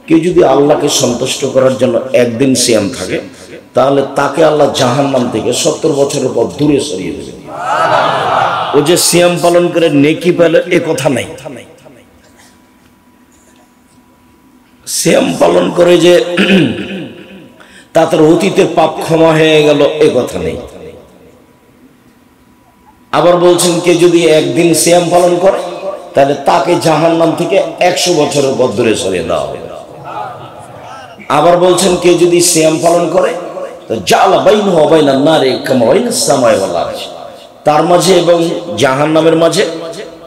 কেউ যদি আল্লাহকে সন্তুষ্ট করার জন্য একদিন সিয়াম থাকে, তাহলে তাকে আল্লাহ জাহান্নাম থেকে 70 বছরের পর দূরে সরিয়ে দেবে। ও যে সিয়াম পালন করে নেকি পেলে এ কথা নাই। সিয়াম পালন করে যে তার অতীতের পাপ ক্ষমা হয়ে গেল এ কথা নেই। আবার বলছেন কে যদি একদিন সিয়াম পালন করে তাহলে তাকে জাহান্নাম থেকে 100 বছরের পর দূরে সরিয়ে দেওয়া হবে। আবার বলছেন কে যদি সিয়াম পালন করে জালা বাইনহু ওয়া বাইনান নারি কামা বাইনাস সামাই ওয়াল আরশ, তার মাঝে এবং জাহান্নামের মাঝে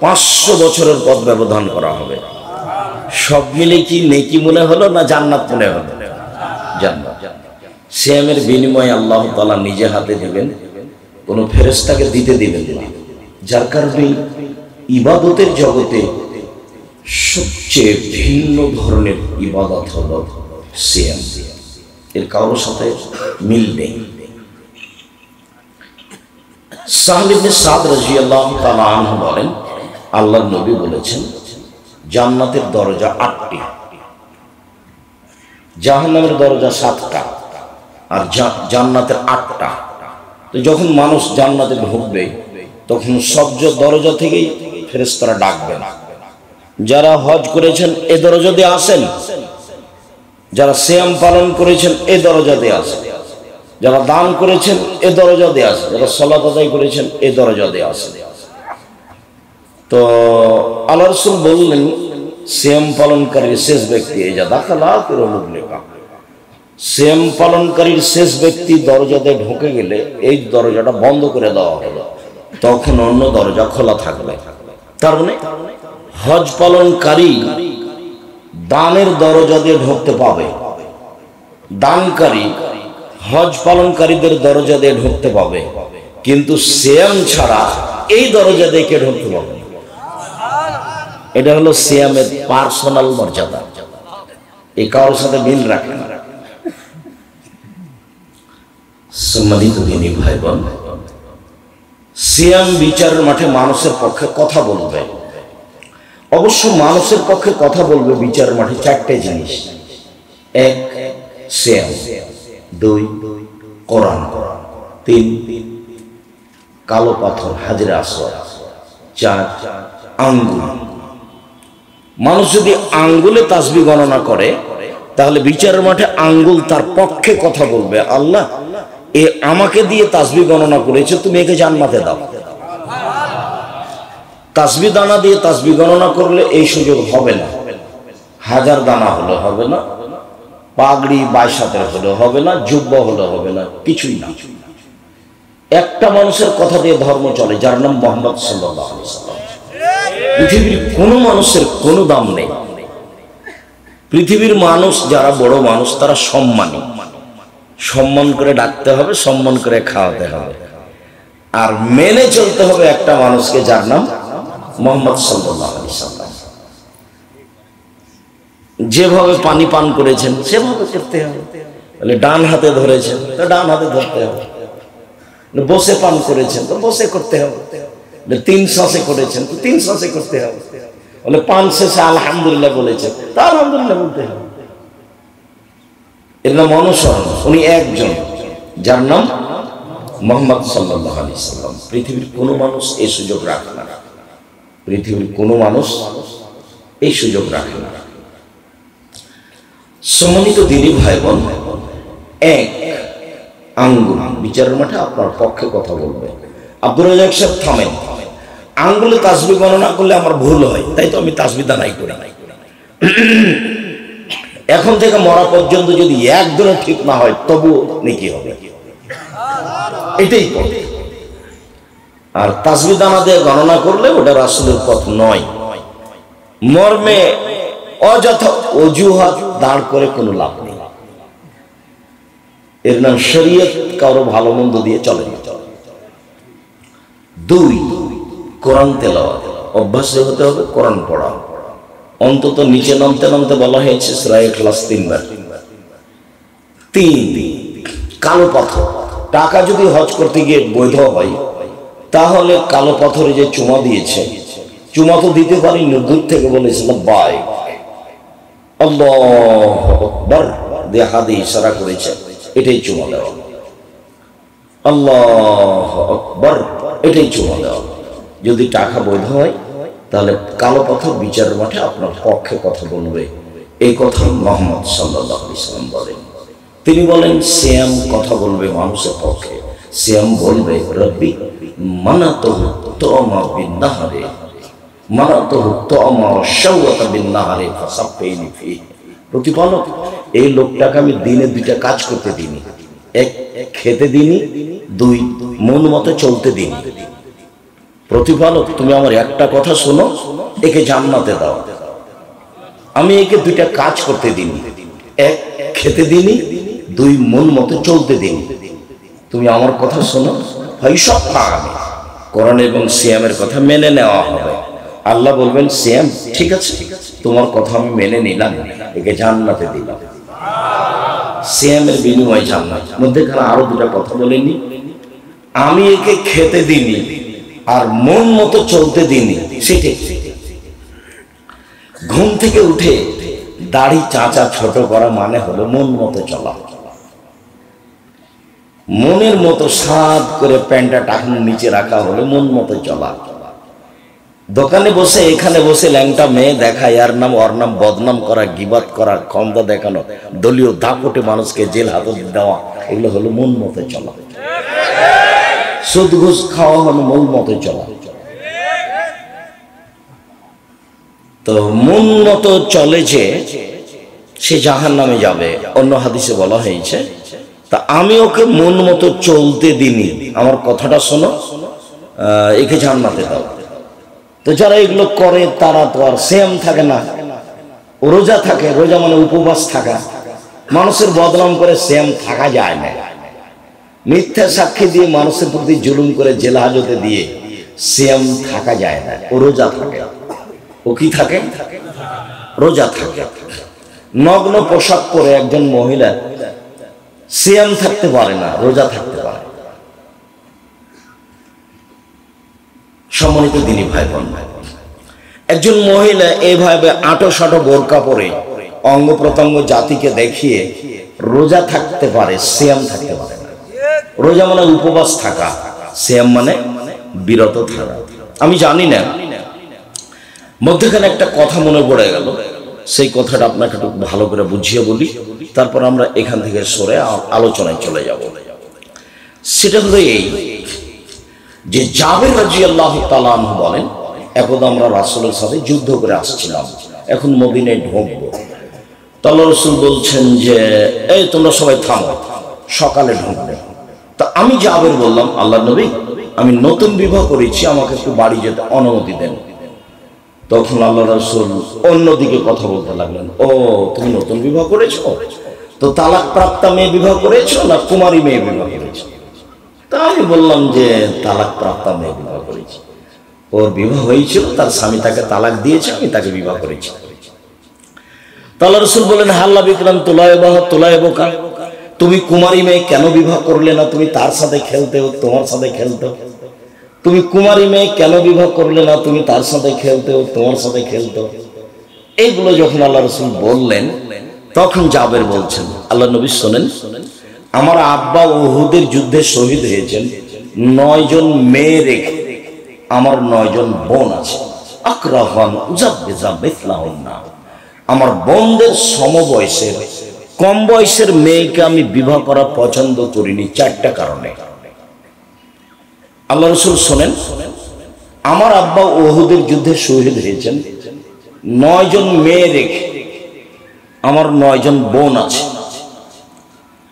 500 বছরের পথ ব্যবধান করা হবে। সব মিলে কি নেকি মনে হলো না জান্নাত মনে হলো? জান্নাত। সিয়ামের বিনিময়ে আল্লাহ তাআলা নিজে হাতে দিবেন, কোন ফেরেশতাকে দিতে দিবেন না। যার কারণে ইবাদতের জগতে সবচেয়ে ভিন্ন ধরনের ইবাদত হলো সিয়াম। এর কারোর সাথে মিল নেই। সাহল ইবনে সাদ রাদিয়াল্লাহু তাআলা আনহু বলেন, আল্লাহর নবী বলেছেন জান্নাতের দরজা 8টি, জাহান্নামের দরজা 7টা, আর জান্নাতের 8টা। তো যখন মানুষ জান্নাতে ঢুকবে তখন সব দরজা থেকেই ফেরেশতারা ডাকবে না, যারা হজ করেছেন এ দরজা দিয়ে আসেন, যারা সিয়াম পালন করেছেন এ দরজা দিয়ে আসেন, যারা দান করেছেন এ দরজা দিয়ে আসেন, যারা সালাত আদায় করেছেন এ দরজা দিয়ে আসেন। তো আল্লাহ রাসূল বললেন সিয়াম পালনকারীর শেষ ব্যক্তি এই যা দাখালা লেখা, সিয়াম পালনকারীর শেষ ব্যক্তি দরজাতে ঢুকে গেলে এই দরজাটা বন্ধ করে দেওয়া হলো, তখন অন্য দরজা খোলা থাকবে। তার মানে হজ পালনকারী দানের দরজা দিয়ে ঢুকতে পাবে, দানকারী হজ পালনকারীদের দরজা দিয়ে ঢুকতে পাবে, কিন্তু সিয়াম ছাড়া এই দরজা দিয়ে কে ঢুকতে পাবে? এটা হলো সিয়ামের পার্সোনাল মর্যাদা, এই কারোর সাথে মিল রাখে না। সম্মানিত দিনী ভাই বোন, সিয়াম বিচারের মাঠে মানুষের পক্ষে কথা বলবে। অবশ্য মানুষের পক্ষে কথা বলবে বিচারের মাঠে 4টে জিনিস: 1 সিয়াম, 2 কোরআন, 3 কালো পাথর হাজরে আসওয়াদ, 4 আঙ্গুল। মানুষ যদি আঙ্গুলে তাসবিহ গণনা করে তাহলে বিচারের মাঠে আঙ্গুল তার পক্ষে কথা বলবে, আল্লাহ এ আমাকে দিয়ে তাসবিহ গণনা করেছে, তুমি একে জান্নাতে দাও। তাসবিহ দানা দিয়ে তাসবিহ গণনা করলে এই সুযোগ হবে না, 1000 দানা হলে হবে না, পাগড়ি 22 হলে হবে না, জুব্বা হলে হবে না, কিছুই না। একটা মানুষের কথা দিয়ে ধর্ম চলে, যার নাম মুহাম্মদ সাল্লাল্লাহু আলাইহি ওয়াসাল্লাম। পৃথিবীর কোনো মানুষের কোনো দাম নেই। পৃথিবীর মানুষ যারা বড় মানুষ তারা সম্মানী, সম্মান করে ডাকতে হবে, সম্মান করে খাওয়াতে হবে, আর মেনে চলতে হবে একটা মানুষকে যার নাম মুহাম্মদ সাল্লাল্লাহু আলাইহি ওয়াসাল্লাম। যেভাবে পানি পান করেছেন সেভাবে করতে হবে। বলে ডান হাতে ধরেছেন তো ডান হাতে ধরতে হবে, বসে পান করেছেন তো বসে করতে হবে, 3 শ্বাসে করেছেন তো 3 শ্বাসে করতে হবে। বলে পান শেষে আলহামদুলিল্লাহ বলেছেন তা আলহামদুলিল্লাহ বলতে হবে। এর নাম অনুসরণ। উনি একজন, যার নাম মুহাম্মদ সাল্লাল্লাহু আলাইহি ওয়াসাল্লাম। পৃথিবীর কোনো মানুষ এই সুযোগ রাখে না, পৃথিবীর কোনো মানুষ এই সুযোগ রাখে না। সম্মানিত দিনী ভাই বোন, 1 আঙ্গুল বিচারের মাঠে আপনার পক্ষে কথা বলবে। আব্দুর রাজ্জাক সাহেব থামেন, আঙ্গুলে তাসবিহ গণনা করলে আমার ভুল হয়, তাই তো আমি তাসবিহ দানাই করি। এখন থেকে মরা পর্যন্ত যদি একদিনও ঠিক না হয় তবু নেকি হবে, এটাই পথ। আর তাসবিহ দানা দিয়ে গণনা করলে ওটা রাসূলের পথ নয়। মর্মে অযথা অজুহাত দাঁড় করে কোনো লাভ নেই। এর নাম শরীয়ত কারো ভালো মন্দ দিয়ে চলে না। 2 কোরআন তেলাওয়াত, অভ্যাস হতে হবে কোরআন পড়া। অন্তত নিচে নামতে নামতে বলা হয়েছে সূরা ইখলাস 3 বার। 3 কালো পাথর। টাকা যদি হজ করতে গিয়ে বৈধ হয় তাহলে কালো পাথরে যে চুমা দিয়েছে, চুমা তো দিতে পারি দূর থেকে বলেছিল বাই, আল্লাহু আকবার দিয়ে হাতে ইশারা করেছে, এটাই চুমা দেওয়া। আল্লাহু আকবার, এটাই চুমা দেওয়া। যদি টাকা বৈধ হয় তাহলে কালো পাথর বিচারের মাঠে আপনার পক্ষে কথা বলবে। এই কথা মুহাম্মদ সাল্লাল্লাহু আলাইহি ওয়াসাল্লাম বলেন। তিনি বলেন সিয়াম কথা বলবে মানুষের পক্ষে। সিয়াম বলবে রব্বি মানাতুহু তু'মা বিন নাহারে, মানাতুহু তু'মা শাওয়াতা বিন নাহারে ফাসাফিনি ফি। প্রতিপালক, এই লোকটাকে আমি দিনে দুইটা কাজ করতে দিইনি। এক, খেতে দিইনি। দুই, মন মতো চলতে দিইনি। প্রতিপালক, তুমি আমার একটা কথা শোনো, একে জান্নাতে দাও। আমি একে দুইটা কাজ করতে দিইনি। এক, খেতে দিইনি। দুই, মন মতো চলতে দিইনি। তুমি আমার কথা শোনো, হয় সব আমি কোরআন এবং সিয়ামের কথা মেনে নেওয়া হবে। আল্লাহ বলবেন সিয়াম ঠিক আছে, তোমার কথা আমি মেনে নিলাম, একে জান্নাতে দিলাম। সিয়ামের বিনিময়ে জান্নাত। মধ্যেখানে আরো দুটা কথা বলেনি, আমি একে খেতে দিইনি আর মন মতো চলতে দিইনি। সেটাই ঘুম থেকে উঠে দাড়ি চাঁচা ছোট করা মানে হলো মন মতো চলা। মনের মতো সাদ করে প্যান্টটা টাকার নিচে রাখা হলে মন মতো চলা। দোকানে বসে এখানে বসে ল্যাংটা মেয়ে দেখা, এর নাম ওর নাম বদনাম করা, গিবাত করা, ক্ষমতা দেখানো, দলীয় দাপটে মানুষকে জেল হাজত দেওয়া, এগুলো হলো মন মতো চলা। সুদ ঘুষ খাওয়া হলো মন মতো চলা। তো মন মতো চলে যে সে জাহান্নামে যাবে, অন্য হাদিসে বলা হয়েছে। তা আমি ওকে মন মতো চলতে দিইনি, আমার কথাটা শোনো, একে জান্নাতে দাও। তো যারা এগুলো করে তারা তো আর সিয়াম থাকে না, রোজা থাকে। রোজা মানে উপবাস থাকা। মানুষের বদনাম করে সিয়াম থাকা যায় না। মিথ্যা সাক্ষী দিয়ে মানুষের প্রতি জুলুম করে জেল হাজতে দিয়ে সিয়াম থাকা যায় না। ও রোজা থাকে। ও কি থাকে? রোজা থাকে। নগ্ন পোশাক পরে একজন মহিলা সিয়াম থাকতে পারে না, রোজা থাকতে পারে। সম্মানিত দিনী ভাই বোন, একজন মহিলা এইভাবে আঁটো সাঁটো বোরকা পরে অঙ্গ প্রত্যঙ্গ জাতিকে দেখিয়ে রোজা থাকতে পারে, সিয়াম থাকতে পারে না। রোজা মানে উপবাস থাকা, সিয়াম মানে বিরত থাকা। আমি জানি না, মধ্যখানে একটা কথা মনে পড়ে গেল, সেই কথাটা আপনাকে একটু ভালো করে বুঝিয়ে বলি, তারপর আমরা এখান থেকে সরে আলোচনায় চলে যাব। সেটা হলো এই যে জাবের রাদিয়াল্লাহু তাআলা আনহু বলেন, একদা আমরা রাসূলের সাথে যুদ্ধ করে আসছিলাম, এখন মদিনায় ঢুকবো। তো আল্লাহ রাসূল বলছেন যে এই তোমরা সবাই থামো, সকালে ঢুকবে। তা আমি জাবের বললাম, আল্লাহর নবী, আমি নতুন বিবাহ করেছি, আমাকে একটু বাড়ি যেতে অনুমতি দেন। তখন আল্লাহ রাসূল অন্যদিকে কথা বলতে লাগলেন, ও তুমি নতুন বিবাহ করেছো, তো তালাক প্রাপ্তা মেয়ে বিবাহ করেছো না কুমারী মেয়ে বিবাহ করেছো? তা আমি বললাম যে তালাক প্রাপ্তা মেয়ে বিবাহ করেছি। ওর বিবাহ হয়েছিল, তার স্বামী তাকে তালাক দিয়েছে, আমি তাকে বিবাহ করেছি। আল্লাহ রাসূল বলেন, হাল্লা বিকরাম তোলায় বোকা, তুমি কুমারী মেয়ে কেন বিবাহ করলে না? তুমি তার সাথে খেলতে, তোমার সাথে খেলতো। তুমি কুমারী মেয়ে কেন বিবাহ করলে না? তুমি তার সাথে খেলতে, তোমার সাথে খেলতো। এইগুলো যখন আল্লাহ রাসূল বললেন, তখন জাবের বলছেন, আল্লাহ নবী শোনেন, আমার আব্বা উহুদের যুদ্ধে শহীদ হয়েছেন 9 জন মেয়ে রেখে, আমার 9 জন বোন আছে। আকরাহান উজাব্বিজা মিথলাহুন্না, আমার বোনদের সমবয়সের কম বয়সের মেয়েকে আমি বিবাহ করা পছন্দ করিনি 4টা কারণে। আল্লাহ রাসূল শোনেন, আমার আব্বা উহুদের যুদ্ধে শহীদ হয়েছেন 9 জন মেয়ে রেখে, আমার 9 জন বোন আছে।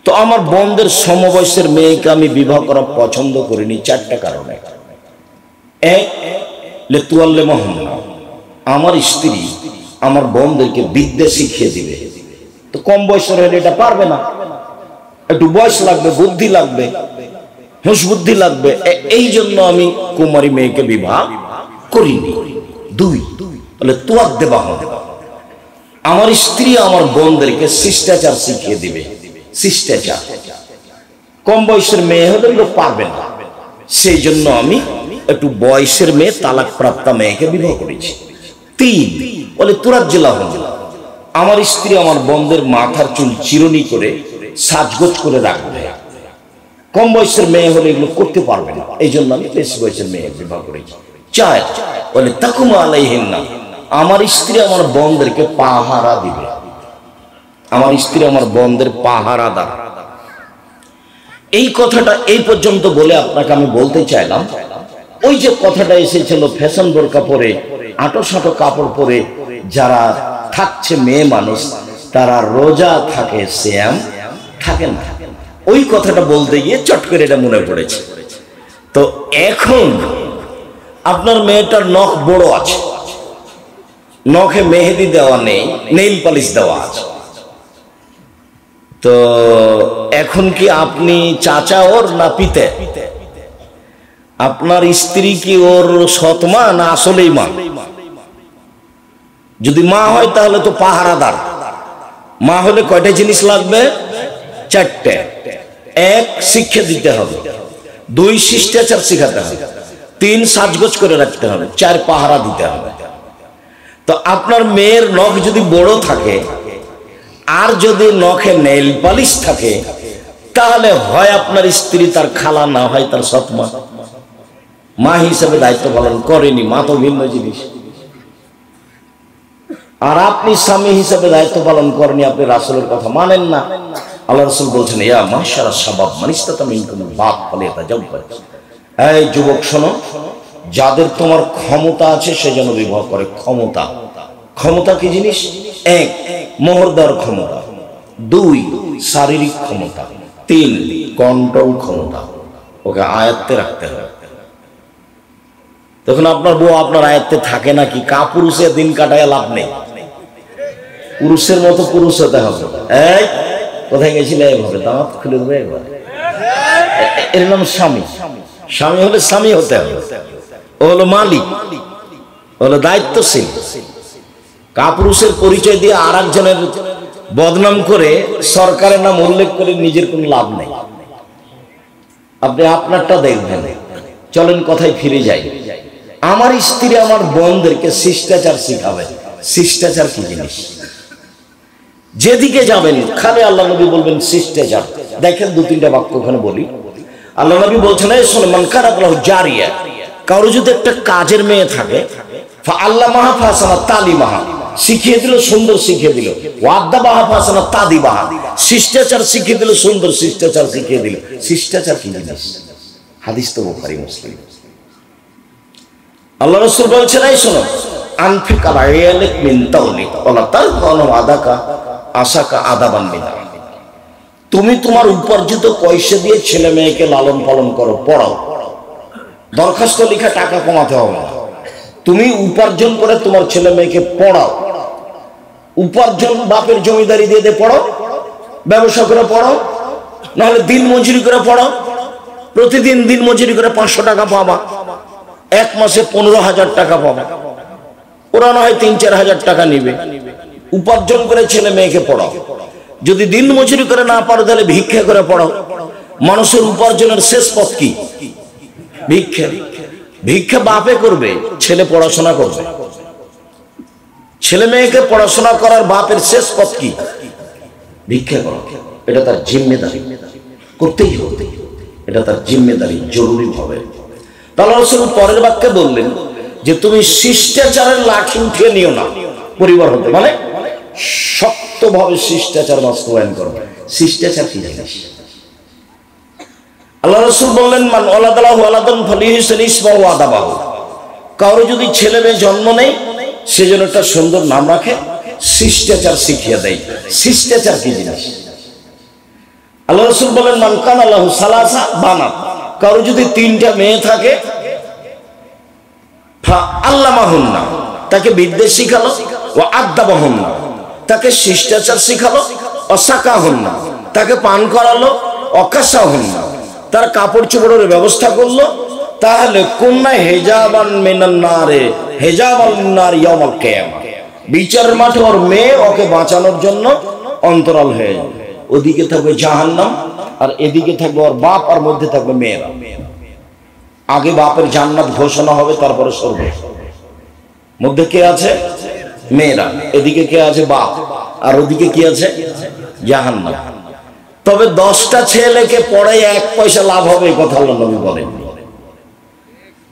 তো আমার বোনদের সমবয়সের মেয়েকে আমি বিবাহ করা পছন্দ করিনি 4টা কারণে। এক, লেতুয়াল্লে মোহাম্মদ, আমার স্ত্রী আমার বোনদেরকে বিদ্যা শিখিয়ে দিবে। তো কম বয়সের হলে এটা পারবে না, একটু বয়স লাগবে, বুদ্ধি লাগবে, হুঁশ বুদ্ধি লাগবে। এই জন্য আমি কুমারী মেয়েকে বিবাহ করিনি। 2, বলে তোয়াক দেবা হবে, আমার স্ত্রী আমার বোনদেরকে শিষ্টাচার শিখিয়ে দিবে। শিষ্টাচার, কম বয়সের মেয়ে হলে লোক পারবে না, সেই জন্য আমি একটু বয়সের মেয়ে, তালাক প্রাপ্তা মেয়েকে বিবাহ করেছি। 3, বলে তুরাজ্জিলা হল, আমার স্ত্রী আমার বোনদের মাথার চুল চিরুনি করে সাজগোজ করে রাখবে। কম বয়সের মেয়ে হলে এগুলো করতে পারবে না, এই জন্য আমি বেশি বয়সের মেয়ে বিবাহ করেছি। চার বলে তাকুমা আলাইহিন্না, আমার স্ত্রী আমার বোনদেরকে পাহারা দিবে। আমার স্ত্রী আমার বোনদের পাহারাদার। এই কথাটা এই পর্যন্ত বলে আপনাকে আমি বলতে চাইলাম, ওই যে কথাটা এসেছিল ফ্যাশন বোরকা পরে আঁটো সাঁটো কাপড় পরে যারা থাকছে মেয়ে মানুষ, তারা রোজা থাকে সিয়াম থাকে না, ওই কথাটা বলতে গিয়ে চট করে এটা মনে পড়েছে। তো এখন আপনার মেয়েটার নখ বড় আছে, নখে মেহেদি দেওয়া নেই, নেইল পালিশ দেওয়া আছে, তো এখন কি আপনি চাচা ওর না পিতে? আপনার স্ত্রী কি ওর সৎ মা না আসলেই মা? যদি মা হয় তাহলে তো পাহারাদার। মা হলে কয়টা জিনিস লাগবে? চারটে। এক, শিক্ষা দিতে হবে। দুই, শিষ্টাচার শিখাতে হবে। তিন, সাজগোজ করে রাখতে হবে। চার, পাহারা দিতে হবে। তো আপনার মেয়ের নখ যদি বড় থাকে আর যদি নখে নেইল পালিশ থাকে, তাহলে হয় আপনার স্ত্রী তার খালা, না হয় তার সৎ মা। মা হিসেবে দায়িত্ব পালন করেনি, মা তো ভিন্ন জিনিস। আর আপনি স্বামী হিসেবে দায়িত্ব পালন করেনি, আপনি রাসূলের কথা মানেন না। আল্লাহ রাসূল বলছেন, ইয়া মাশারা শাবাব মান ইসতাতা মিনকুম বাত ফালিয়াতাজাওয়াজ। এই যুবক শোনো, যাদের তোমার ক্ষমতা আছে সে যেন বিবাহ করে। ক্ষমতা, ক্ষমতা কি জিনিস? এক, মোহর দেওয়ার ক্ষমতা। দুই, শারীরিক ক্ষমতা। তিন, কন্ট্রোল ক্ষমতা। ওকে আয়ত্তে রাখতে হবে। তখন আপনার বউ আপনার আয়ত্তে থাকে নাকি? কাপুরুষে দিন কাটায় লাভ নেই, পুরুষের মতো পুরুষ হতে হবে। এই কোথায় গেছিলে? এইভাবে দাঁত খুলে দেবে একবার। এর নাম স্বামী। স্বামী হলে স্বামী হতে হবে। ও হলো মালিক, হলো দায়িত্বশীল। কাপুরুষের পরিচয় দিয়ে আর একজনের বদনাম করে সরকারের নাম উল্লেখ করে নিজের কোনো লাভ নেই। আপনি আপনারটা দেখবেন। চলেন কথায় ফিরে যাই। আমার স্ত্রী আমার বোনদেরকে শিষ্টাচার শিখাবে। শিষ্টাচার কি জিনিস? যেদিকে যাবেন খালি আল্লাহ নবী বলবেন শিষ্টাচার। দেখেন দু তিনটা বাক্য ওখানে বলি। আল্লাহ নবী বলছেন, এই শোনো, মান কারাত লাহু জারিয়া, কারো যদি একটা কাজের মেয়ে থাকে, ফা আল্লামাহা ফাসানা তালিমাহা, শিখিয়ে দিল, সুন্দর শিখিয়ে দিল। ওয়াদ্দাবাহা ফাসানা তাদিবাহা, শিষ্টাচার শিখিয়ে দিল, সুন্দর শিষ্টাচার শিখিয়ে দিল। শিষ্টাচার কি জিনিস? হাদিস তো বুখারী মুসলিম। আল্লাহ রাসূল বলছেন, এই শোনো, আনফিক আলা ইয়ালিক মিন তাওলিক ওয়ালা তারকানু আদাকা আশাকা আদাবান মিনা, তুমি তোমার উপার্জিত পয়সা দিয়ে ছেলে মেয়েকে লালন পালন করো, পড়াও। দরখাস্ত লিখে টাকা কমাতে হবে না, তুমি উপার্জন করে তোমার ছেলে মেয়েকে পড়াও। উপার্জন বাপের জমিদারি দিয়ে দিয়ে পড়াও, ব্যবসা করে পড়াও, নাহলে দিন মজুরি করে পড়াও। প্রতিদিন দিন মজুরি করে 500 টাকা পাবা, এক মাসে 15,000 টাকা পাবা। ওরা না হয় 3-4 হাজার টাকা নিবে। উপার্জন করে ছেলে মেয়েকে পড়াও। যদি দিন মজুরি করে না পারো তাহলে ভিক্ষা করে পড়াও। মানুষের উপার্জনের শেষ পথ কি? ভিক্ষা। ভিক্ষা বাপে করবে, ছেলে পড়াশোনা করবে। ছেলে মেয়েকে পড়াশোনা করার বাপের শেষ পথ কি? ভিক্ষা করা। এটা তার জিম্মেদারি, করতেই হবে। এটা তার জিম্মেদারি, জরুরি ভাবে। তাহলে রাসূল পরের বাক্যে বললেন যে তুমি শিষ্টাচারের লাঠি উঠিয়ে নিও না পরিবার হতে, মানে শক্তভাবে শিষ্টাচার বাস্তবায়ন করো। শিষ্টাচার কি জিনিস? আল্লাহ রাসূল বললেন, মান ওয়ালাদালাহু ওয়ালাদান ফালিহিসান ইসমাহু আদাবাহু, কারো যদি ছেলে মেয়ে জন্ম নেয় সেজন্য একটা সুন্দর নাম রাখে, শিষ্টাচার শিখিয়ে দেয়। শিষ্টাচার কি জিনিস? আল্লাহ রাসূল বলেন, মান কানা লাহু সালাসা বানাত, কারো যদি 3টা মেয়ে থাকে, ফা আল্লামাহুন্না, তাকে বিদ্যা শিখালো, ওয়া আদাবাহুন্না, তাকে শিষ্টাচার শিখালো, অসাকাহুন্না, তাকে পান করালো, অকাসাহুন্না, তার কাপড় চোপড়ের ব্যবস্থা করলো, তাহলে কুন্না হিজাবান মিনান নারে হিজাবান নার ইয়াউমাল কিয়ামা, বিচারের মাঠে ওর মেয়ে ওকে বাঁচানোর জন্য অন্তরাল হয়ে যাবে। ওদিকে থাকবে জাহান্নাম আর এদিকে থাকবে ওর বাপ, আর মধ্যে থাকবে মেয়েরা। আগে বাপের জান্নাত ঘোষণা হবে, তারপরে স্বর্গ। মধ্যে কে আছে? মেয়েরা। এদিকে কে আছে? বাপ। আর ওদিকে কি আছে? জাহান্নাম। তবে 10টা ছেলেকে পড়ে 1 পয়সা লাভ হবে এই কথা আল্লাহ নবী বলেন।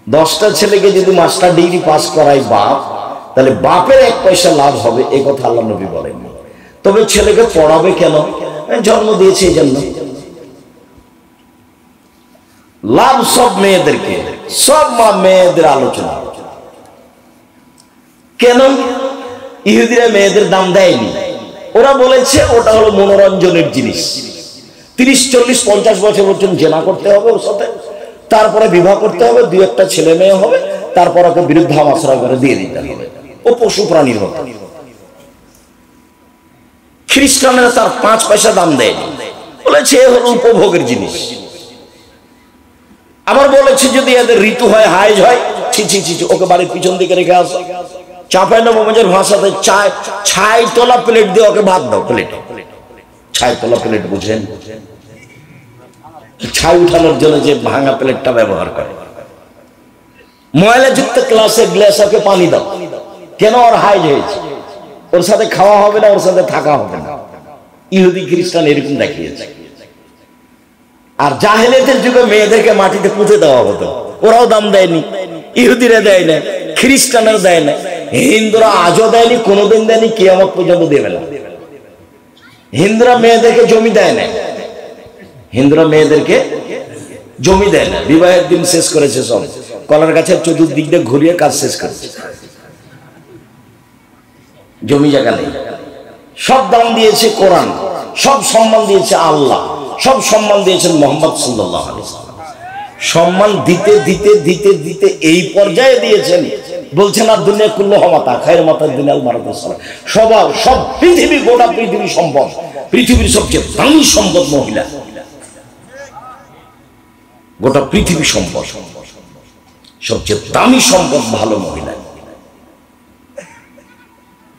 10টা ছেলেকে যদি মাস্টার ডিগ্রি পাস করায় বাপ, তাহলে বাপের 1 পয়সা লাভ হবে এই কথা আল্লাহ নবী বলেন। তবে ছেলেকে পড়াবে কেন? জন্ম দিয়েছে এই জন্য। লাভ সব মেয়েদেরকে, সব মা মেয়েদের আলোচনা। কেন? ইহুদিরা মেয়েদের দাম দেয়নি, ওরা বলেছে ওটা হলো মনোরঞ্জনের জিনিস। 30, 40, 50 বছর পর্যন্ত জেনা করতে হবে ওর সাথে, তারপরে বিবাহ করতে হবে, 2-1টা ছেলে মেয়ে হবে, তারপর ওকে বৃদ্ধাশ্রয় করে দিয়ে দিতে হবে। ও পশু প্রাণীর মতো। খ্রিস্টানরা তার 5 পয়সা দাম দেয়নি, বলেছে এ হলো উপভোগের জিনিস। আবার বলেছে যদি এদের ঋতু হয়, হাইজ হয়, ছি ছি ছি, ওকে বাড়ির পিছন দিকে রেখে আসো, চাঁপাইনবাবগঞ্জের ভাষাতে ছাই তোলা প্লেট দিয়ে ওকে ভাত দাও। প্লেট, ছাই তোলা প্লেট বুঝেন? ছাই উঠানোর জন্য যে ভাঙা প্লেটটা ব্যবহার করে। ময়লাযুক্ত গ্লাসে ওকে পানি দাও। কেন? ওর হাইজ হয়েছে, ওর সাথে খাওয়া হবে না, ওর সাথে থাকা হবে না। ইহুদি খ্রিস্টান এরকম দেখিয়েছে। আর জাহেলিয়াতের যুগে মেয়েদেরকে মাটিতে পুঁতে দেওয়া হতো, ওরাও দাম দেয়নি, ইহুদিরা দেয় না, খ্রিস্টানরা দেয় না, হিন্দুরা আজও দেয়নি, কোনোদিন দেয়নি, কিয়ামত পর্যন্ত দেবে না। হিন্দুরা মেয়েদেরকে জমি দেয় না, হিন্দুরা মেয়েদেরকে জমি দেয় না। বিবাহের দিন শেষ করেছে সব, কলার গাছের চতুর্দিক দিয়ে ঘুরিয়ে কাজ শেষ করেছে, জমি জায়গা নেই। সব দাম দিয়েছে কোরআন, সব সম্মান দিয়েছে আল্লাহ, সব সম্মান দিয়েছেন মুহাম্মদ সাল্লাল্লাহু আলাইহি ওয়াসাল্লাম। সম্মান দিতে দিতে দিতে দিতে এই পর্যায়ে দিয়েছেন, বলছেন আর দুনিয়া কুল্লু হামাতা খায়ের মাতার দুনিয়াল মারাতুস সালাম। সব পৃথিবী, গোটা পৃথিবী সম্পদ, পৃথিবীর সবচেয়ে দামি সম্পদ মহিলা, গোটা পৃথিবী সম্পদ, সবচেয়ে দামি সম্পদ ভালো মহিলা।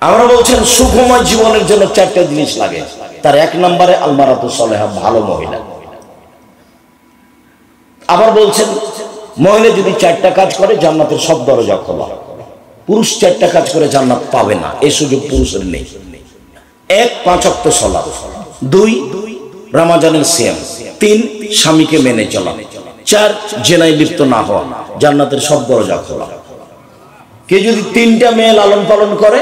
আমরা বলছেন সুখময় জীবনের জন্য 4টা জিনিস লাগে, তার 1 নম্বরে আলমারাতুস সালেহা, ভালো মহিলা। আবার বলছেন মহিলা যদি 4টা কাজ করে জান্নাতের সব দরজা খোলা। পুরুষ 4টা কাজ করে জান্নাত পাবে না, এই সুযোগ পুরুষের নেই। 1, 5 ওয়াক্ত সালাত, 2, রমজানের সিয়াম, 3, স্বামীকে মেনে চলা, 4, জেনায় লিপ্ত না হওয়া, জান্নাতের সব দরজা খোলা। কে যদি 3টা মেয়ে লালন পালন করে,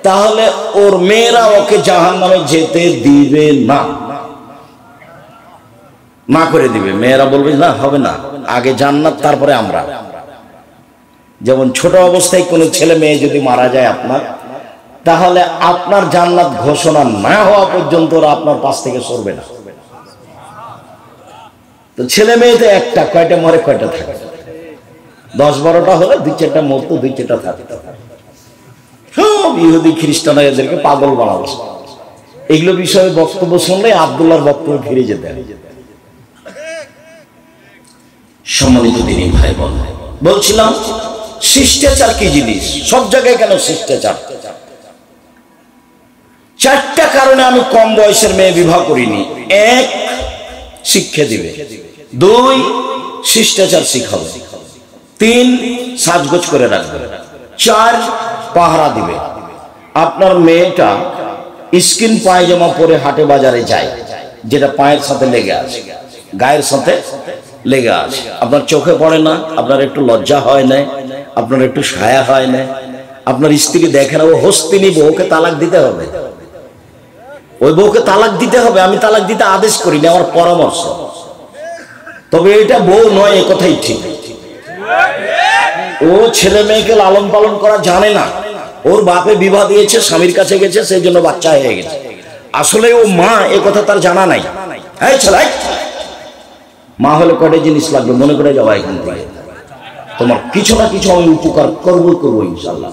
তাহলে ওর মেয়েরা ওকে জাহান্নামে যেতে দিবে না, না করে দিবে। মেয়েরা বলবে না, হবে না, আগে জান্নাত তারপরে আমরা। যেমন ছোট অবস্থায় কোনো ছেলে মেয়ে যদি মারা যায় আপনার, তাহলে আপনার জান্নাত ঘোষণা না হওয়া পর্যন্ত ওরা আপনার পাশ থেকে সরবে না। তো ছেলে মেয়ে তো একটা, কয়টা মরে কয়টা থাকে? 10-12টা হলে 2-4টা মরতো, 2-4টা থাকতো। সব ইহুদি খ্রিস্টানরা এদেরকে পাগল বানাবো। এগুলো বিষয়ে বক্তব্য শুনলে আব্দুল্লাহর বক্তব্য ফিরে যেতে। সম্মানিত দিনী ভাই বোন, বলছিলাম শিষ্টাচার কি জিনিস, সব জায়গায় কেন শিষ্টাচার? 4টা কারণে আমি কম বয়সের মেয়ে বিবাহ করিনি। 1, শিক্ষা দিবে, 2, শিষ্টাচার শিখাবে, 3, সাজগোজ করে রাখবে, 4, পাহারা দিবে। আপনার মেয়েটা স্কিন পায়জামা পরে হাটে বাজারে যায়, যেটা পায়ের সাথে লেগে আছে, গায়ের সাথে লেগে আছে, আপনার চোখে পড়ে না, আপনার একটু লজ্জা হয় না, আপনার একটু ছায়া হয় না, আপনার স্ত্রী দেখে না, ও হস্তিনী বউকে তালাক দিতে হবে, ওই বউকে তালাক দিতে হবে। আমি তালাক দিতে আদেশ করিনি, আমার পরামর্শ। তবে এটা বউ নয়, এ কথাই ঠিক। ও ছেলে মেয়েকে লালন পালন করা জানে না, ওর বাপে বিবাহ দিয়েছে, স্বামীর কাছে গেছে, সেই জন্য বাচ্চা হয়ে গেছে। আসলে ও মা, এ কথা তার জানা নাই। এই ছেলে, মা হলে কয়টা জিনিস লাগবে মনে করে যাওয়া এখান থেকে। তোমার কিছু না কিছু আমি উপকার করবো ইনশাল্লাহ।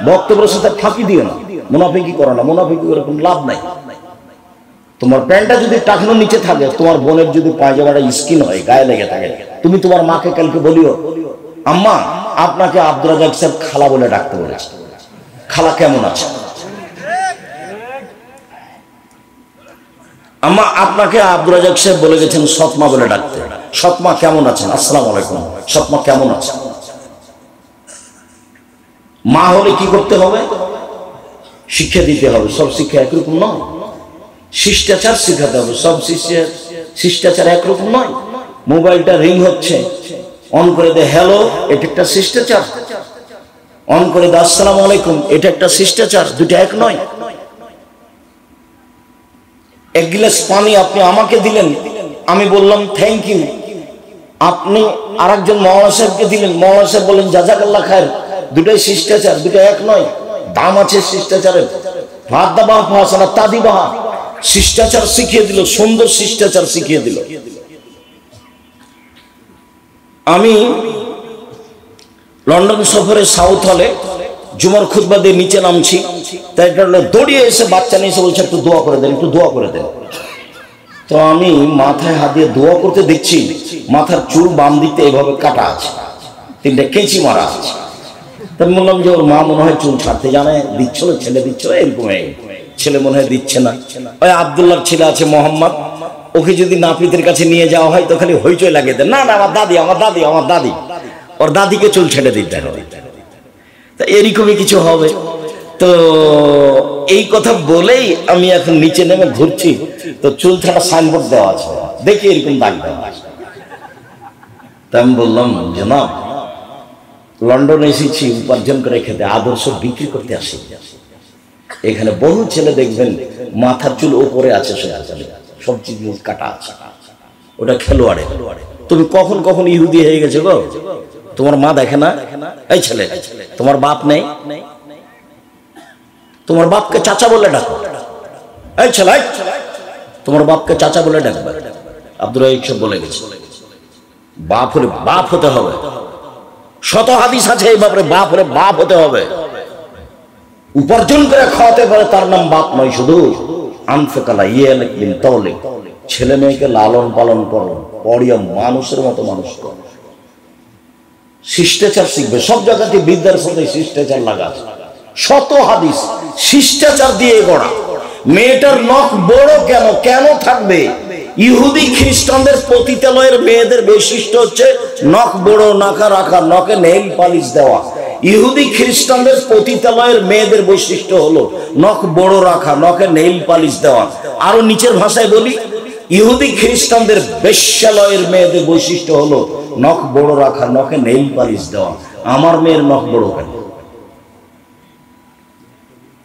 বক্তব্যের সাথে ফাঁকি দিও না, মুনাফিকি করো না, মুনাফিকি করে কোনো লাভ নাই। তোমার প্যান্টটা যদি টাকনোর নিচে থাকে, তোমার বোনের যদি পায়জামাটা স্কিন হয়, গায়ে লেগে থাকে, তুমি তোমার মাকে কালকে বলিও, আম্মা আপনাকে আব্দুর রাজ্জাক সাহেব খালা বলে ডাকতে বলেছে, খালা কেমন আছে? আম্মা আপনাকে আব্দুর রাজ্জাক সাহেব বলে গেছেন সৎমা বলে ডাকতে, সৎমা কেমন আছেন? আসসালামু আলাইকুম, সৎমা কেমন আছে? মা হলে কি করতে হবে? শিক্ষা দিতে হবে, সব শিক্ষা একরকম নয়। শিষ্টাচার শেখাতে হবে, সব শিষ্টাচার একরকম নয়। মোবাইলটা রিং হচ্ছে, অন করে দে হ্যালো, এটা একটা শিষ্টাচার। অন করে দে আসসালামু আলাইকুম, এটা একটা শিষ্টাচার। দুটো এক নয়। এক গ্লাস পানি আপনি আমাকে দিলেন, আমি বললাম থ্যাংক ইউ। আপনি আরেকজন মাওলানা সাহেবকে দিলেন, মাওলানা সাহেব বলেন জাযাকাল্লাহ খায়ের। দুটাই শিষ্টাচার, দুটো এক নয়। দাম আছে শিষ্টাচারের। ভাত দাবা ফাসানা তাদি বাহা, শিষ্টাচার শিখিয়ে দিল, সুন্দর শিষ্টাচার শিখিয়ে দিল। আমি লন্ডন সফরে সাউথ হলে জুমার খুতবা দিয়ে নিচে নামছি, তাই দৌড়িয়ে এসে বাচ্চা নিয়ে এসে বলছে একটু দোয়া করে দেন, একটু দোয়া করে দেন। তো আমি মাথায় হাত দিয়ে দোয়া করতে দেখছি, মাথার চুল বাম দিকতে এভাবে কাটা আছে, 3টে কেঁচি মারা আছে। তাই বললাম যে ওর মা মনে হয় চুল ছাড়তে জানে, দিচ্ছিল, ছেলে দিচ্ছিল, এরকম ছেলে মনে হয় দিচ্ছে না। ওই আব্দুল্লাহর ছেলে আছে মোহাম্মদ, ওকে যদি নাপিতের কাছে নিয়ে যাওয়া হয় তো খালি হইচই লাগিয়ে দেন, না না আমার দাদি, আমার দাদি, আমার দাদি। ওর দাদিকে চুল ছেড়ে দিতে হবে। তা এরকমই কিছু হবে। তো এই কথা বলেই আমি এখন নিচে নেমে ঘুরছি, তো চুল ছাড়া সাইনবোর্ড দেওয়া আছে, দেখি এরকম দাগ দেওয়া আছে। তা আমি বললাম জনাব, লন্ডনে এসেছি উপার্জন করে খেতে, আদর্শ বিক্রি করতে আসি। এখানে বহু ছেলে দেখবেন মাথার চুল ওপরে আছে, সব জিনিস কাটা আছে, ওটা খেলোয়াড়ে। তুমি কখন কখন ইহুদি হয়ে গেছে গো? তোমার মা দেখে না? এই ছেলে, তোমার বাপ নেই? তোমার বাপকে চাচা বলে ডাকো। এই ছেলে, তোমার বাপকে চাচা বলে ডাকবে। আব্দুর রাহিক সাহেব বলে গেছে, বাপ হলে বাপ হতে হবে। শত হাদিস আছে এই ব্যাপারে, বাপ হলে বাপ হতে হবে। উপার্জন করে খাওয়াতে পারে তার নাম বাপ নয়, শুধু আনফেকালা ইয়ালিক বিন তাওলিক, ছেলে মেয়েকে লালন পালন করো, পড়িয়া মানুষের মতো মানুষ করো। শিষ্টাচার শিখবে, সব জায়গাতে বিদ্যার সাথে শিষ্টাচার লাগা। শত হাদিস শিষ্টাচার দিয়ে গড়া। মেয়েটার নখ বড় কেন? কেন থাকবে? ইহুদি খ্রিস্টানদের পতিতালয়ের মেয়েদের বৈশিষ্ট্য হচ্ছে নখ বড়, নাকা রাখা, নখে নেইল পালিশ দেওয়া। ইহুদি খ্রিস্টানদের পতিতালয়ের মেয়েদের বৈশিষ্ট্য হলো নখ বড় রাখা, নখে নেইল পালিশ দেওয়া। আরো নিচের ভাষায় বলি, ইহুদি খ্রিস্টানদের বেশ্যালয়ের মেয়েদের বৈশিষ্ট্য হলো নখ বড় রাখা, নখে নেইল পালিশ দেওয়া। আমার মেয়ের নখ বড় কেন?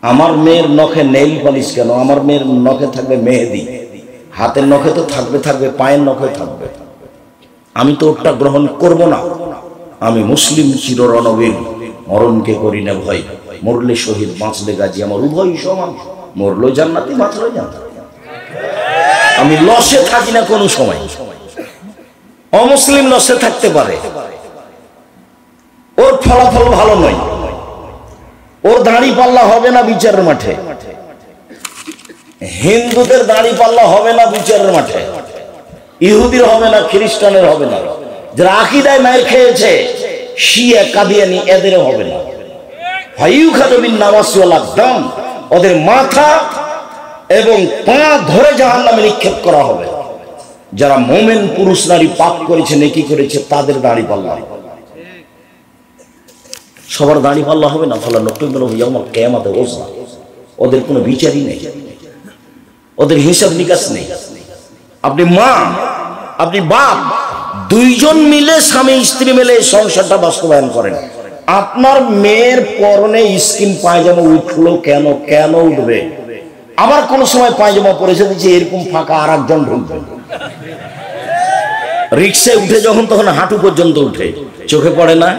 আমার মেয়ের নখে নেইল পালিশ কেন? আমার মেয়ের নখে থাকবে মেহেদি, হাতের নখে তো থাকবে, পায়ের নখে থাকবে। আমি তো ওটা গ্রহণ করব না। আমি মুসলিম চিররণবীর, মরণকে করি না ভয়, মরলে শহীদ বাঁচলে গাজী, আমার উভয় সমান, মরলো জান্নাতি বাঁচলো জান্নাতি। আমি লসে থাকি না কোনো সময়। অমুসলিম লসে থাকতে পারে, ওর ফলাফল ভালো নয়, ওর দাড়ি পাল্লা হবে না বিচারের মাঠে। হিন্দুদের দাড়ি পাল্লা হবে না বিচারের মাঠে, ইহুদির হবে না, খ্রিস্টানের হবে না। যারা আকীদায় মার খেয়েছে, শিয়া কাদিয়ানি, এদের হবে না। ফায়ুখাদবিন নামাসওয়ালা দাম, ওদের মাথা এবং পা ধরে জাহান্নামে নিক্ষেপ করা হবে। যারা মুমিন পুরুষ নারী পাপ করেছে, নেকি করেছে, তাদের দাড়ি পাল্লা। সবার দাড়ি পাল্লা হবে না। ফলে নকল ইয়াউমুল কিয়ামাতে ওজনা, ওদের কোনো বিচারই নেই, ওদের হিসাব নিকাশ নেই। আপনি মা, আপনি বাপ, দুইজন মিলে স্বামী স্ত্রী মিলে সংসারটা বাস্তবায়ন করেন। আপনার মেয়ের পরনে স্কিন পায়জামা উঠলো কেন? কেন উঠবে? আবার কোন সময় পায়জামা পরেছে যে এরকম ফাঁকা আর একজন ঢুকবে। রিক্সায় উঠে যখন, তখন হাঁটু পর্যন্ত উঠে, চোখে পড়ে না?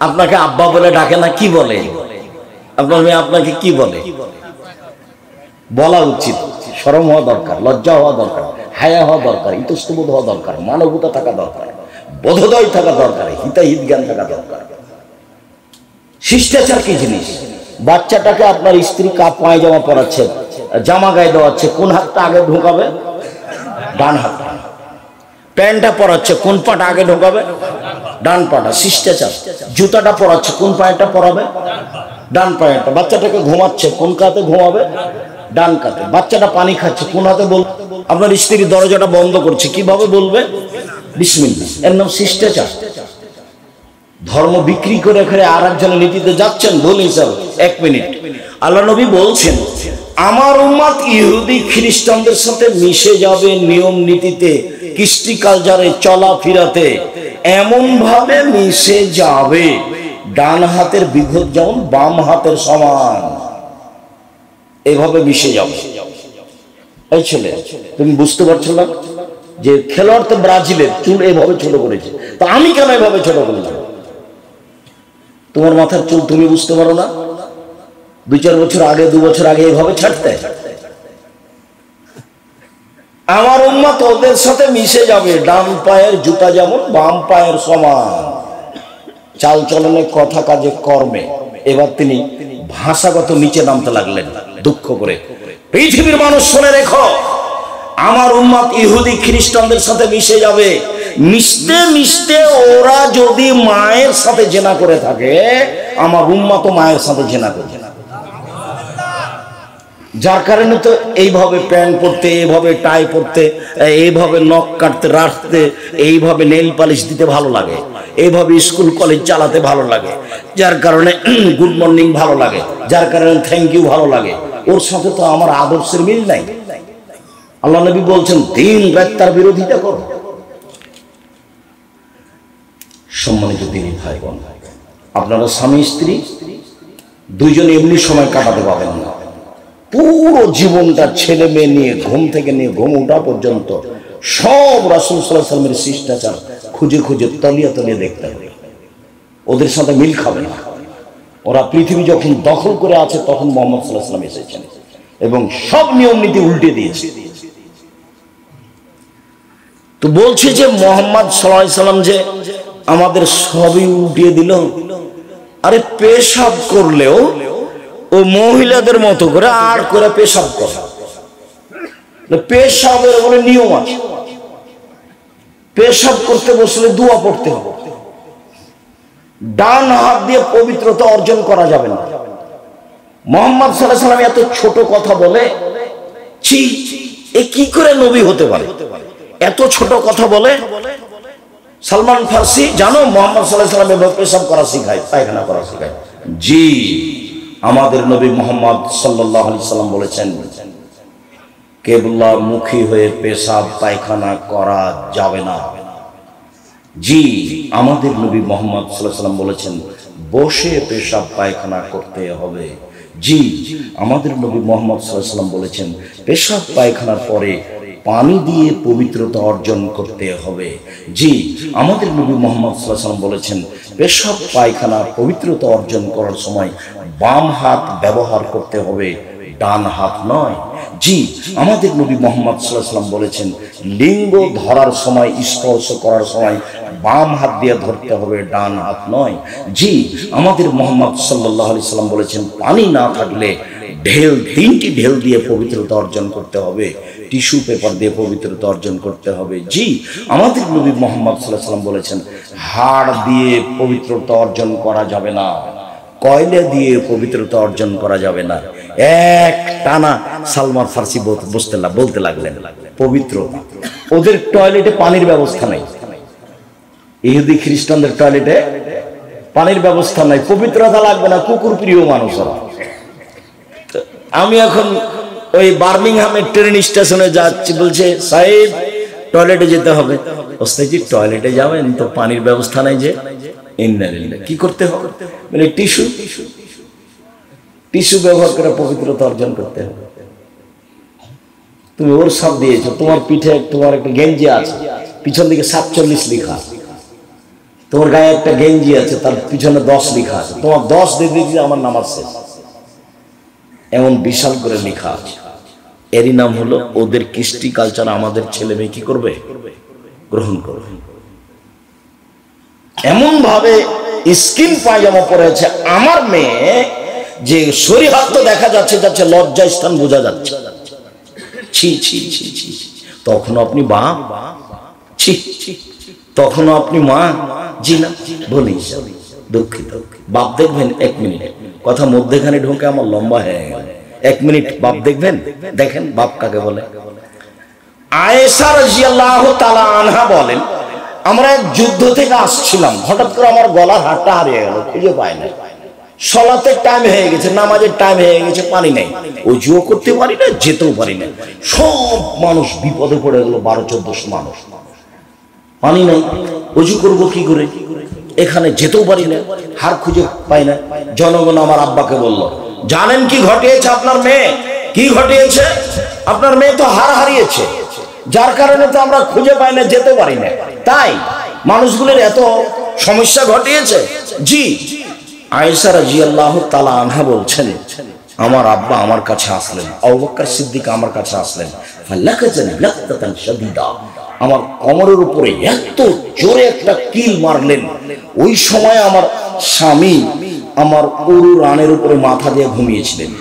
আপনাকে আব্বা বলে ডাকে না? কি বলে? আপনার মেয়ে আপনাকে কি বলে? বলা উচিত, শরম হওয়া দরকার, লজ্জা হওয়া দরকার, হায়া হওয়া দরকার, ইতস্তবোধ হওয়া দরকার, মানবতা থাকা দরকার, বোধোদয় থাকা দরকার, হিতাহিত জ্ঞান থাকা দরকার। শিষ্টাচার কি জিনিস? বাচ্চাটাকে আপনার স্ত্রী পায়জামা পরাচ্ছে, জামা গায়ে দেওয়াচ্ছে, কোন হাতটা আগে ঢোকাবে? ডান হাতটা। প্যান্টটা পরাচ্ছে, কোন পাটা আগে ঢোকাবে? ডান পাটা। শিষ্টাচার। জুতাটা পরাচ্ছে, কোন পায়েটা পরাবে? ডান পায়েটা। বাচ্চাটাকে ঘুমাচ্ছে, কোন কাতে ঘুমাবে? ডান কাতে। বাচ্চাটা পানি খাচ্ছে, কোন হাতে বলবে? আপনার স্ত্রী দরজাটা বন্ধ করছে, কিভাবে বলবে? বিসমিল্লাহ। এর নাম শিষ্টাচার। ধর্ম বিক্রি করে আর একজনের নীতিতে যাচ্ছেন ভুল হিসাবে। 1 মিনিট, আল্লাহ নবী বলছেন আমার উম্মত ইহুদি খ্রিস্টানদের সাথে মিশে যাবে নিয়ম নীতিতে, কৃষ্টি কালচারে, চলাফেরাতে এমন ভাবে মিশে যাবে ডান হাতের বিঘত যেমন বাম হাতের সমান, এভাবে মিশে যাবে। এই ছেলে তুমি বুঝতে পারছো না যে খেলোয়াড় তো ব্রাজিলের চুল এভাবে ছোট করেছে, তো আমি কেন এভাবে ছোট করলাম? তোমার মাথার চুল তুমি বুঝতে পারো না? 2-4 বছর আগে, 2 বছর আগে এভাবে ছাড়তে। আমার উম্মত ওদের সাথে মিশে যাবে, ডান পায়ের জুতা যেমন বাম পায়ের সমান, চাল চলনে, কথা কাজে, কর্মে। এবার তিনি ভাষাগত নিচে নামতে লাগলেন দুঃখ করে, পৃথিবীর মানুষ শুনে রেখো, আমার উম্মত ইহুদি খ্রিস্টানদের সাথে মিশে যাবে, মিশতে মিশতে ওরা যদি মায়ের সাথে জেনা করে থাকে, আমার উম্মত মায়ের সাথে জেনা করবে। যার কারণে তো এইভাবে প্যান্ট পরতে, এইভাবে টাই পরতে, এইভাবে নখ কাটতে, রাখতে, এইভাবে নেল পালিশ দিতে ভালো লাগে, এইভাবে স্কুল কলেজ চালাতে ভালো লাগে, যার কারণে গুড মর্নিং ভালো লাগে, যার কারণে থ্যাংক ইউ ভালো লাগে। ওর সাথে তো আমার আদর্শের মিল নাই। আল্লাহ নবী বলছেন দিন রাত তার বিরোধিতা করো। সম্মানিত দিনী ভাই বোন, আপনারা স্বামী স্ত্রী দুইজনে এমনি সময় কাটাতে পাবেন না। পুরো জীবনটা ছেলে মেয়ে নিয়ে, ঘুম থেকে নিয়ে ঘুম ওঠা পর্যন্ত সব রাসূল সাল্লাল্লাহু আলাইহি ওয়াসাল্লামের শিষ্টাচার খুঁজে খুঁজে তলিয়ে তলিয়ে দেখতে হবে। ওদের সাথে মিল খাবে না। ওরা পৃথিবী যখন দখল করে আছে তখন মুহাম্মদ সাল্লাল্লাহু আলাইহি ওয়াসাল্লাম এসেছেন এবং সব নিয়ম নীতি উল্টে দিয়েছে। তো বলছে যে মুহাম্মদ সাল্লাল্লাহু আলাইহি ওয়াসাল্লাম যে আমাদের সবই উল্টিয়ে দিল। আরে পেশাব করলেও ও মহিলাদের মতো করে আর করে পেশাব করে, পেশাবের বলে নিয়ম আছে। পেশাব করতে বসলে দোয়া পড়তে হবে, ডান হাত দিয়ে পবিত্রতা অর্জন করা যাবে না। মুহাম্মদ সাল্লাল্লাহু আলাইহি ওয়াসাল্লাম এত ছোট কথা বলে, ছি, এ কি করে নবী হতে পারে? এত ছোট কথা বলে। সালমান ফারসি জানো মুহাম্মদ সাল্লাল্লাহু আলাইহি ওয়াসাল্লাম এভাবে পেশাব করা শিখায়, পায়খানা করা শিখায়? জি, আমাদের নবী মুহাম্মদ সাল্লাল্লাহু আলাইহি ওয়াসাল্লাম বলেছেন কেবলা মুখী হয়ে পেশাব পায়খানা করা যাবে না। জি, আমাদের নবী মুহাম্মদ সাল্লাল্লাহু আলাইহি ওয়াসাল্লাম বলেছেন বসে পেশাব পায়খানা করতে হবে। জি, আমাদের নবী মুহাম্মদ সাল্লাল্লাহু আলাইহি ওয়াসাল্লাম বলেছেন পেশাব পায়খানার পরে পানি দিয়ে পবিত্রতা অর্জন করতে হবে। জি, আমাদের নবী মুহাম্মদ সাল্লাল্লাহু আলাইহি ওয়াসাল্লাম বলেছেন পেশাব পায়খানা পবিত্রতা অর্জন করার সময় বাম হাত ব্যবহার করতে হবে, ডান হাত নয়। জি, আমাদের নবী মুহাম্মদ সাল্লাল্লাহু আলাইহি ওয়াসাল্লাম বলেছেন লিঙ্গ ধরার সময়, স্পর্শ করার সময় বাম হাত দিয়ে ধরতে হবে, ডান হাত নয়। জি, আমাদের মুহাম্মদ সাল্লাল্লাহু আলাইহি ওয়াসাল্লাম বলেছেন পানি না থাকলে ঢেল, 3টি ঢেল দিয়ে পবিত্রতা অর্জন করতে হবে, টিস্যু পেপার দিয়ে পবিত্রতা অর্জন করতে হবে। জি, আমাদের নবী মুহাম্মদ সাল্লাল্লাহু আলাইহি ওয়াসাল্লাম বলেছেন হাড় দিয়ে পবিত্রতা অর্জন করা যাবে না, কয়লা দিয়ে পবিত্রতা অর্জন করা যাবে না। এক টানা সালমান ফারসি বলতে লাগলেন পবিত্রতা। ওদের টয়লেটে পানির ব্যবস্থা নাই, ইহুদি খ্রিস্টানদের টয়লেটে পানির ব্যবস্থা নাই, পবিত্রতা লাগবে না, কুকুর প্রিয় মানুষ। আমি এখন ওই বার্মিংহামের ট্রেন স্টেশনে যাচ্ছি, বলছে সাহেব টয়লেটে যেতে হবে। ওস্তাদজি টয়লেটে যাবেন তো পানির ব্যবস্থা নাই যে, কি করতে হবে? মানে টিস্যু ব্যবহার করে পবিত্রতা অর্জন করতে হবে। তুমি ওর সব দিয়েছো, তোমার পিঠে তোমার একটা গেঞ্জি আছে, পিছন দিকে 47 লেখা, তোমার গায়ে একটা গেঞ্জি আছে, তার পিছনে 10 লেখা আছে, তোমার 10 দিয়ে দিয়েছি আমার নামাজ শেষ, এমন বিশাল করে লেখা আছে। এরই নাম হলো ওদের কৃষ্টি কালচার আমাদের ছেলে মেয়ে কি করবে? গ্রহণ করবে। এমন ভাবে স্কিন পায়জামা পরেছে আমার মেয়ে যে শরীর তো দেখা যাচ্ছে, লজ্জা স্থান বোঝা যাচ্ছে। ছি ছি ছি ছি, তখন আপনি বাপ, ছি তখন আপনি মা। জি না, বলি দুঃখিত। বাপ দেখবেন, 1 মিনিট কথা মধ্যেখানে ঢোকে আমার লম্বা হয়ে গেল। 1 মিনিট বাপ দেখবেন, দেখেন বাপ কাকে বলে। আয়েশা রাদিয়াল্লাহু তাআলা আনহা বলেন আমরা এক যুদ্ধ থেকে আসছিলাম, হঠাৎ করে আমার গলার হাড়টা হারিয়ে গেল, খুঁজে পাই না। সলাতের টাইম হয়ে গেছে, নামাজের টাইম হয়ে গেছে, পানি নেই, অজুও করতে পারি না, যেতেও পারি না। সব মানুষ বিপদে পড়ে গেল, 1200-1400 মানুষ, পানি নেই, অজু করবো কি করে, এখানে যেতেও পারি না, হার খুঁজে পাই না। জনগণ আমার আব্বাকে বলল, জানেন কি ঘটিয়েছে আপনার মেয়ে? কি ঘটিয়েছে? আপনার মেয়ে তো হার হারিয়েছে, যার কারণে তো আমরা খুঁজে পাই না, যেতে পারি না, তাই মানুষগুলোর এত সমস্যা ঘটিয়েছে। জি। আয়েশা রাদিয়াল্লাহু তাআলা আনহা বলছেন, আমার আব্বা আমার কাছে আসলেন, আবু বকর সিদ্দিক আমার কাছে আসলেন, ফালাকাজানি লাকতাতান শাদীদা, আমার কোমরের উপরে এত জোরে একটা কিল মারলেন। ওই সময় আমার স্বামী আমার উরু রানের উপরে মাথা দিয়ে ঘুমিয়েছিলেন।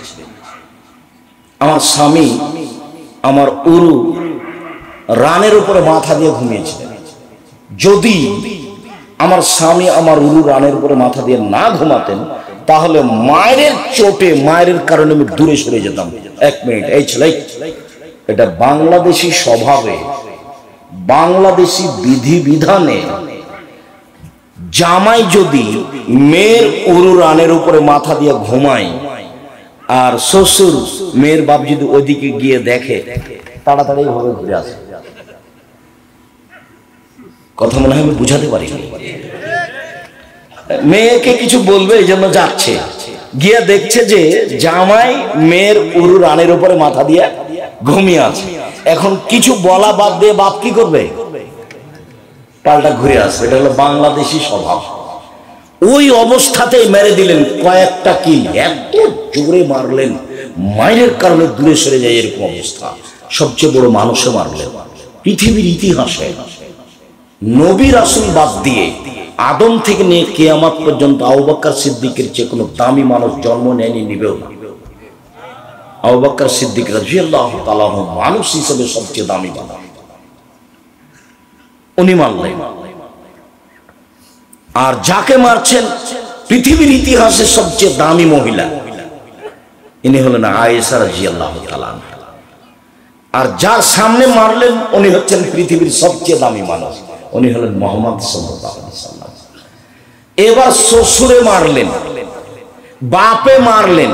আমার স্বামী আমার উরু রানের উপরে মাথা দিয়ে ঘুমিয়েছিলেন। যদি আমার স্বামী আমার উরু রানের উপরে মাথা দিয়ে না ঘুমাতেন, তাহলে মায়ের চোটে, মায়ের কারণে আমি দূরে সরে যেতাম। 1 মিনিট, এই ছেলে, এটা বাংলাদেশি স্বভাবে, বাংলাদেশি বিধি বিধানে জামাই যদি মেয়ের উরু রানের উপরে মাথা দিয়ে ঘুমায়, আর শ্বশুর মেয়ের বাপ যদি ওইদিকে গিয়ে দেখে, তাড়াতাড়ি ভাবে ঘুরে আসে। কথা মনে হয় আমি বুঝাতে পারি। মেয়েকে কিছু বলবে, এই জন্য যাচ্ছে, গিয়ে দেখছে যে জামাই মেয়ের উরু রানের উপরে মাথা দিয়ে ঘুমিয়ে আছে। এখন কিছু বলা বাদ দিয়ে বাপ কি করবে? পাল্টা ঘুরে আসবে। এটা হলো বাংলাদেশি স্বভাব। ওই অবস্থাতেই মেরে দিলেন কয়েকটা কিল, এত জোরে মারলেন, মায়ের কারণে দূরে সরে যায়, এরকম অবস্থা। সবচেয়ে বড় মানুষে মারলেন পৃথিবীর ইতিহাসে। নবী রাসূল বাদ দিয়ে আদম থেকে নিয়ে কিয়ামত পর্যন্ত আবু বকর সিদ্দিকের চেয়ে কোনো দামি মানুষ জন্ম নেয়নি, নিবেও না। আবু বকর সিদ্দিক রাদিয়াল্লাহু তাআলা মানুষ হিসেবে সবচেয়ে দামি মানুষ, উনি মারলেন। আর যাকে মারছেন পৃথিবীর ইতিহাসে সবচেয়ে দামি মহিলা, ইনি হলেন আয়েশা রাদিয়াল্লাহু তাআলা। আর যার সামনে মারলেন উনি হচ্ছেন পৃথিবীর সবচেয়ে দামি মানুষ, উনি হলেন মুহাম্মদ সাল্লাল্লাহু আলাইহি ওয়াসাল্লাম। এবার শ্বশুরে মারলেন, বাপে মারলেন,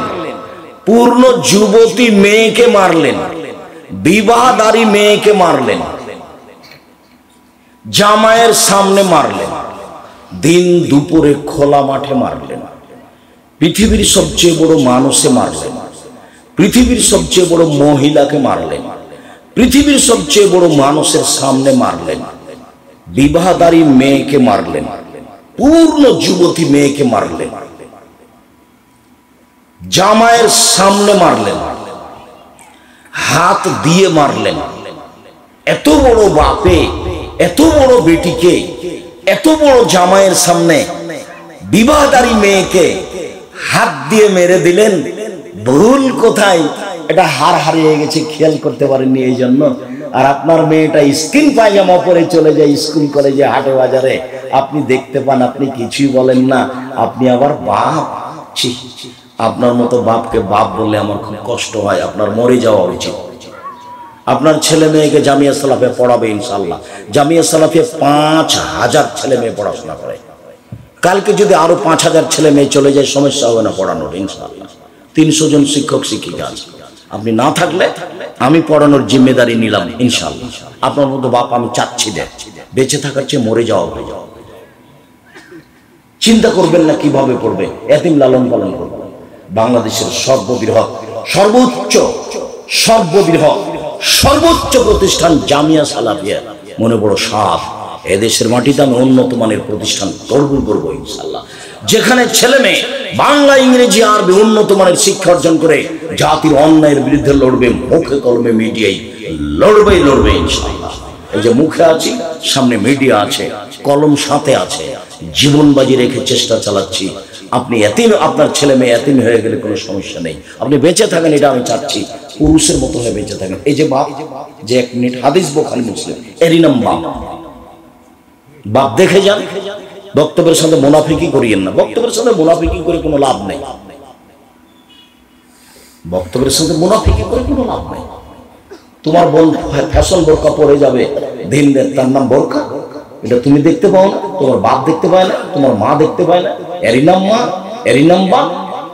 পূর্ণ যুবতী মেয়েকে মারলেন, বিবাহদারী মেয়েকে মারলেন, জামাইয়ের সামনে মারলেন, দিন দুপুরে খোলা মাঠে মারলেন, পৃথিবীর সবচেয়ে বড় মানুষে মারলেন, পৃথিবীর সবচেয়ে বড় মহিলাকে মারলেন, পৃথিবীর সবচেয়ে বড় মানুষের সামনে মারলেন, বিবাহদারী মেয়েকে মারলেন, পূর্ণ যুবতী মেয়েকে মারলেন, জামাইয়ের সামনে মারলেন, হাত দিয়ে মারলেন। এত বড় বাপে, এত বড় বেটিকে, এত বড় জামাইয়ের সামনে বিবাহদারী মেয়েকে হাত দিয়ে মেরে দিলেন। ভুল কোথায়? এটা হার হারিয়ে গেছে, খেয়াল করতে পারেননি এই জন্য। আর আপনার মেয়েটা স্কিন পায়জামা পরে চলে যায় স্কুল কলেজে, হাটে বাজারে, আপনি দেখতে পান, আপনি কিছুই বলেন না, আপনি আবার বাপ। ছি, আপনার মতো বাপকে বাপ বললে আমার খুব কষ্ট হয়, আপনার মরে যাওয়া উচিত। আপনার ছেলে মেয়েকে জামিয়া সালাফে পড়াবে ইনশাআল্লাহ। জামিয়া সালাফে 5000 ছেলে মেয়ে পড়াশোনা করে। কালকে যদি আরো 5000 ছেলে মেয়ে চলে যায়, সমস্যা হবে না পড়ানোর ইনশাআল্লাহ। 300 জন শিক্ষক শিক্ষিকা আছে, আপনি না থাকলে আমি পড়ানোর জিম্মেদারি নিলাম ইনশাআল্লাহ। আপনার মতো বাপ আমি চাচ্ছি দেখ, বেঁচে থাকার চেয়ে মরে যাওয়া হয়ে যাওয়া। চিন্তা করবেন না কিভাবে পড়বে, এতিম লালন পালন করবে। বাংলাদেশের সর্ববৃহৎ, সর্বোচ্চ, সর্ববৃহৎ, সর্বোচ্চ প্রতিষ্ঠান জামিয়া সালাফিয়া, মনে বড় সাফ। এদেশের মাটিতে আমি উন্নত মানের প্রতিষ্ঠান তরবুল করবো ইনশাআল্লাহ, যেখানে ছেলে মেয়ে বাংলা, ইংরেজি, আরবি উন্নত মানের শিক্ষা অর্জন করে জাতির অন্যায়ের বিরুদ্ধে লড়বে, মুখে কলমে মিডিয়ায় লড়বে, লড়বে ইনশাআল্লাহ। এই যে মুখে আছি, সামনে মিডিয়া আছে, কলম সাথে আছে, জীবন বাজি রেখে চেষ্টা চালাচ্ছি। আপনি এতিম, আপনার ছেলে মেয়ে এতিম হয়ে গেলে কোনো সমস্যা নেই, আপনি বেঁচে থাকেন, এটা আমি চাচ্ছি, পুরুষের মতো হয়ে বেঁচে থাকেন। এই যে বাপ, যে 1 মিনিট, হাদিস বুখারী মুসলিম, এরই নাম বাপ। বাপ দেখে যান, বক্তব্যের সাথে মুনাফিকি করিয়েন না, বক্তব্যের সাথে মুনাফিকি করে কোনো লাভ নেই, বক্তব্যের সাথে মুনাফিকি করে কোনো লাভ নেই। তোমার বোন ফ্যাশন বোরকা পরে যাবে দিন দিন, তার নাম বোরকা, এটা তুমি দেখতে পাও না, তোমার বাপ দেখতে পায় না, তোমার মা দেখতে পায় না, এরই নাম মা, এরই নাম্বার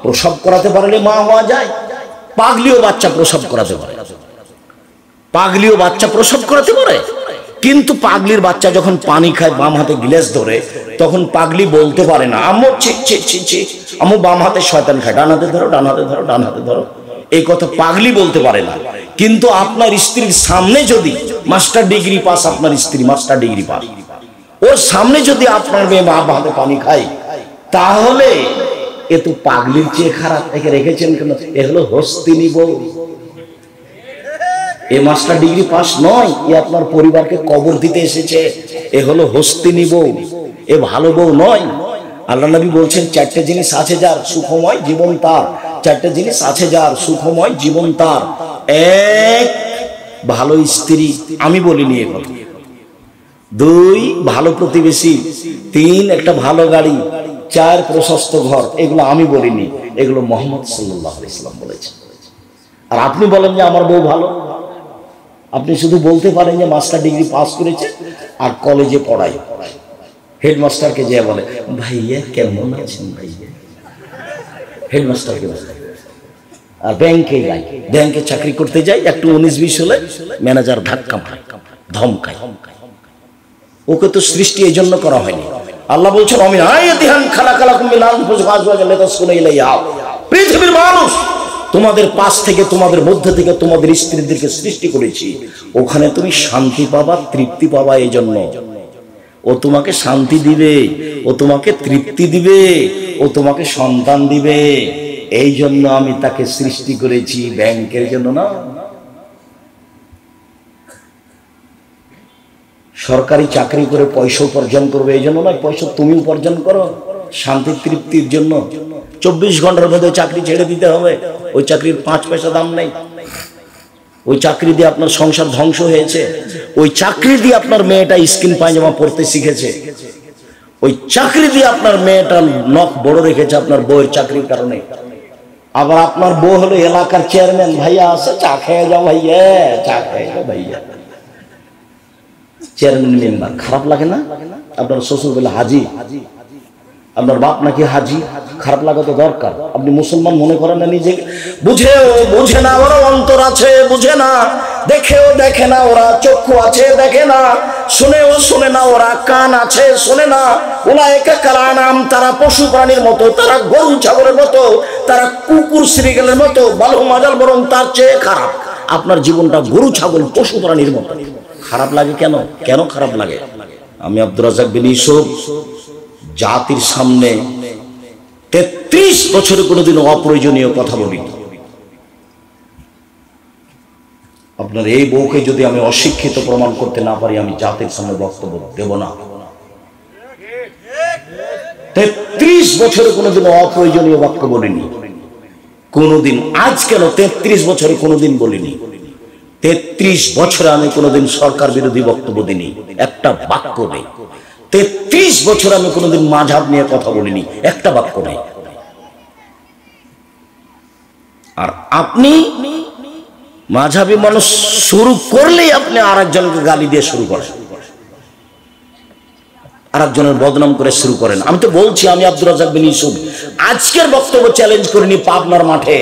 প্রসব করাতে পারলে মা হওয়া যায়। পাগলিও বাচ্চা প্রসব করাতে পারে, পাগলিও বাচ্চা প্রসব করাতে পারে। কিন্তু পাগলির বাচ্চা যখন পানি খায় বাম হাতে গ্লাস ধরে, তখন পাগলি বলতে পারে না আম্মু ছি ছি ছি ছি, আম্মু বাম হাতে শয়তান খায়, ডান হাতে ধরো, ডান হাতে ধরো, ডান হাতে ধরো, এই কথা পাগলি বলতে পারে না। কিন্তু আপনার স্ত্রীর সামনে যদি মাস্টার ডিগ্রি পাস, আপনার স্ত্রী মাস্টার ডিগ্রি পাস, ওর সামনে যদি আপনার মেয়ে বাম হাতে পানি খায়, তাহলে এ তো পাগলির চেয়ে খারাপ থেকে রেখেছেন কেন? এ হলো হস্তিনী বউ, এ মাস্টার ডিগ্রি পাস নয়, এ আপনার পরিবারকে কবর দিতে এসেছে। এ হলো হস্তিনী বউ, এ ভালো বউ নয়। আল্লাহ নবী বলছেন চারটে জিনিস আছে যার সুখময় জীবন তার, চারটে জিনিস আছে যার সুখময় জীবন তার। এক, ভালো স্ত্রী, আমি বলিনি এ কথা। দুই, ভালো প্রতিবেশী। তিন, একটা ভালো গাড়ি। চার, প্রশস্ত ঘর। এগুলো আমি বলিনি, এগুলো মুহাম্মদ সাল্লাল্লাহু আলাইহি ওয়াসাল্লাম বলেছেন। আর আপনি বলেন যে আমার বউ ভালো। আপনি শুধু বলতে পারেন যে মাস্টার ডিগ্রি পাস করেছে আর কলেজে পড়ায়, হেডমাস্টারকে যে বলে ভাইয়া কেমন আছেন ভাইয়া, হেডমাস্টারকে বলে। আর ব্যাংকে যাই, ব্যাংকে চাকরি করতে যাই, একটু 19-20 হলে ম্যানেজার ধাক্কা মারে, ধমকায়। ওকে তো সৃষ্টি এই জন্য করা হয়নি। আল্লাহ বলছেন আমিন আয়াতিহান খালাকালাকুম মিন আনফুসিকুম আজওয়াজান লিতাসকুনু ইলাইহা, পৃথিবীর মানুষ তোমাদের পাশ থেকে, তোমাদের মধ্যে থেকে তোমাদের স্ত্রীদেরকে সৃষ্টি করেছি, ওখানে তুমি শান্তি পাবা, তৃপ্তি পাবা। এই জন্য ও তোমাকে শান্তি দিবে, ও তোমাকে তৃপ্তি দিবে, ও তোমাকে সন্তান দিবে। এই জন্য আমি তাকে সৃষ্টি করেছি, ব্যাংকের জন্য না। সরকারি চাকরি করে পয়সা উপার্জন করবে এই জন্য নয়, পয়সা তুমি উপার্জন করো শান্তি তৃপ্তির জন্য। 24 ঘন্টার মধ্যে চাকরি ছেড়ে দিতে হবে, ওই চাকরির 5 পয়সা দাম নেই। ওই চাকরি দিয়ে আপনার সংসার ধ্বংস হয়েছে, ওই চাকরি দিয়ে আপনার মেয়েটা স্কিন পায়জামা পরতে শিখেছে, ওই চাকরি দিয়ে আপনার মেয়েটা নখ বড় রেখেছে আপনার বউয়ের চাকরির কারণে। আবার আপনার বউ হলো এলাকার চেয়ারম্যান, ভাইয়া আছে চা খেয়ে যাও ভাইয়া, চা খেয়ে যাও ভাইয়া, চেয়ারম্যান মেম্বার। খারাপ লাগে না? আপনার শ্বশুর বলে হাজি, আপনার বাপ নাকি হাজি, খারাপ লাগা তো দরকার। আপনি মুসলমান মনে করেন না নিজেকে? বুঝেও বুঝে না, ওরা অন্তর আছে বুঝে না, দেখেও দেখে না, ওরা চক্ষু আছে দেখে না, শুনেও শুনে না, ওরা কান আছে শোনে না। উলাইকা কালানাম, তারা পশু প্রাণীর মতো, তারা গরু ছাগলের মতো, তারা কুকুর শ্রীগালের মতো, বালু মাজাল, বরং তার চেয়ে খারাপ। আপনার জীবনটা গরু ছাগল পশু প্রাণীর মতো। খারাপ লাগে কেন? কেন খারাপ লাগে? আমি আব্দুর রাজ্জাক বিন ইউসুফ জাতির সামনে 33 বছরে কোনোদিন অপ্রয়োজনীয় কথা বলি। আপনার এই বউকে যদি আমি অশিক্ষিত প্রমাণ করতে না পারি, আমি জাতির সামনে বক্তব্য দেব না। 33 বছরে কোনোদিন অপ্রয়োজনীয় বাক্য বলিনি কোনোদিন। আজ কেন 33 বছরে কোনোদিন বলিনি। 33 বছরে আমি কোনোদিন সরকার বিরোধী বক্তব্য দিইনি, একটা বাক্য নেই। 33 বছর আমি কোনোদিন মাযহাব নিয়ে কথা বলিনি, একটা বাক্য নেই। আর আপনি মাযহাবী মানুষ শুরু করলেই আপনি আরেকজনকে গালি দিয়ে শুরু করেন, আরেকজনের বদনাম করে শুরু করেন। আমি তো বলছি, আমি আব্দুর রাজ্জাক বিন ইউসুফ আজকের বক্তব্য চ্যালেঞ্জ করিনি, পাবনার মাঠে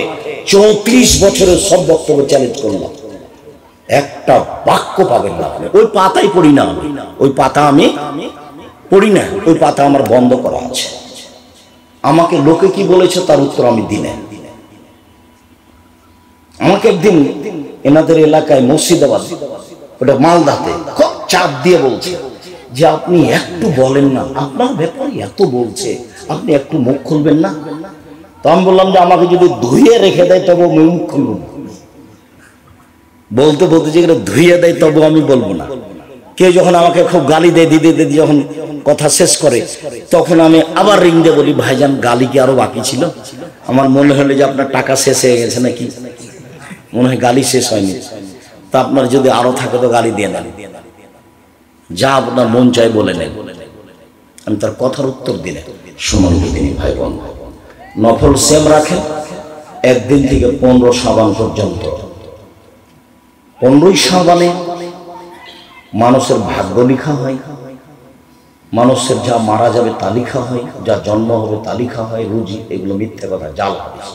34 বছরের সব বক্তব্য চ্যালেঞ্জ করলাম। একটা বাক্য পাবেন না। ওই পাতাই পড়ি না, ওই পাতা আমি পড়ি না, ওই পাতা আমার বন্ধ করা আছে। আমাকে লোকে কি বলেছে তার উত্তর আমি দিই না। আমাকে একদিন এনাদের এলাকায় মুর্শিদাবাদ, ওটা মালদাতে, খুব চাপ দিয়ে বলছে যে আপনি একটু বলেন না, আপনার ব্যাপারে এত বলছে, আপনি একটু মুখ খুলবেন না? তো আমি বললাম যে আমাকে যদি ধুয়ে রেখে দেয় তবে আমি মুখ খুলব। বলতে বলতে যেগুলো ধুয়ে দেয় তবু আমি বলবো না। কেউ যখন আমাকে খুব গালি দেয়, দিদি দিদি যখন কথা শেষ করে, তখন আমি আবার রিং দিয়ে বলি ভাইজান গালি কি আরো বাকি ছিল? আমার মনে হলো যে আপনার টাকা শেষ হয়ে গেছে নাকি, মনে হয় গালি শেষ হয়নি। তা আপনার যদি আরো থাকে তো গালি দিয়ে দেন, যা আপনার মন চায় বলে নেন। আমি তার কথার উত্তর দিলে সমান দিনী ভাই বোন, নফল সেম রাখেন 1 দিন থেকে 15 শাবান পর্যন্ত। 15ই শাবানে মানুষের ভাগ্য লেখা হয়, মানুষের যা মারা যাবে তা লিখা হয়, যা জন্ম হবে তা লিখা হয়, রুজি, এগুলো মিথ্যে কথা, জাল হাদিস।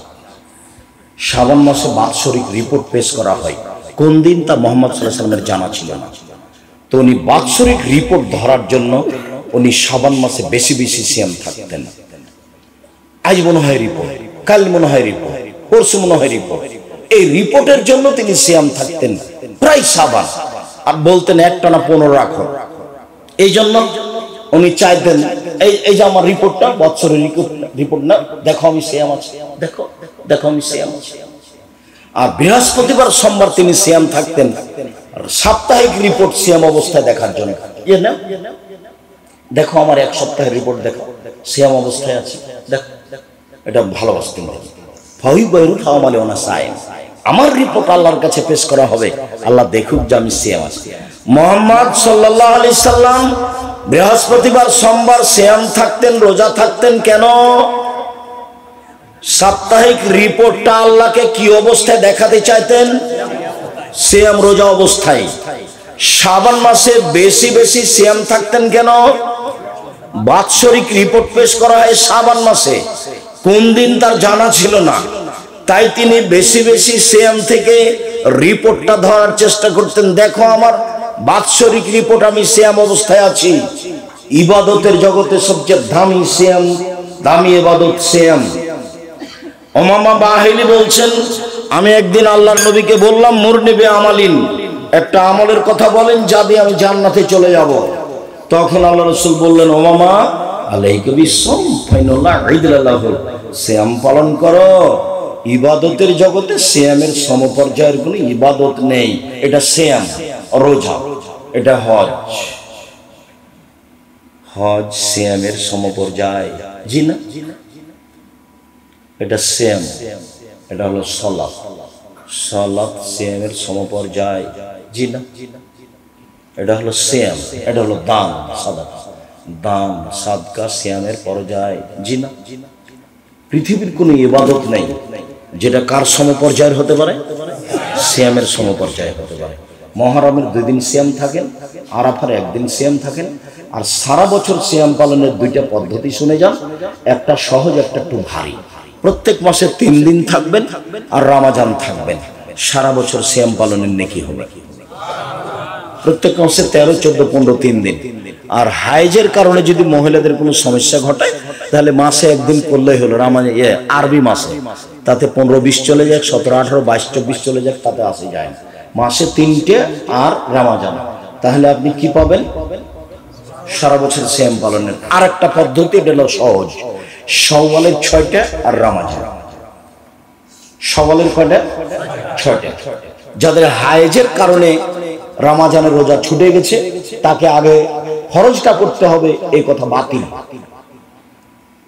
শাবান মাসে বাৎসরিক রিপোর্ট পেশ করা হয়, কোন দিন তা মুহাম্মদ সাল্লাল্লাহু আলাইহি ওয়াসাল্লামের জানা ছিল না। তো উনি বাৎসরিক রিপোর্ট ধরার জন্য উনি শাবান মাসে বেশি বেশি সিয়াম থাকতেন। আজ মনে হয় রিপোর্ট, কাল মনে হয় রিপোর্ট, পরশু মনে হয় রিপোর্ট, এই রিপোর্টের জন্য তিনি সিয়াম থাকতেন প্রায় শাবান, আর বলতেন একটানা 15 রাখো। এই জন্য উনি চাইতেন এই যে আমার রিপোর্টটা, বৎসরের রিপোর্ট না, দেখো আমি সিয়াম আছি, দেখো দেখো আমি সিয়াম আছি। আর বৃহস্পতিবার সোমবার তিনি সিয়াম থাকতেন সাপ্তাহিক রিপোর্ট সিয়াম অবস্থায় দেখার জন্য। দেখো আমার এক সপ্তাহের রিপোর্ট, দেখো সিয়াম অবস্থায় আছি, দেখো। এটা ভালোবাসতেন। আমার রিপোর্ট আল্লাহর কাছে পেশ করা হবে, আল্লাহ দেখুক যে আমি সিয়াম আছি। মুহাম্মদ সাল্লাল্লাহু আলাইহি সাল্লাম বৃহস্পতিবার সোমবার সিয়াম থাকতেন, রোজা থাকতেন। কেন? সাপ্তাহিক রিপোর্টটা আল্লাহকে কি অবস্থায় দেখাতে চাইতেন? সিয়াম রোজা অবস্থায়। শাবান মাসে বেশি বেশি সিয়াম থাকতেন কেন? বাৎসরিক রিপোর্ট পেশ করা হয় শাবান মাসে, কোন দিন তার জানা ছিল না, তাই তিনি বেশি বেশি সিয়াম থেকে রিপোর্টটা ধরার চেষ্টা করতেন। দেখো আমার বাৎসরিক রিপোর্ট, আমি সিয়াম অবস্থায় আছি। ইবাদতের জগতে সবচেয়ে দামি সিয়াম, দামি ইবাদত সিয়াম। উমামা বাহিনী বলছেন, আমি একদিন আল্লাহর নবীকে বললাম, মুরনিবে আমালিন, একটা আমলের কথা বলেন যা দিয়ে আমি জান্নাতে চলে যাব। তখন আল্লাহ রাসূল বললেন, উমামা আলাইকা বিসসাম ফাইনাল্লাহ ঈদুল্লাহ, সিয়াম পালন করো। ইবাদতের জগতে সিয়ামের সমপর্যায়ের কোনো ইবাদত নেই। এটা সিয়াম, রোজা, এটা হজ। হজ সিয়ামের সমপর্যায়, জি না? এটা সিয়াম, এটা হলো সালাত, সালাত সিয়ামের সমপর্যায়, জি না? এটা হলো সিয়াম, এটা হলো দান, সাদাকা, দান সাদকা সিয়ামের পর্যায়, জি না? পৃথিবীর কোনো ইবাদত নেই যেটা কার সমপর্যায়ের হতে পারে? সিয়ামের সমপর্যায়ে হতে পারে। মুহররমের 2 দিন সিয়াম থাকেন, আরাফার 1 দিন সিয়াম থাকেন। আর সারা বছর সিয়াম পালনের 2টা পদ্ধতি শুনে যান, একটা সহজ, একটা একটু ভারী। প্রত্যেক মাসে 3 দিন থাকবেন আর রমজান থাকবেন, সারা বছর সিয়াম পালনের নেকি হবে। প্রত্যেক মাসে 13, 14, 15 3 দিন। আর হাইজের কারণে যদি মহিলাদের কোনো সমস্যা ঘটায় তাহলে মাসে 1 দিন করলেই হলো। আরবি মাসে তাতে 15, 20 চলে যাক, 17, 18, 22, 24 চলে যাক, তাতে আসে যায় না। মাসে 3টে আর রমজান, তাহলে আপনি কি পাবেন? সারা বছর সিয়াম পালনের। আর একটা পদ্ধতি, এটা হলো সহজ, শাওয়ালের 6টা আর রমজান। শাওয়ালের কয়টা? 6টা। যাদের হাইজের কারণে রমজানের রোজা ছুটে গেছে, তাকে আগে ফরজটা করতে হবে, এই কথা বাতিল।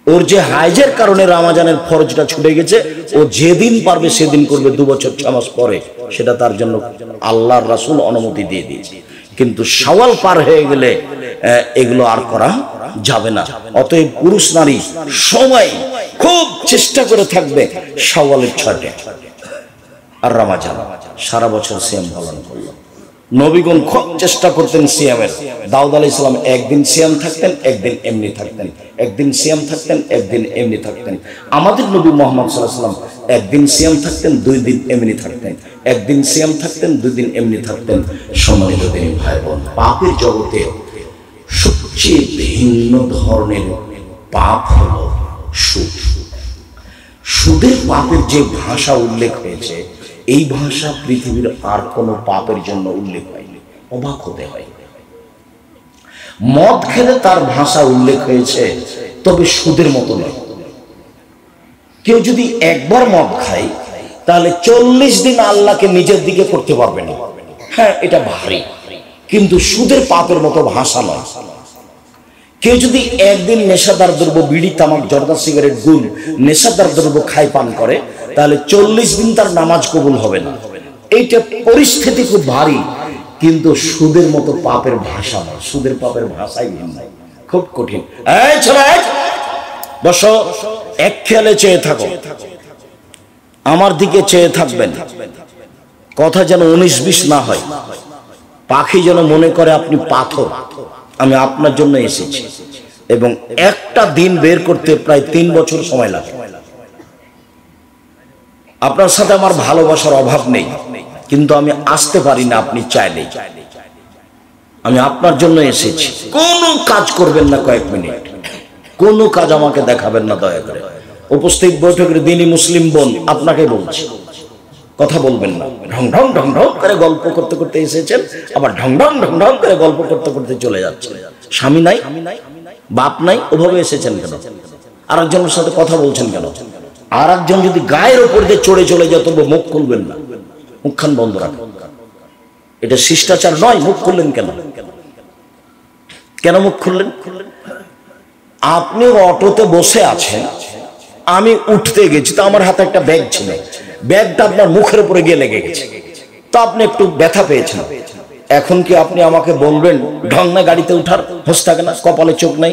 ওর যে হাইজের কারণে রমজানের ফরজটা ছুটে গেছে, ও যেদিন পারবে সেদিন করবে, 2 বছর 6 মাস পরে, সেটা তার জন্য আল্লাহর রাসূল অনুমতি দিয়ে দিয়েছে। কিন্তু শাওয়াল পার হয়ে গেলে এগুলো আর করা যাবে না। অতএব পুরুষ নারী সবাই খুব চেষ্টা করে থাকবে শাওয়ালের 6টা আর রমজান, সারা বছর সিয়াম পালন করলো। নবীগণ খুব চেষ্টা করতেন সিয়ামের। দাউদ আলাইহিস সালাম 1 দিন সিয়াম থাকতেন, 1 দিন এমনি থাকতেন, 1 দিন সিয়াম থাকতেন, 1 দিন এমনি থাকতেন। আমাদের নবী মুহাম্মদ সাল্লাল্লাহু আলাইহি ওয়াসাল্লাম 1 দিন সিয়াম থাকতেন, 2 দিন এমনি থাকতেন, 1 দিন সিয়াম থাকতেন, 2 দিন এমনি থাকতেন। সম্মানিত দিনী ভাই বোন, পাপের জগতে সবচেয়ে ভিন্ন ধরনের পাপ হলো সুদ। সুদের পাপের যে ভাষা উল্লেখ হয়েছে, এই ভাষা পৃথিবীর আর কোনো পাপের জন্য উল্লেখ হয়নি। অবাক হতে হয়। মদ খেলে তার ভাষা উল্লেখ হয়েছে, তবে সুদের মতো নয়। কেউ যদি একবার মদ খায় তাহলে 40 দিন আল্লাহকে নিজের দিকে করতে পারবে না। হ্যাঁ, এটা ভারী, কিন্তু সুদের পাপের মতো ভাষা নয়। কেউ যদি একদিন নেশাদার দ্রব্য, বিড়ি, তামাক, জর্দা, সিগারেট, গুল, নেশাদার দ্রব্য খায়, পান করে, তাহলে 40 দিন তার নামাজ কবুল হবে না। এইটা পরিস্থিতি খুব ভারী, কিন্তু সুদের মতো পাপের ভাষা নয়। সুদের পাপের ভাষাই ভিন্ন, খুব কঠিন। এই ছেলে, বসো, এক খেয়ালে চেয়ে থাকো, আমার দিকে চেয়ে থাকবেন। কথা যেন 19-20 না হয়। পাখি যেন মনে করে আপনি পাথর, আমি আপনার জন্য এসেছি, এবং একটা দিন বের করতে প্রায় 3 বছর সময় লাগে। আপনার সাথে আমার ভালোবাসার অভাব নেই, কিন্তু আমি আসতে পারি না আপনি চাইলেই। আমি আপনার জন্য এসেছি। কোনো কাজ করবেন না কয়েক মিনিট, কোনো কাজ আমাকে দেখাবেন না দয়া করে। উপস্থিত বৈঠকের দিনই মুসলিম বোন আপনাকে বলছি, কথা বলবেন না। ঢং ঢং ঢং ঢং করে গল্প করতে করতে এসেছেন, আবার ঢং ঢং ঢং ঢং করে গল্প করতে করতে চলে যাচ্ছেন। স্বামী নাই, বাপ নাই, ওভাবে এসেছেন কেন? আর একজনের সাথে কথা বলছেন কেন? আর একজন যদি গায়ের উপর দিয়ে চড়ে চলে যায় তবু মুখ খুলবেন না, মুখখান বন্ধ রাখবেন। এটা শিষ্টাচার নয়। মুখ খুললেন কেন? কেন মুখ খুললেন? আপনি অটোতে বসে আছেন, আমি উঠতে গেছি, তো আমার হাতে একটা ব্যাগ ছিল, ব্যাগটা আপনার মুখের উপরে গিয়ে লেগে গেছে, তো আপনি একটু ব্যথা পেয়েছেন। এখন কি আপনি আমাকে বলবেন ঢং না গাড়িতে উঠার? হোস থাকে না, কপালে চোখ নাই,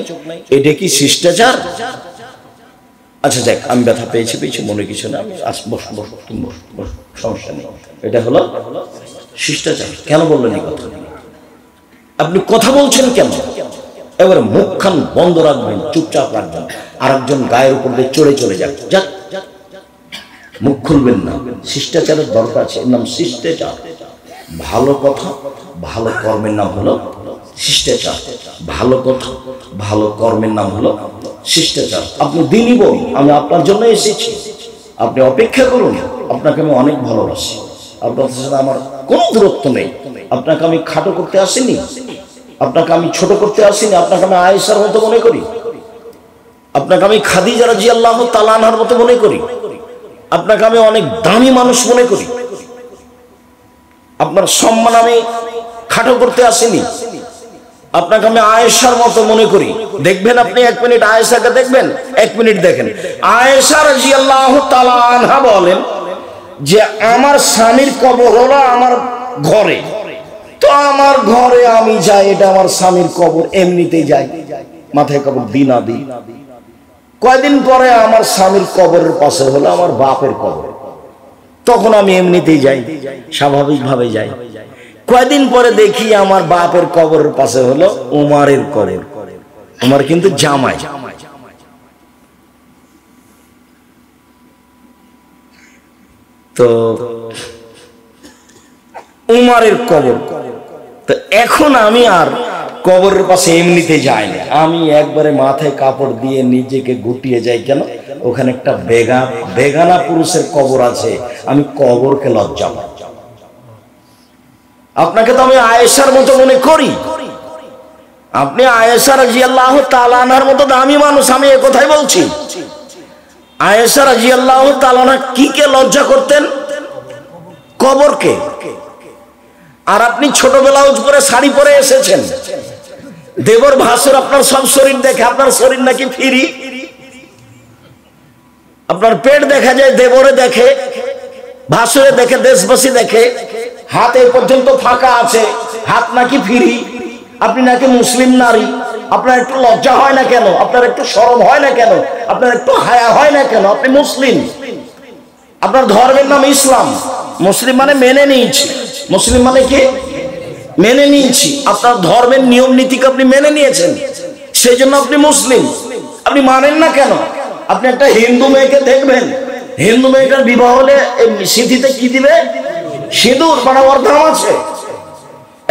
এটা কি শিষ্টাচার? আচ্ছা যাক, আমি ব্যথা পেয়েছি মনে কিছু না, আমি বস বস বস, সমস্যা নেই। এটা হলো শিষ্টাচার। কেন বললেন এই কথা? আপনি কথা বলছেন কেন? এবারে মুখখান বন্ধ রাখবেন, চুপচাপ রাখবেন। আর একজন গায়ের উপর দিয়ে চড়ে চলে যাক, যাক, মুখ খুলবেন না। শিষ্টাচারের দরকার আছে, এর নাম শিষ্টাচার। ভালো কথা ভালো কর্মের নাম হলো শিষ্টাচার। ভালো কথা ভালো কর্মের নাম হলো শিষ্টাচার। আপনি দিনই বল, আমি আপনার জন্য এসেছি, আপনি অপেক্ষা করুন। আপনাকে আমি অনেক ভালোবাসি, আপনার সাথে আমার কোনো দূরত্ব নেই। আপনাকে আমি খাটো করতে আসিনি, আপনাকে আমি ছোট করতে আসিনি। আপনাকে আমি আয়েশার মতো মনে করি, আপনাকে আমি খাদিজা রাদিয়াল্লাহু তাআলা আনহার মতো মনে করি, আপনাকে আমি অনেক দামি মানুষ মনে করি। আপনার সম্মান আমি খাটো করতে আসিনি, আপনাকে আমি আয়েশার মতো মনে করি। দেখবেন আপনি 1 মিনিট আয়েশাকে দেখবেন, 1 মিনিট দেখেন। আয়েশা রাদিয়াল্লাহু তাআলা আনহা বলেন যে আমার স্বামীর কবর হলো আমার ঘরে, তো আমার ঘরে আমি যাই, এটা আমার স্বামীর কবর, এমনিতেই যাই, মাথায় কবর দিই না দিই। কয়দিন পরে আমার স্বামীর কবরের পাশে হলো আমার বাপের কবর, তখন আমি এমনিতেই যাই, স্বাভাবিকভাবে যাই। কয়দিন পরে দেখি আমার বাপের কবরের পাশে হলো উমারের কবর। উমার কিন্তু জামাই। তো উমারের কবর, তো এখন আমি আর কবরের পাশে এমনিতে যাই না, আমি একবারে মাথায় কাপড় দিয়ে নিজেকে গুটিয়ে যাই। কেন? ওখানে একটা বেগানা পুরুষের কবর আছে, আমি কবরকে লজ্জা পাই। আপনাকে তো আমি আয়েশার মতো মনে করি, আপনি আয়েশা রাদিয়াল্লাহু তাআলা আনহার মতো দামি মানুষ, আমি এ কথাই বলছি। আয়েশা রাদিয়াল্লাহু তাআলা আনহা কি কে লজ্জা করতেন? কবরকে। আর আপনি ছোট ব্লাউজ পরে শাড়ি পরে এসেছেন, দেবর ভাসুর আপনার সব শরীর দেখে, আপনার শরীর নাকি ফ্রি, আপনার পেট দেখা যায়, দেবরে দেখে, ভাসুরে দেখে, দেশবাসী দেখে, হাত এই পর্যন্ত ফাঁকা আছে, হাত নাকি ফ্রি, আপনি নাকি মুসলিম নারী। আপনার একটু লজ্জা হয় না কেন? আপনার একটু শরম হয় না কেন? আপনার একটু হায়া হয় না কেন? আপনি মুসলিম, আপনার ধর্মের নাম ইসলাম। মুসলিম মানে মেনে নিয়েছি, মুসলিম মানে কি? মেনে নিয়েছি। আপনার ধর্মের নিয়ম নীতিকে আপনি মেনে নিয়েছেন, সেই জন্য আপনি মুসলিম। আপনি মানেন না কেন? আপনি একটা হিন্দু মেয়েকে দেখবেন, হিন্দু মেয়েটার বিবাহ হলে সিঁথিতে কি দিবে? সিঁদুর, মানে ওর দাম আছে।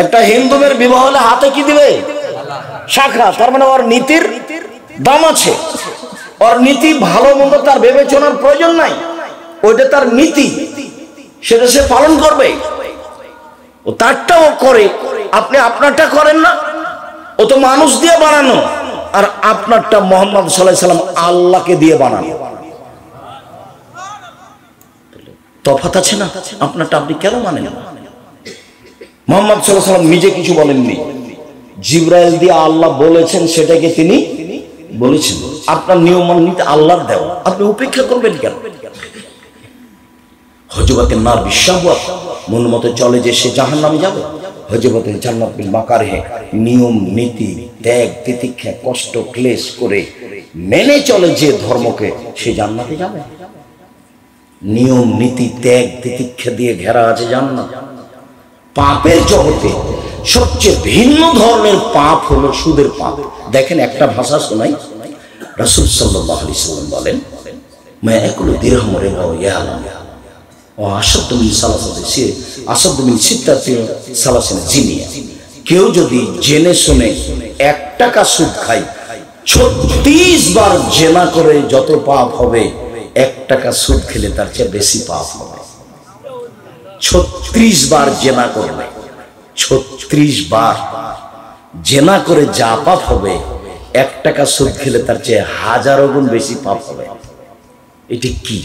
একটা হিন্দু মেয়ের বিবাহ হলে হাতে কি দিবে? শাখা, তার মানে ওর নীতির দাম আছে। ওর নীতি ভালো মন্দ তার বিবেচনার প্রয়োজন নাই, ওইটা তার নীতি, সেটা সে পালন করবে। ও তারটাও করে, আপনি আপনারটা করেন না। ও তো মানুষ দিয়ে বানানো, আর আপনারটা মুহাম্মদ সাল্লাল্লাহু আলাইহি সাল্লাম আল্লাহকে দিয়ে বানানো। তফাৎ আছে না? আপনারটা আপনি কেন মানেন না? মুহাম্মদ সাল্লাল্লাহু আলাইহি সাল্লাম নিজে কিছু বলেননি, জিবরাইল দিয়ে আল্লাহ বলেছেন, সেটাকে তিনি বলেছেন। আপনার নিয়ম নিতে আল্লাহর দেওয়া, আপনি উপেক্ষা করবেন কেন? হযরতে নার বিশ্বাস মন মতো চলে যে সে জাহান্নামে যাবে, হযরতে জান্নাত বিল মাকারিহ, নিয়ম নীতি ত্যাগ তিতিক্ষা কষ্ট ক্লেশ করে মেনে চলে যে ধর্মকে, সে জান্নাতে যাবে। নিয়ম নীতি ত্যাগ তিতিক্ষা দিয়ে ঘেরা আছে জান্নাত। পাপের জগতে সবচেয়ে ভিন্ন ধরনের পাপ হলো সুদের পাপ। দেখেন একটা ভাষা শোনাই, রাসূল সাল্লাল্লাহু আলাইহি ওয়াসাল্লাম বলেন, মা ইয়াকুলু দিরহাম রিবা ওয়া ইয়ালাম ওয়া আশাদ্দু মিন সালাসাতি আশাদ্দু মিন সিত্তাতি সালাসিনা জিনিয়া। কেউ যদি জেনে শুনে 1 টাকা সুদ খায়, 36 বার জেনা করে যত পাপ হবে, 1 টাকা সুদ খেলে তার চেয়ে বেশি পাপ হবে। 36 বার জেনা করলে, 36 বার জেনা করে যা পাপ হবে, 1 টাকা সুদ খেলে তার চেয়ে 1000 গুণ বেশি পাপ হবে। এটি কি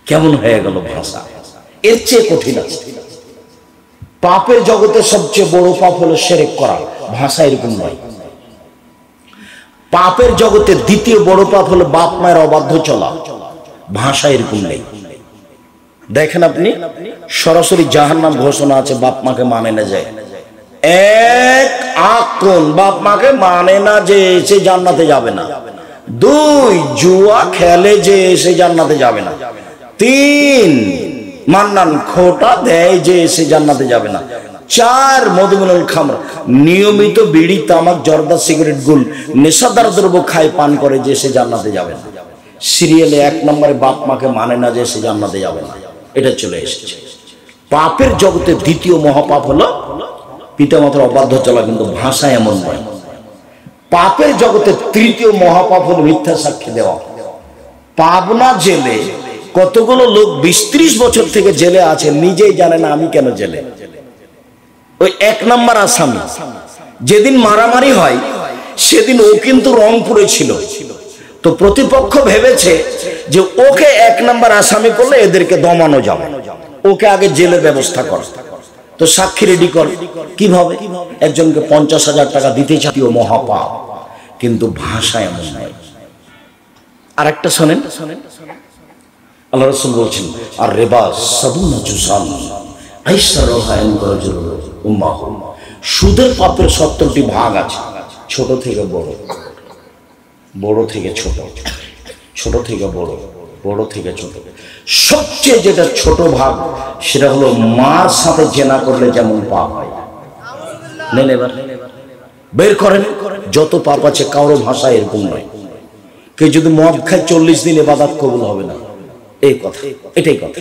কেমন হয়ে গেল ভাষা? এর চেয়ে কঠিন আছে। পাপের জগতে সবচেয়ে বড় পাপ হলো শিরক করা, ভাষা এরকম নয়। পাপের জগতে দ্বিতীয় বড় পাপ হলো বাপ মায়ের অবাধ্য চলা, ভাষা এরকম নেই। দেখেন আপনি সরাসরি জাহান্নাম ঘোষণা আছে, বাপ মাকে মানে না যায়। 1 আকুন বাপ মাকে মানে না যে সে জান্নাতে যাবে না। 2 জুয়া খেলে যে সে জান্নাতে যাবে না। 3 মান্নান খোটা দেয় যে সে জান্নাতে যাবে না। 4 মধুমিনুল খামর নিয়মিত বিড়ি তামাক জর্দা সিগারেট গুল নেশাদার দ্রব্য খায় পান করে যে সে জান্নাতে যাবে না। সিরিয়ালে 1 নম্বরে বাপ মাকে মানে না যে সে জান্নাতে যাবে না, এটা চলে এসেছে। পাপের জগতে দ্বিতীয় মহাপাপ হলো পিতামাতার অবাধ্য চলা, কিন্তু ভাষা এমন নয়। পাপের জগতে তৃতীয় মহাপাপ হলো মিথ্যা সাক্ষী দেওয়া। পাবনা জেলে কতগুলো লোক 20-30 বছর থেকে জেলে আছে, নিজেই জানে না আমি কেন জেলে। ওই 1 নম্বর আসামি যেদিন মারামারি হয় সেদিন ও কিন্তু রংপুরে ছিল, তো প্রতিপক্ষ ভেবেছে যে ওকে 1 নম্বর আসামি করলে এদেরকে দমানো যাবে, ওকে আগে জেলের ব্যবস্থা কর। তো সাক্ষী রেডি কর, কিভাবে? একজনকে 50,000 টাকা দিতে চাই, মহাপাপ। কিন্তু ভাষা এমন নয়। আর একটা শোনেন, আল্লাহ রাসূল বলছেন, আর রিবা সাবুনা জুসান আইসারুহা ইনকারাজুল উম্মাহ। সুদের পাপের 70টি ভাগ আছে, ছোট থেকে বড়, বড় থেকে ছোট, ছোট থেকে বড়, বড় থেকে ছোট। সবচেয়ে যেটা ছোট ভাগ সেটা হলো মার সাথে জেনা করলে যেমন পাপ হয়। নেন এবার বের করেন, যত পাপ আছে কারো ভাষা এরকম নয়। কেউ যদি মদ খায় 40 দিন ইবাদত কবুল হবে না, এই কথা, এটাই কথা।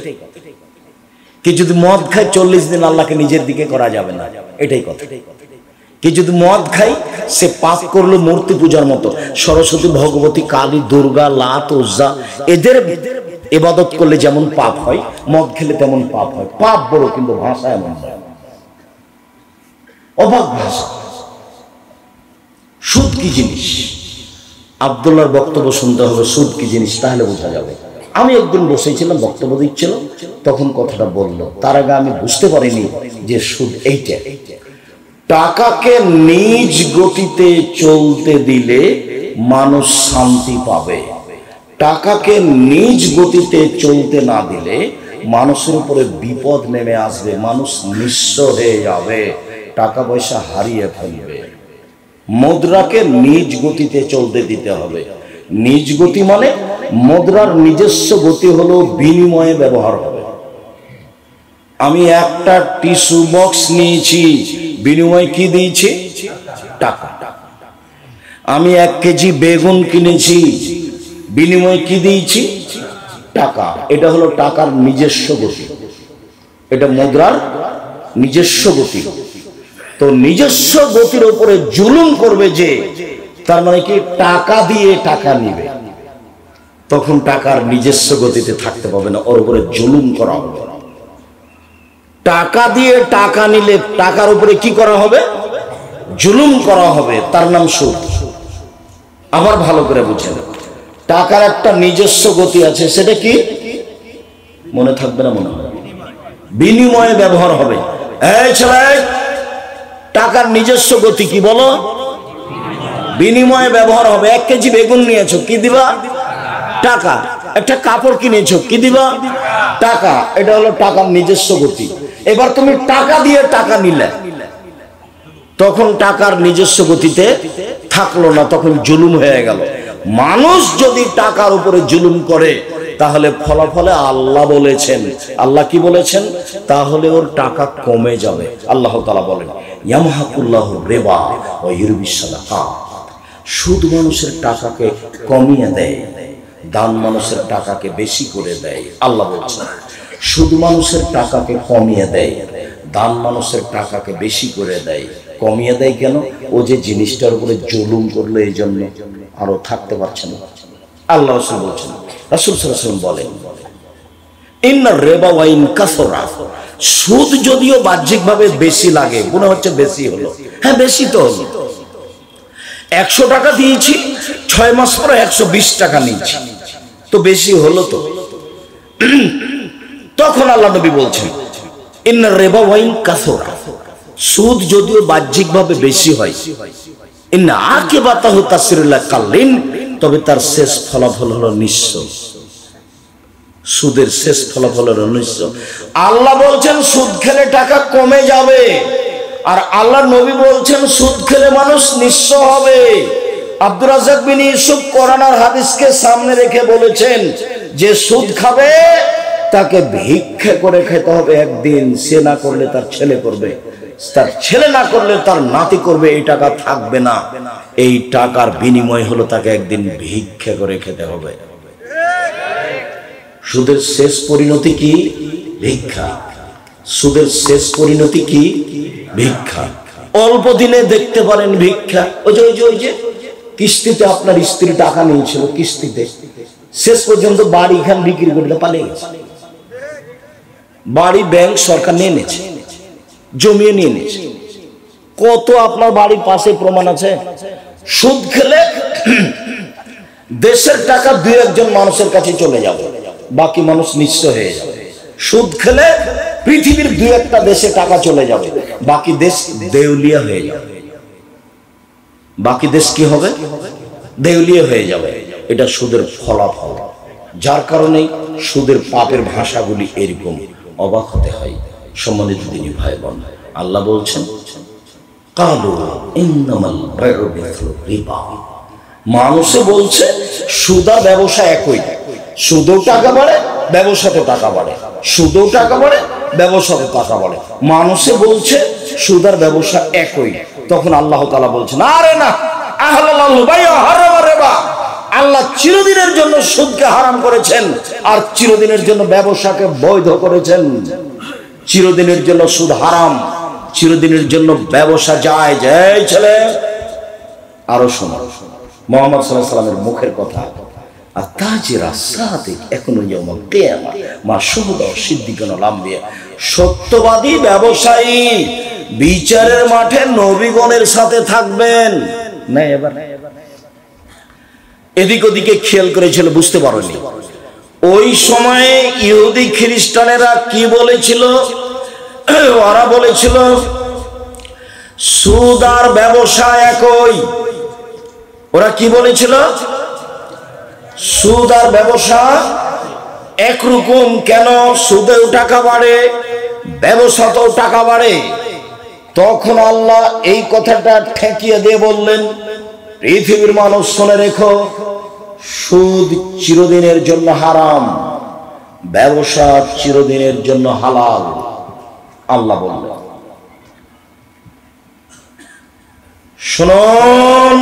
কেউ যদি মদ খায় 40 দিন আল্লাহকে নিজের দিকে করা যাবে না, এটাই কথা। কেউ যদি মদ খায় সে পাপ করলো মূর্তি পূজার মতো। সরস্বতী, ভগবতী, কালী, দুর্গা, লাত, উজ্জা এদের ইবাদত করলে যেমন পাপ হয়, মদ খেলে তেমন পাপ হয়। পাপ বড়, কিন্তু ভাষা এমন নয়, অবাক ভাষা। সুদ কি জিনিস? আব্দুল্লাহর বক্তব্য শুনতে হবে, সুদ কি জিনিস, তাহলে বোঝা যাবে। আমি একদিন বসেছিলাম, বক্তব্য দিচ্ছিল, তখন কথাটা বললো। তার আগে আমি বুঝতে পারিনি যে সুদ এইটা। টাকাকে নিজ গতিতে চলতে দিলে মানুষ শান্তি পাবে, টাকাকে নিজ গতিতে চলতে না দিলে মানুষের উপরে বিপদ নেমে আসবে, মানুষ নিঃস্ব হয়ে যাবে, টাকা পয়সা হারিয়ে ফেলবে। মুদ্রাকে নিজ গতিতে চলতে দিতে হবে। নিজ গতি মানে মুদ্রার নিজস্ব গতি হলো বিনিময়ে ব্যবহার হবে। আমি একটা টিস্যু বক্স নিয়েছি, বিনিময়ে কি দিয়েছি? টাকা। আমি 1 কেজি বেগুন কিনেছি, বিনিময়ে কি দিয়েছি? টাকা। এটা হলো টাকার নিজস্ব গতি, এটা মুদ্রার নিজস্ব গতি। তো নিজস্ব গতির উপরে জুলুম করবে যে, তার মানে কি টাকা দিয়ে টাকা নিবে, তখন টাকার নিজস্ব গতিতে থাকতে পাবে না, ওর উপরে জুলুম করা হবে। টাকা দিয়ে টাকা নিলে টাকার উপরে কি করা হবে? জুলুম করা হবে, তার নাম সুদ। আবার ভালো করে বুঝেন, টাকার একটা নিজস্ব গতি আছে, সেটা কি মনে থাকবে না? মনে হয় বিনিময়ে ব্যবহার হবে। এই ছেলে, টাকার নিজস্ব গতি কি বলো? বিনিময়ে ব্যবহার হবে। 1 কেজি বেগুন নিয়েছো, কি দিবা? টাকা। একটা কাপড় কিনেছো, কি দিবা? টাকা। এটা হলো টাকার নিজস্ব গতি। এবার তুমি টাকা দিয়ে টাকা নিলে, তখন টাকার নিজস্ব গতিতে থাকলো না, তখন জুলুম হয়ে গেল। মানুষ যদি টাকার উপরে জুলুম করে তাহলে ফলাফলে আল্লাহ বলেছেন, আল্লাহ কি বলেছেন, তাহলে ওর টাকা কমে যাবে। আল্লাহ তাআলা বলেন ইয়ামহাকুল্লাহু রিবা ওয়া ইউরবিস সাদাকাত, সুদ মানুষের টাকাকে কমিয়ে দেয়, দান মানুষের টাকাকে বেশি করে দেয়। আল্লাহ বলছেন সুদ মানুষের টাকাকে কমিয়ে দেয়, দান মানুষের টাকাকে বেশি করে দেয়। কমিয়ে দেয় কেন? ও যে জিনিসটার উপরে জুলুম করলো এই জন্য আরো থাকতে পারছে না। আল্লাহ রাসূল বলছেন, রাসূল সাল্লাল্লাহু আলাইহি ওয়াসাল্লাম বলেন ইন্নার রিবা ওয়া ইন কাসরা, সুদ যদিও বাহ্যিকভাবে বেশি লাগে, মনে হচ্ছে বেশি হলো, হ্যাঁ বেশি তো হলো, 100 টাকা দিয়েছি 6 মাস পরে 120 টাকা নিয়েছি, তো বেশি হলো তো। তখন আল্লাহ নবী বলছেন ইন্নার রিবা ওয়া ইন কাসরা, সুদ যদিও বাহ্যিকভাবে বেশি হয়, ইন্না আকিবাতাহু তাসরিলা কাল্লিন, তবে তার শেষ ফলাফল হলো নিঃস্ব। সুদের শেষ ফলাফল হলো নিঃস্ব। আল্লাহ বলছেন সুদ খেলে টাকা কমে যাবে, আর আল্লাহ নবী বলছেন সুদ খেলে মানুষ নিঃস্ব হবে। আব্দুর রাজ্জাক বিন ইউসুফ কোরআন আর হাদিসকে সামনে রেখে বলেছেন যে সুদ খাবে তাকে ভিক্ষা করে খেতে হবে একদিন, সে না করলে তার ছেলে করবে, তার ছেলে না করলে তার নাতি করবে, এই টাকা থাকবে না। এই টাকার বিনিময় হলো তাকে একদিন ভিক্ষা করে খেতে হবে। সুদের শেষ পরিণতি কি? ভিক্ষা। সুদের শেষ পরিণতি কি? ভিক্ষা। অল্প দিনে দেখতে পারেন ভিক্ষা। ওই যে কিস্তিতে আপনার স্ত্রী টাকা নিয়েছিল, কিস্তিতে শেষ পর্যন্ত বাড়ি খান বিক্রি করে পালিয়ে গেছে। বাড়ি ব্যাংক সরকার নিয়ে নিয়েছে, জমিয়ে নিয়ে নিয়েছে। কত আপনার বাড়ির পাশে প্রমাণ আছে। সুদ খেলে দেশের টাকা 2-1 মানুষের কাছে চলে যাবে, বাকি মানুষ নিঃস্ব হয়ে যাবে। সুদ খেলে পৃথিবীর 2-1 দেশে টাকা চলে যাবে, বাকি দেশ দেউলিয়া হয়ে যাবে। বাকি দেশ কি হবে? দেউলিয়া হয়ে যাবে। এটা সুদের ফলাফল। যার কারণে সুদের পাপের ভাষাগুলি এরকম, অবাক হতে হয়। সম্মানিত দিনী ভাই বোন, আল্লাহ বলছেন কালু ইন্নামাল বাইউ মিসলু রিবা, মানুষে বলছে সুদা ব্যবসা একই, সুদেও টাকা বাড়ে, ব্যবসাতে টাকা বাড়ে, সুদেও টাকা বাড়ে, ব্যবসাতে টাকা বাড়ে। মানুষে বলছে সুদার ব্যবসা একই। তখন আল্লাহ তাআলা বলছেন আরে না, আহলাল্লাহু বাইউ হারামা রিবা, আল্লাহ চিরদিনের জন্য সুদকে হারাম করেছেন আর চিরদিনের জন্য ব্যবসাকে বৈধ করেছেন। চিরদিনের জন্য সুদ হারাম, চিরদিনের জন্য ব্যবসা যায়। এই ছেলে আরো শোনো, মুহাম্মদ সাল্লাল্লাহু আলাইহি ওয়াসাল্লামের মুখের কথা, আর তাজিরা সাদিক এখনো ইয়াউমুল কিয়ামা মা শুহুদা সিদ্দিকুন ওয়াল আম্বিয়া, সত্যবাদী ব্যবসায়ী বিচারের মাঠে নবীগণের সাথে থাকবেন। না এবার এদিক ওদিকে খেয়াল করেছিল, বুঝতে পারোনি ওই সময়ে ইহুদি খ্রিস্টানেরা কি বলেছিল? ওরা বলেছিল সুদ আর ব্যবসা একই। ওরা কি বলেছিল? সুদ আর ব্যবসা একরকম। কেন? সুদেও টাকা বাড়ে, ব্যবসাতেও টাকা বাড়ে। তখন আল্লাহ এই কথাটা ঠেকিয়ে দিয়ে বললেন, পৃথিবীর মানুষ শুনে রেখো, সুদ চিরদিনের জন্য হারাম, ব্যবসা চিরদিনের জন্য হালাল। আল্লাহ বললেন শুনুন,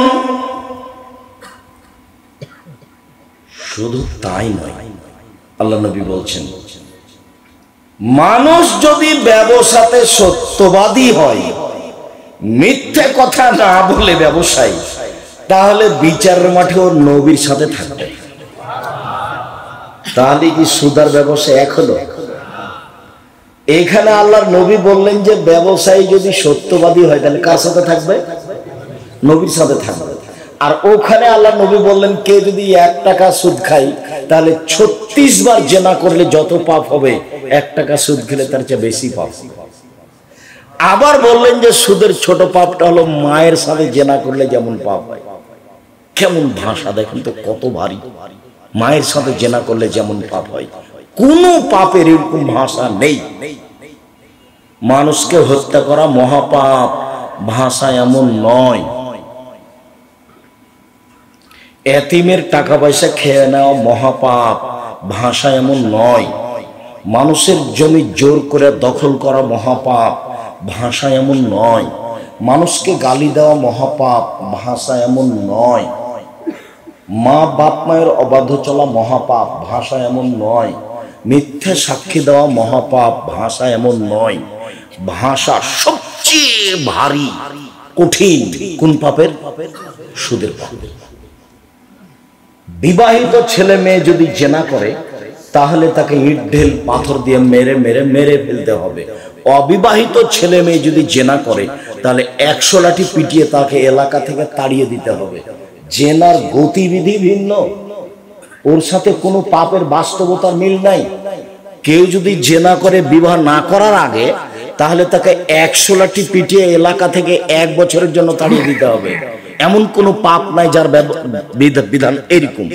শুধু তাই নয়, আল্লাহ নবী বলছেন মানুষ যদি ব্যবসাতে সত্যবাদী হয়, মিথ্যে কথা না বলে ব্যবসায়ী, তাহলে বিচারের মাঠেও নবীর সাথে থাকবে। তাহলে কি সুদার ব্যবসা এক হলো? এখানে আল্লাহর নবী বললেন যে ব্যবসায়ী যদি সত্যবাদী হয় তাহলে কার সাথে থাকবে? নবীর সাথে থাকবে। আর ওখানে আল্লাহ নবী বললেন কে যদি 1 টাকা সুদ খায় তাহলে 36 বার জেনা করলে যত পাপ হবে 1 টাকা সুদ খেলে তার চেয়ে বেশি পাপ। আবার বললেন যে সুদের ছোট পাপটা হলো মায়ের সাথে জেনা করলে যেমন পাপ হয়। কেমন ভাষা দেখেন তো, কত ভারী। মায়ের সাথে জেনা করলে যেমন পাপ হয়, কোন পাপের এরকম ভাষা নেই। মানুষকে হত্যা করা মহাপাপ, ভাষা এমন নয়। এতিমের টাকা পয়সা খেয়ে নেওয়া মহাপাপ, ভাষা এমন নয়। মানুষের জমি জোর করে দখল করা মহাপাপ, ভাষা এমন নয়। মানুষকে গালি দেওয়া মহাপাপ, ভাষা এমন নয়। মা বাপ মায়ের অবাধ্য চলা মহাপাপ, ভাষা এমন নয়। মিথ্যা সাক্ষী দেওয়া মহাপাপ, ভাষা এমন নয়। ভাষা সবচেয়ে ভারী কঠিন কোন পাপের? সুদের পাপ। বিবাহিত ছেলে মেয়ে যদি জেনা করে তাহলে তাকে ইট ঢেল পাথর দিয়ে মেরে মেরে মেরে ফেলতে হবে। অবিবাহিত ছেলে মেয়ে যদি জেনা করে তাহলে 100 লাঠি পিটিয়ে তাকে এলাকা থেকে তাড়িয়ে দিতে হবে। জেনার গতিবিধি ভিন্ন, ওর সাথে কোনো পাপের বাস্তবতার মিল নাই। কেউ যদি জেনা করে বিবাহ না করার আগে তাহলে তাকে 100 লাঠি পিটিয়ে এলাকা থেকে 1 বছরের জন্য তাড়িয়ে দিতে হবে। এমন কোনো পাপ নাই যার বিধান এরকম।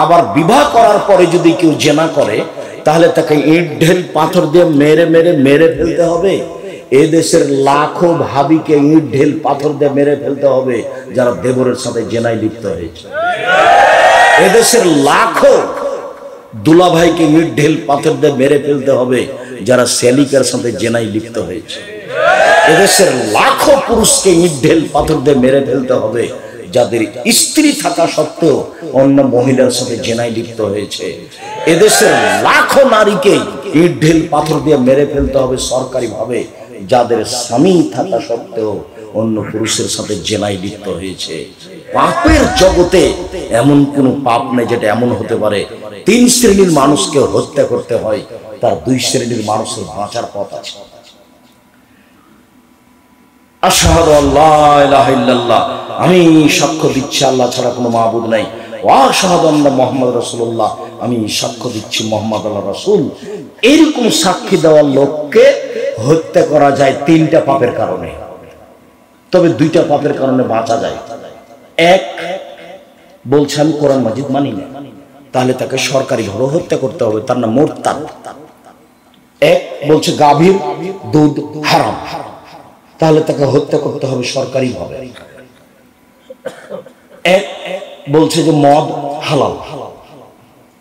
আবার বিবাহ করার পরে যদি কেউ জেনা করে তাহলে তাকে ইট ঢেল পাথর দিয়ে মেরে মেরে মেরে ফেলতে হবে। এদেশের লাখো ভাবিকে ইট ঢেল পাথর দিয়ে মেরে ফেলতে হবে যারা দেবরের সাথে জেনায় লিপ্ত হয়েছে। এদেশের লাখো দুলাভাইকে ইট ঢেল পাথর দিয়ে মেরে ফেলতে হবে যারা সেলিকার সাথে জেনায় লিপ্ত হয়েছে। এদেশের লাখো পুরুষকে ইট ঢেল পাথর দিয়ে মেরে ফেলতে হবে যাদের স্ত্রী থাকা সত্ত্বেও অন্য মহিলার সাথে জেনায় লিপ্ত হয়েছে। এদেশের লাখো নারীকে ইট ঢেল পাথর দিয়ে মেরে ফেলতে হবে সরকারিভাবে যাদের স্বামী থাকা সত্ত্বেও অন্য পুরুষের সাথে জেনায় লিপ্ত হয়েছে। পাপের জগতে এমন কোনো পাপ নেই যেটা এমন হতে পারে 3 শ্রেণীর মানুষকে হত্যা করতে হয়, তার 2 শ্রেণীর মানুষের বাঁচার পথ আছে। আশহাদু আল্লা ইলাহা ইল্লাল্লাহ, আমি সাক্ষ্য দিচ্ছি আল্লাহ ছাড়া কোনো মাবুদ নাই। ওয়া আশহাদু আন্না মুহাম্মাদুর রাসূলুল্লাহ, আমি সাক্ষ্য দিচ্ছি মুহাম্মদ আল্লাহর রাসূল। এরকম সাক্ষী দেওয়ার লোককে হত্যা করা যায় 3টা পাপের কারণে, তবে 2টা পাপের কারণে বাঁচা যায়। এক, বলছে আমি কোরআন মাজিদ মানি না, তাহলে তাকে সরকারিভাবে হত্যা করতে হবে, তার নাম মুরতাদ। এক, বলছে গাভীর দুধ হারাম, তাহলে তাকে হত্যা করতে হবে সরকারিভাবে। এক, বলছে যে মদ হালাল,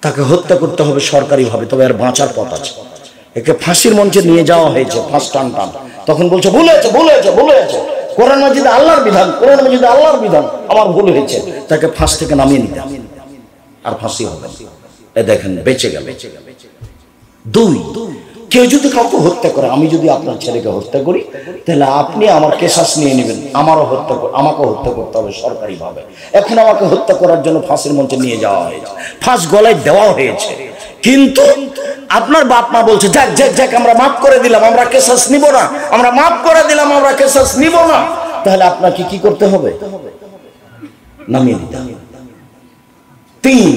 তাকে হত্যা করতে হবে সরকারিভাবে, তবে আর বাঁচার পথ আছে। একে ফাঁসির মঞ্চে নিয়ে যাওয়া হয়েছে, ফাঁস টান টান, তখন বলছে ভুল হয়েছে ভুল হয়েছে ভুল হয়েছে, কোরআন মাজিদে আল্লাহর বিধান, কোরআন মাজিদে আল্লাহর বিধান, আমার ভুল হয়েছে, তাকে ফাঁস থেকে নামিয়ে নিতে আর ফাঁসি হবে। এ দেখেন বেঁচে গেল। 2, কেউ যদি কাউকে হত্যা করে, আমি যদি আপনার ছেলেকে হত্যা করি তাহলে আপনি আমার কেসাস নিয়ে নেবেন, আমাকে হত্যা করতে হবে সরকারিভাবে। এখন আমাকে হত্যা করার জন্য ফাঁসির মঞ্চে নিয়ে যাওয়া হয়েছে, ফাঁস গলায় দেওয়া হয়েছে, কিন্তু আপনার বাপ মা বলছে যাক যাক যাক আমরা মাফ করে দিলাম, আমরা কেসাস নিব না, আমরা মাফ করে দিলাম, আমরা কেসাস নিব না, তাহলে আপনাকে কি করতে হবে? নামিয়ে দিতে হবে। 3,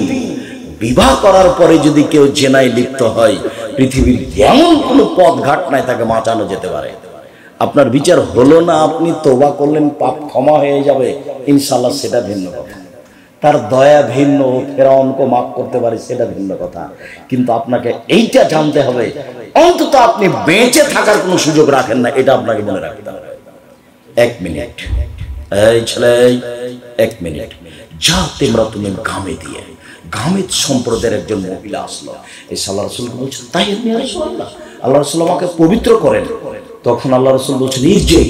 বিবাহ করার পরে যদি কেউ জেনায় লিপ্ত হয়, পৃথিবীর এমন কোনো পথ ঘাট নাই তাকে বাঁচানো যেতে পারে। আপনার বিচার হলো না, আপনি তওবা করলেন, পাপ ক্ষমা হয়ে যাবে ইনশাআল্লাহ, সেটা ভিন্ন কথা। তার দয়া ভিন্ন, ফেরাউনকে মাফ করতে পারে সেটা ভিন্ন কথা। কিন্তু আপনাকে এইটা জানতে হবে, অন্তত আপনি বেঁচে থাকার কোনো সুযোগ রাখেন না, এটা আপনাকে মনে রাখতে হবে। 1 মিনিট, এই ছেলে 1 মিনিট, যা তোমরা তুমি গামে দিয়ে, গামেদ সম্প্রদায়ের একজন মহিলা আসলো, এসে আল্লাহ রাসূলকে বলছে তাই আপনি রাসূলুল্লাহ, আল্লাহ রাসূল আমাকে পবিত্র করেন। তখন আল্লাহ রাসূল বলছেন ইরজি,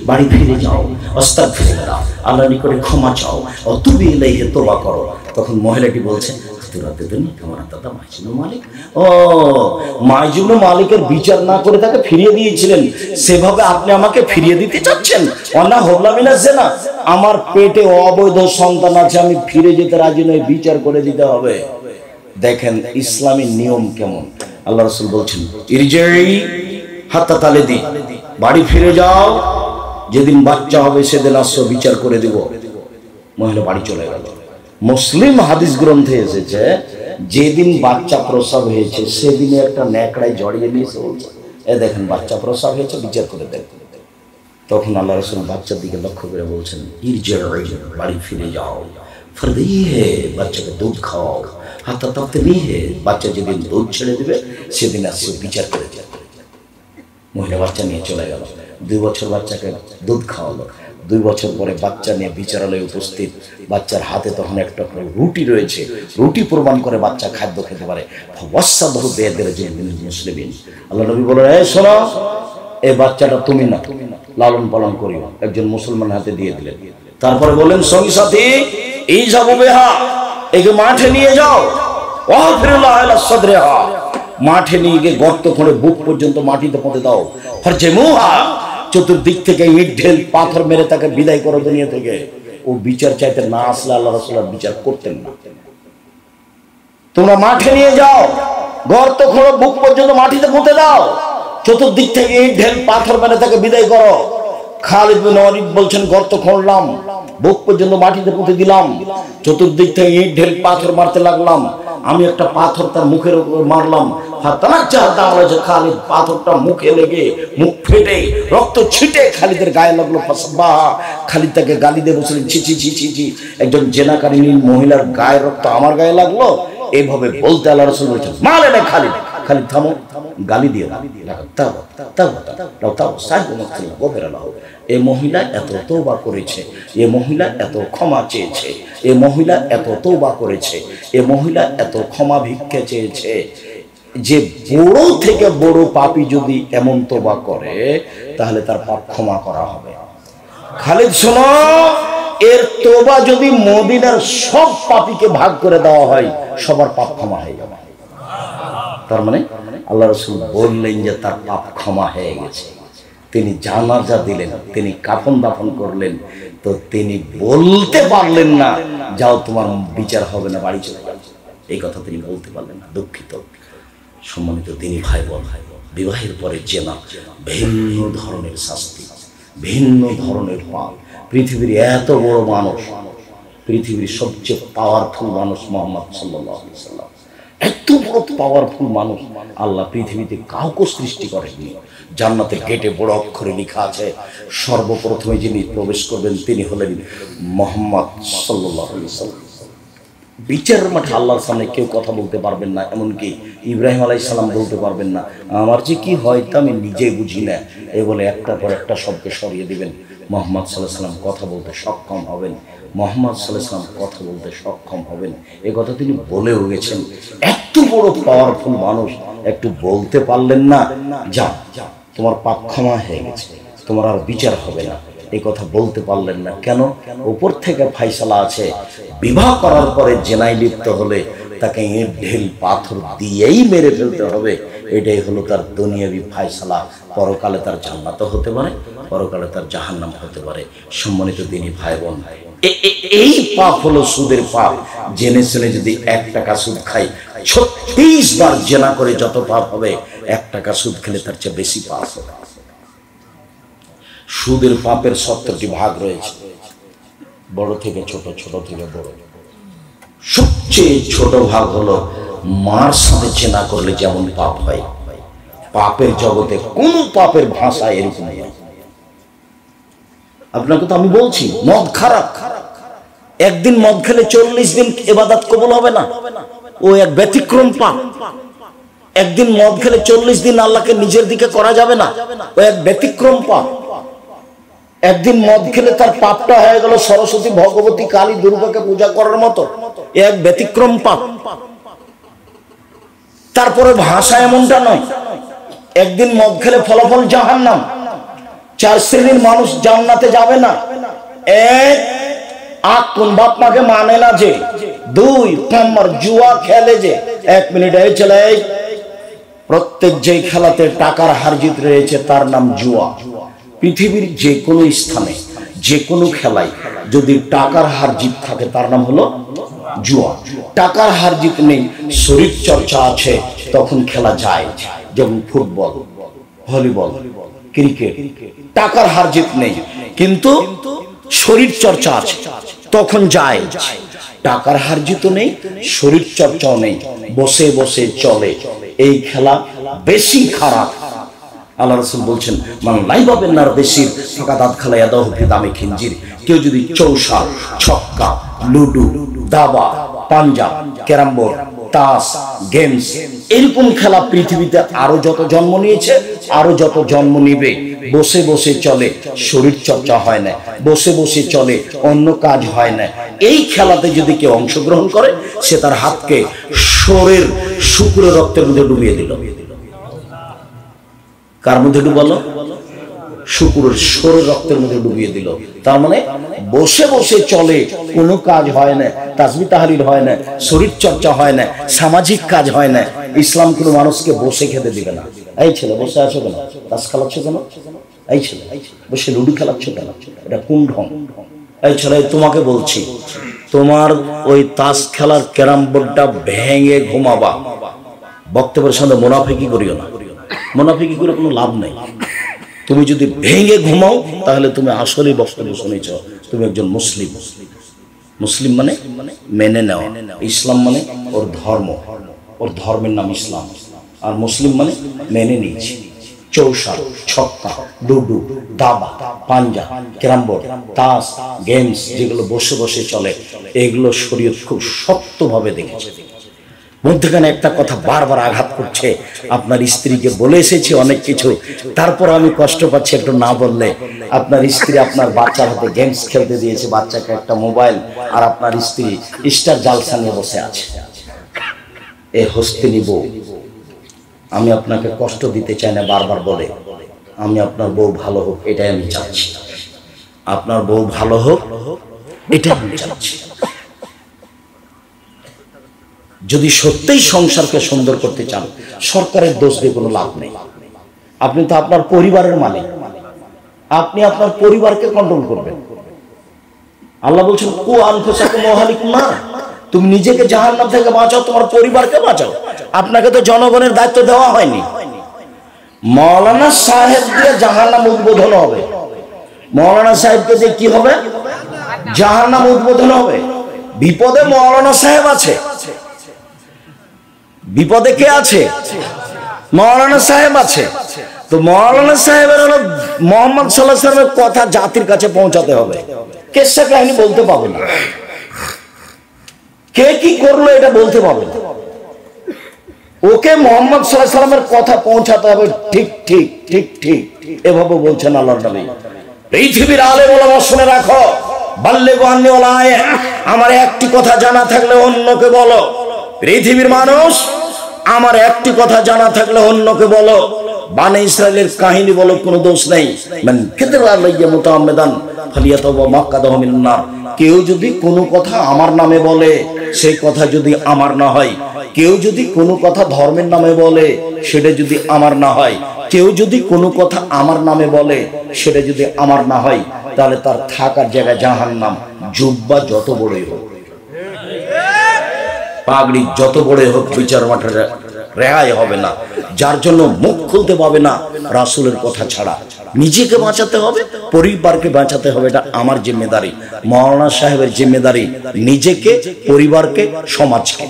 বাড়ি ফিরে যাও, আস্তাগফিরুল্লাহ, আল্লাহর নিকটে ক্ষমা চাও, তুবি ইলাইহি, তওবা করো। তখন মহিলাটি বলছে মাইজুবনে মালিকের বিচার না করে তাকে ফিরিয়ে দিয়েছিলেন, সেভাবে আপনি আমাকে ফিরিয়ে দিতে চাচ্ছেন? অন্না হবলামিনা জেনা, আমার পেটে অবৈধ সন্তান আছে, আমি ফিরে যেতে রাজি নই, বিচার করে দিতে হবে। দেখেন ইসলামী নিয়ম কেমন। আল্লাহ রাসূল বলছেন ইরজি হাত্তা তালিদি, বাড়ি ফিরে যাও, যেদিন বাচ্চা হবে সেদিন আসো, বিচার করে দিব। মহিলা বাড়ি চলে গেল। মুসলিম হাদিস গ্রন্থে এসেছে যেদিন বাচ্চা প্রসব হয়েছে সেদিনে একটা ন্যাকড়ায় জড়িয়ে নিয়ে এসে বলছে এ দেখেন বাচ্চা প্রসব হয়েছে, বিচার করে দেন। তখন আল্লাহ রাসূল বাচ্চার দিকে লক্ষ্য করে বলছেন ইরজি, বাড়ি ফিরে যাও, ফরদিহে, বাচ্চাকে দুধ খাও, হাত্তা তাকলিহে, বাচ্চা যেদিন দুধ ছেড়ে দিবে সেদিন আসছে, বিচার করে দেন। মহিলা বাচ্চা নিয়ে চলে গেল, 2 বছর বাচ্চাকে দুধ খাওয়ালো, 2 বছর পরে বাচ্চা নিয়ে বিচারালয়ে উপস্থিত, বাচ্চার হাতে তখন একটা করে রুটি রয়েছে, রুটি প্রমাণ করে বাচ্চা খাদ্য খেতে পারে। মুসলিমিন, আল্লাহ নবী বলেন, এই শোনো, এই বাচ্চাটা তুমি না, লালন পালন করিও। একজন মুসলমান হাতে দিয়ে দিলেন। তারপরে বললেন, সঙ্গী সাথী, এই যাবো বেহা, একে মাঠে নিয়ে যাও, মাঠে নিয়ে গিয়ে গর্ত করে বুক পর্যন্ত মাটিতে পুঁতে দাও। চতুর্দিক থেকে ইট ঢেল পাথর মেরে তাকে বিদায় করো দুনিয়া থেকে। ও বিচার চাইতে না আসলে আল্লাহ রাসূল বিচার করতেন না। তোমরা মাঠে নিয়ে যাও, গর্ত খোঁড়ো, বুক পর্যন্ত মাটিতে পুঁতে দাও, চতুর্দিক থেকে ইট ঢেল পাথর মেরে তাকে বিদায় করো। খালিদ বিন ওয়ালিদ বলছেন, গর্ত খুঁড়লাম, বুক পর্যন্ত মাটিতে পুঁতে দিলাম, চতুর্দিক থেকে ইট ঢেল পাথর মারতে লাগলাম। আমি একটা পাথর তার মুখের উপর মারলাম, খালিদ পাথরটা মুখে লেগে মুখ ফেটে রক্ত ছিটে খালিদের গায়ে লাগলো। খালিদ তাকে গালি দিয়ে বলছিলেন, ছি ছি ছি ছি ছি, একজন জেনাকারিনী মহিলার গায়ের রক্ত আমার গায়ে লাগলো। এইভাবে বলতে আল্লাহ রাসূল বলেছেন, মারলে না খালিদ, খালিদ থামো, গালি দিয়ে এই মহিলা এত তওবা করেছে, এ মহিলা এত ক্ষমা চেয়েছে, এ মহিলা এত তওবা করেছে, এ মহিলা এত ক্ষমা ভিক্ষা চেয়েছে, যে বড় থেকে বড় পাপী যদি এমন তওবা করে তাহলে তার পাপ ক্ষমা করা হবে। খালিদ শোনো, এর তওবা যদি মদিনার সব পাপীকে ভাগ করে দেওয়া হয়, সবার পাপ ক্ষমা হয়ে যাবে। তার মানে আল্লাহ রাসূল বললেন যে তার পাপ ক্ষমা হয়ে গেছে। তিনি জানাজা দিলেন, তিনি কাফন দাফন করলেন, তো তিনি বলতে পারলেন না, যাও তোমার বিচার হবে না, বাড়ি চলে যাও। এই কথা তিনি বলতে পারলেন না। দুঃখিত। সম্মানিত তিনি ভাই বোন, বিবাহের পরে জেনা ভিন্ন ধরনের শাস্তি, ভিন্ন ধরনের পাপ। পৃথিবীর এত বড় মানুষ, পৃথিবীর সবচেয়ে পাওয়ারফুল মানুষ মুহাম্মদ সাল্লাল্লাহু আলাইহি ওয়াসাল্লাম, এত বড় পাওয়ারফুল মানুষ আল্লাহ পৃথিবীতে কাউকে সৃষ্টি করেননি। জান্নাতের গেটে বড় অক্ষরে লেখা আছে, সর্বপ্রথমে যিনি প্রবেশ করবেন তিনি হলেন মুহাম্মদ সাল্লাল্লাহু আলাইহি ওয়াসাল্লাম। বিচারের মাঠে আল্লাহর সামনে কেউ কথা বলতে পারবেন না, এমনকি ইব্রাহিম আলাইহিস সালাম বলতে পারবেন না, আমার যে কি হয় তা আমি নিজেই বুঝি না, এই বলে একটার পর একটা শব্দকে সরিয়ে দিবেন। মুহাম্মদ সাল্লাল্লাহু আলাইহি ওয়াসাল্লাম কথা বলতে সক্ষম হবেন, মুহাম্মদ সাল্লাল্লাহু আলাইহি ওয়াসাল্লাম কথা বলতে সক্ষম হবেন। এই কথা তিনি বলেও গেছেন। এত বড় পাওয়ারফুল মানুষ একটু বলতে পারলেন না, যাও তোমার পাপ ক্ষমা হয়ে গেছে, তোমার আর বিচার হবে না, এই কথা বলতে পারলেন না। কেন? উপর থেকে ফাইসালা আছে, বিবাহ করার পরে জেনায় লিপ্ত হলে তাকে ইট ঢেল পাথর দিয়েই মেরে ফেলতে হবে। এটাই হলো তার দুনিয়াবি ফাইসালা। পরকালে তার জান্নাত হতে পারে, পরকালে তার জাহান্নাম হতে পারে। সম্মানিত দিনী ভাই বোন, এই পাপ হলো সুদের পাপ। জেনে শুনে যদি 1 টাকা সুদ খাই, 36 বার জেনা করে যত পাপ হবে, 1 টাকা সুদ খেলে তার চেয়ে বেশি পাপ হবে। সুদের পাপের 70টি ভাগ রয়েছে, বড় থেকে ছোট, ছোট থেকে বড়। সবচেয়ে ছোট ভাগ হলো মার সাথে জেনা করলে যেমন পাপ হয়। পাপের জগতে কোন পাপের ভাষা এরকম নেই। আপনাকে তো আমি বলছি, মদ খারাপ, একদিন মদ খেলে 40 দিন ইবাদত কবুল হবে না, ও এক ব্যতিক্রম পাপ। একদিন মদ খেলে 40 দিন আল্লাহকে নিজের দিকে করা যাবে না, ও এক ব্যতিক্রম পাপ। একদিন মদ খেলে তার পাপটা হয়ে গেল সরস্বতী, ভগবতী, কালী, দুর্গাকে পূজা করার মতো, এক ব্যতিক্রম পাপ। তারপরে ভাষা এমনটা নয়, একদিন মদ খেলে ফলাফল জাহান্নাম। 4 শ্রেণীর মানুষ জান্নাতে যাবে না। 1, কোন বাপ মাকে মানে না যে। 2 নম্বর, জুয়া খেলে যে। 1 মিনিট এই চলে, প্রত্যেক যে খেলাতে টাকার হার জিত রয়েছে তার নাম জুয়া। পৃথিবীর যে কোনো স্থানে, যে কোনো খেলায় যদি টাকার হার জিত থাকে তার নাম হলো জুয়া। টাকার হার জিত নেই, শরীর চর্চা আছে, তখন খেলা যায়। যেমন ফুটবল, ভলিবল, ক্রিকেট, টাকার হার জিত নেই, কিন্তু শরীর চর্চা আছে, তখন যায়। টাকার হার জিত নেই, শরীর চর্চাও নেই, বসে বসে চলে। এই খেলা বেশি খারাপ। আল্লাহ রাসূল বলছেন, মান লাইবা বিন-নার বেশির ফাকাদাত খালায়া দাহু ফি দামে খিনজির। কেউ যদি চৌসা, ছক্কা, লুডু, দাবা, পাঞ্জা, ক্যারাম বোর্ড, তাস, গেমস, এরকম খেলা পৃথিবীতে আরো যত জন্ম নিয়েছে, আরো যত জন্ম নিবে, বসে বসে চলে, শরীর চর্চা হয় না, বসে বসে চলে, অন্য কাজ হয় না। এই খেলাতে যদি কেউ অংশগ্রহণ করে, সে তার হাতকে শরীর শুক্রের রক্তের মধ্যে ডুবিয়ে দিল। কার মধ্যে ডুবালো? শুক্রের শরীর রক্তের মধ্যে ডুবিয়ে দিল। তার মানে বসে বসে চলে, কোনো কাজ হয় না, তাসবিহ তাহলিল হয় না, শরীর চর্চা হয় না, সামাজিক কাজ হয় না। ইসলাম কোনো মানুষকে বসে খেতে দিবে না। এই ছেলে বসে আছো কেন? তাস খেলাচ্ছ কেন? এই ছেলে বসে লুডু খেলাচ্ছ কেন? এটা কোন ঢং? এই ছেলে তোমাকে বলছি, তোমার ওই তাস খেলার ক্যারাম বোর্ডটা ভেঙে ঘুমাবা। বক্তব্যের সাথে মুনাফিকি করিও না। মুনাফিকি করে কোনো লাভ নেই। তুমি যদি ভেঙে ঘুমাও, তাহলে তুমি আসলেই বক্তব্য শুনেছ, তুমি একজন মুসলিম। মুসলিম মানে মেনে নেওয়া। ইসলাম মানে ওর ধর্ম, ওর ধর্মের নাম ইসলাম। আর মুসলিম মানে মেনে নিয়েছি। চৌসাল, ছক্কা, লুডু, দাবা, পাঞ্জা, ক্যারাম বোর্ড, তাস, গেমস যেগুলো বসে বসে চলে, এগুলো শরীয়ত খুব শক্তভাবে দেখেছে। মধ্যখানে একটা কথা বারবার আঘাত করছে। আপনার স্ত্রীকে বলে এসেছি অনেক কিছু, তারপর আমি কষ্ট পাচ্ছি একটু না বললে। আপনার স্ত্রী আপনার বাচ্চার হাতে গেমস খেলতে দিয়েছে, বাচ্চাকে একটা মোবাইল, আর আপনার স্ত্রী স্টার জালসা নিয়ে বসে আছে। এ হস্তিনী বউ, আমি আপনাকে কষ্ট দিতে চাই না বারবার বলে, আমি আপনার বউ ভালো হোক এটাই আমি চাচ্ছি। আপনার বউ ভালো হোক এটাই আমি চাচ্ছি। যদি সত্যিই সংসারকে সুন্দর করতে চান, সরকারের দোষ দিয়ে কোনো লাভ নেই। আপনি তো আপনার পরিবারের মালিক, আপনি আপনার পরিবারকে কন্ট্রোল করবেন। আল্লাহ বলছেন কু আনফুসাকুম ওয়া আহলিকুম নার, তুমি নিজেকে জাহান্নাম থেকে বাঁচাও, তোমার পরিবারকে বাঁচাও। আপনাকে তো জনগণের দায়িত্ব দেওয়া হয়নি। মাওলানা সাহেব দিয়ে জাহান্নাম উদ্বোধন হবে। মাওলানা সাহেবকে দিয়ে কি হবে? জাহান্নাম উদ্বোধন হবে। বিপদে মাওলানা সাহেব আছে। বিপদে কে আছে? মাওলানা সাহেব আছে। তো মাওলানা সাহেবের হলো মুহাম্মদ সাল্লাল্লাহু আলাইহি ওয়াসাল্লামের কথা জাতির কাছে পৌঁছাতে হবে। কিসসা কাহিনী বলতে পাবে না, কে কি করলো এটা বলতে পাবে না। ওকে মুহাম্মদ সাল্লাল্লাহু আলাইহি ওয়াসাল্লামের কথা পৌঁছাতে হবে। ঠিক ঠিক ঠিক ঠিক এভাবে বলছেন আল্লাহর নবী। পৃথিবীর আলেম ওলামা শুনে রাখো, বাল্লিগু আন্নী ওয়ালা আয়া, আমার একটি কথা জানা থাকলে অন্যকে বলো। পৃথিবীর মানুষ, আমার একটি কথা জানা থাকলে অন্যকে বলো। বানি ইসরাইলের কাহিনী বলো, কোনো দোষ নেই। মান কাযাবা আলাইয়া মুতাআম্মিদান ফালিয়াতাওবা মাক্কাদাহু মিনান নার। কেউ যদি কোনো কথা আমার নামে বলে, সেই কথা যদি আমার না হয়, কেউ যদি কোনো কথা ধর্মের নামে বলে, সেটা যদি আমার না হয়, কেউ যদি কোনো কথা আমার নামে বলে, সেটা যদি আমার না হয়, তাহলে তার থাকার জায়গায় জাহান্নাম। জুব্বা যত বড়ই হোক, পাগড়ি যত বড় হোক, বিচার মাঠে রেহাই হবে না। যার জন্য মুখ খুলতে পাবে না রাসূলের কথা ছাড়া। নিজেকে বাঁচাতে হবে, পরিবারকে বাঁচাতে হবে। এটা আমার জিম্মেদারি, মাওলানা সাহেবের জিম্মেদারি। নিজেকে, পরিবারকে, সমাজকে,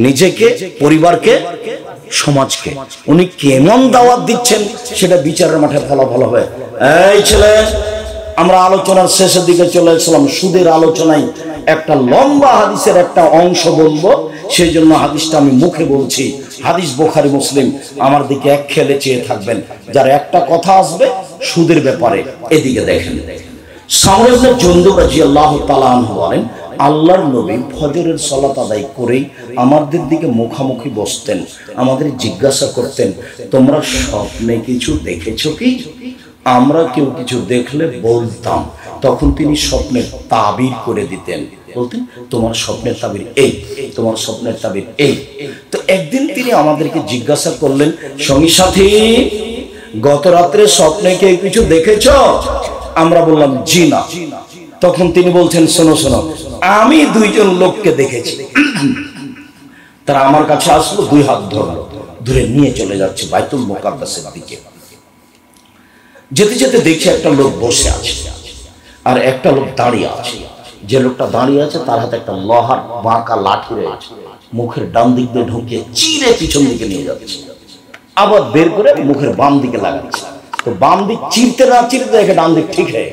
নিজেকে, পরিবারকে, সমাজকে উনি কেমন দাওয়াত দিচ্ছেন সেটা বিচারের মাঠে ফলাফল হবে। এই ছেলে, আমরা আলোচনার শেষের দিকে চলে এসেছিলাম। সুদের আলোচনায় একটা লম্বা হাদিসের একটা অংশ বলবো, সেই জন্য হাদিসটা আমি মুখে বলছি। হাদিস বুখারী মুসলিম। আমার দিকে এক খেলে চেয়ে থাকবেন। যার একটা কথা আসবে সুদের ব্যাপারে, এদিকে দেখেন। সামর ইবনে জুনদুব রাদিয়াল্লাহু তাআলা আনহু বলেন, আল্লাহর নবী ফজরের সালাত আদায় করেই আমাদের দিকে মুখামুখি বসতেন, আমাদের জিজ্ঞাসা করতেন, তোমরা স্বপ্নে কিছু দেখেছো কি? আমরা কেউ কিছু দেখলে বলতাম, তখন তিনি স্বপ্নের তাবির করে দিতেন। বলতেন, তোমার স্বপ্নের তাবির এই, তোমার স্বপ্নের তাবির এই। তো একদিন তিনি আমাদেরকে জিজ্ঞাসা করলেন, সঙ্গী সাথী, গত রাত্রে স্বপ্নে কেউ কিছু দেখেছ? আমরা বললাম জি না। তখন তিনি বলছেন, শোনো শোনো, আমি দুইজন লোককে দেখেছি। তারা আমার কাছে আসলো, দুই হাত ধরলো, ধরে নিয়ে চলে যাচ্ছে বাইতুল মুকাদ্দাসের দিকে। যেতে যেতে দেখছি একটা লোক বসে আছে আর একটা লোক দাঁড়িয়ে আছে। যে লোকটা দাঁড়িয়ে আছে তার হাতে একটা লোহার বাঁকা লাঠি রয়েছে, মুখের ডান দিক দিয়ে ঢুকিয়ে চিরে পিছন দিকে নিয়ে যাচ্ছে, আবার বের করে মুখের বাম দিকে লাগাচ্ছে। তো বাম দিক চিরতে না চিরতে দেখে ডান দিক ঠিক হয়ে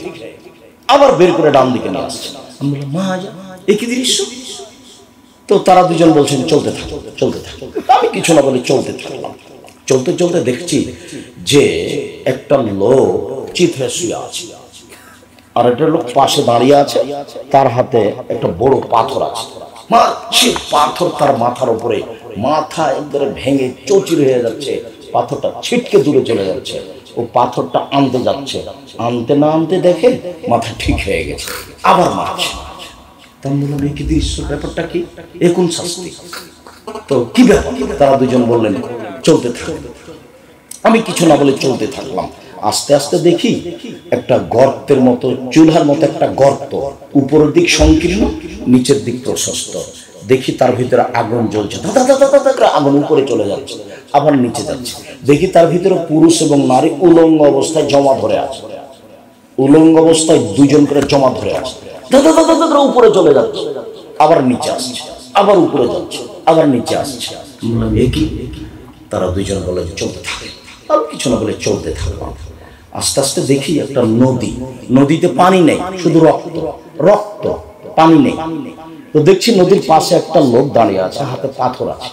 আবার বের করে ডান দিকে নিয়ে আসছে। আমি বললাম, মা একই দৃশ্য। তো তারা দুজন বলছেন, চলতে থাক, চলতে থাক। আমি কিছু না বলে চলতে থাকলাম। চলতে চলতে দেখছি যে একটা লোক চিত হয়ে শুয়ে আছে, আর একটা লোক পাশে দাঁড়িয়ে আছে, তার হাতে একটা বড় পাথর আছে। সে পাথর তার মাথার উপরে, মাথা একবারে ভেঙে চৌচির হয়ে যাচ্ছে, পাথরটা ছিটকে দূরে চলে যাচ্ছে। ও পাথরটা আনতে যাচ্ছে, আনতে না আনতে দেখে মাথা ঠিক হয়ে গেছে, আবার মারছে। তার বললাম এই কি দৃশ্য, ব্যাপারটা কি, এ কোন শাস্তি, তো কি ব্যাপার? তারা দুজন বললেন চলতে থাক। আমি কিছু না বলে চলতে থাকলাম। আস্তে আস্তে দেখি একটা গর্তের মতো, চুলহার মতো একটা গর্ত, উপরের দিক সংকীর্ণ, নিচের দিক প্রশস্ত। দেখি তার ভিতরে আগুন জ্বলছে, আগুন উপরে চলে যাচ্ছে, আবার নিচে যাচ্ছে। দেখি তার ভিতরে পুরুষ এবং নারী উলঙ্গ অবস্থায় জমা ধরে আছে, উলঙ্গ অবস্থায় দুজন করে জমা ধরে আছে, উপরে চলে যাচ্ছে, আবার নিচে আসছে, আবার উপরে যাচ্ছে, আবার নিচে আসছে। একই। তারা দুইজন বলে চলতে থাকে, আর কিছু না বলে চলতে থাকলাম। আস্তে আস্তে দেখি একটা নদী, নদীতে পানি নেই, শুধু রক্ত, রক্ত, পানি নেই। তো দেখছি নদীর পাশে একটা লোক দাঁড়িয়ে আছে, হাতে পাথর আছে,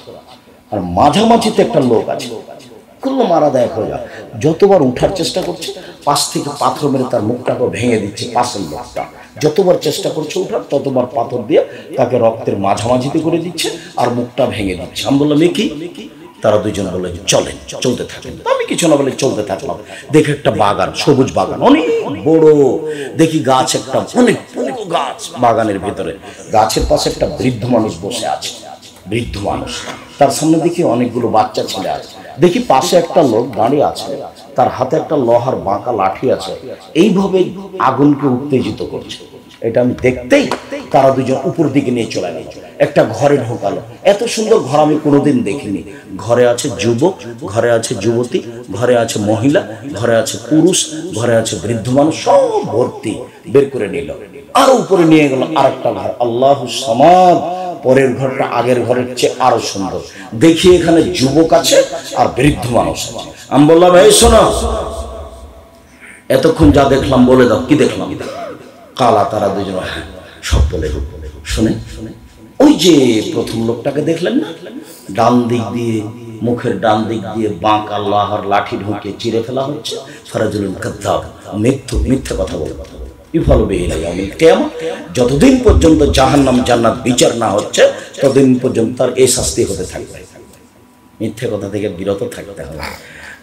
আর মাঝামাঝিতে একটা লোক আছে, খুললো মারা দেয় হয়ে যায়। যতবার উঠার চেষ্টা করছে, পাশ থেকে পাথর মেরে তার মুখটাকে ভেঙে দিচ্ছে পাশের লোকটা। যতবার চেষ্টা করছে উঠার, ততবার পাথর দিয়ে তাকে রক্তের মাঝামাঝিতে করে দিচ্ছে আর মুখটা ভেঙে দিচ্ছে। আমি বললাম এ কি? তারা দুজন বলে চলেন, চলতে থাকেন। আমি কিছু না বলে চলতে থাকলাম। দেখি একটা বাগান, সবুজ বাগান, অনেক বড়। দেখি গাছ, একটা অনেক বড় গাছ, বাগানের ভিতরে গাছের পাশে একটা বৃদ্ধ মানুষ বসে আছে, বৃদ্ধ মানুষ। তার সামনে দেখি অনেকগুলো বাচ্চা ছেলে আছে। দেখি পাশে একটা লোক দাঁড়িয়ে আছে, তার হাতে একটা লোহার বাঁকা লাঠি আছে, এইভাবে আগুনকে উত্তেজিত করছে। এটা আমি দেখতেই তারা দুজন উপর দিকে নিয়ে চলে গেল, একটা ঘরে ঢোকালো। এত সুন্দর ঘর আমি কোনোদিন দেখিনি। ঘরে আছে যুবক, ঘরে আছে যুবতী, ঘরে আছে মহিলা, ঘরে আছে পুরুষ, ঘরে আছে বৃদ্ধ মানুষ, সব ভর্তি। বের করে নিল, আরো উপরে নিয়ে গেল আর একটা ঘর। আল্লাহু সামাদ। পরের ঘরটা আগের ঘরের চেয়ে আরো সুন্দর। দেখি এখানে যুবক আছে আর বৃদ্ধ মানুষ আছে। আমি বললাম এই শোনো, এতক্ষণ যা দেখলাম বলে দাও, কি দেখলাম? কালা। তারা দুজন সব বলে শুনে। ওই যে প্রথম লোকটাকে দেখলেন না, ডান দিক দিয়ে, মুখের ডান দিক দিয়ে বাঁকা লোহার লাঠি ঢুকিয়ে চিরে ফেলা হচ্ছে। ফারাজুল কাযযাব, মিথ্যে কথা বলে। যতদিন পর্যন্ত জাহান্নাম জান্নাত বিচার না হচ্ছে, ততদিন পর্যন্ত তার এই শাস্তি হতে থাকবে। মিথ্যে কথা থেকে বিরত থাকতে হবে।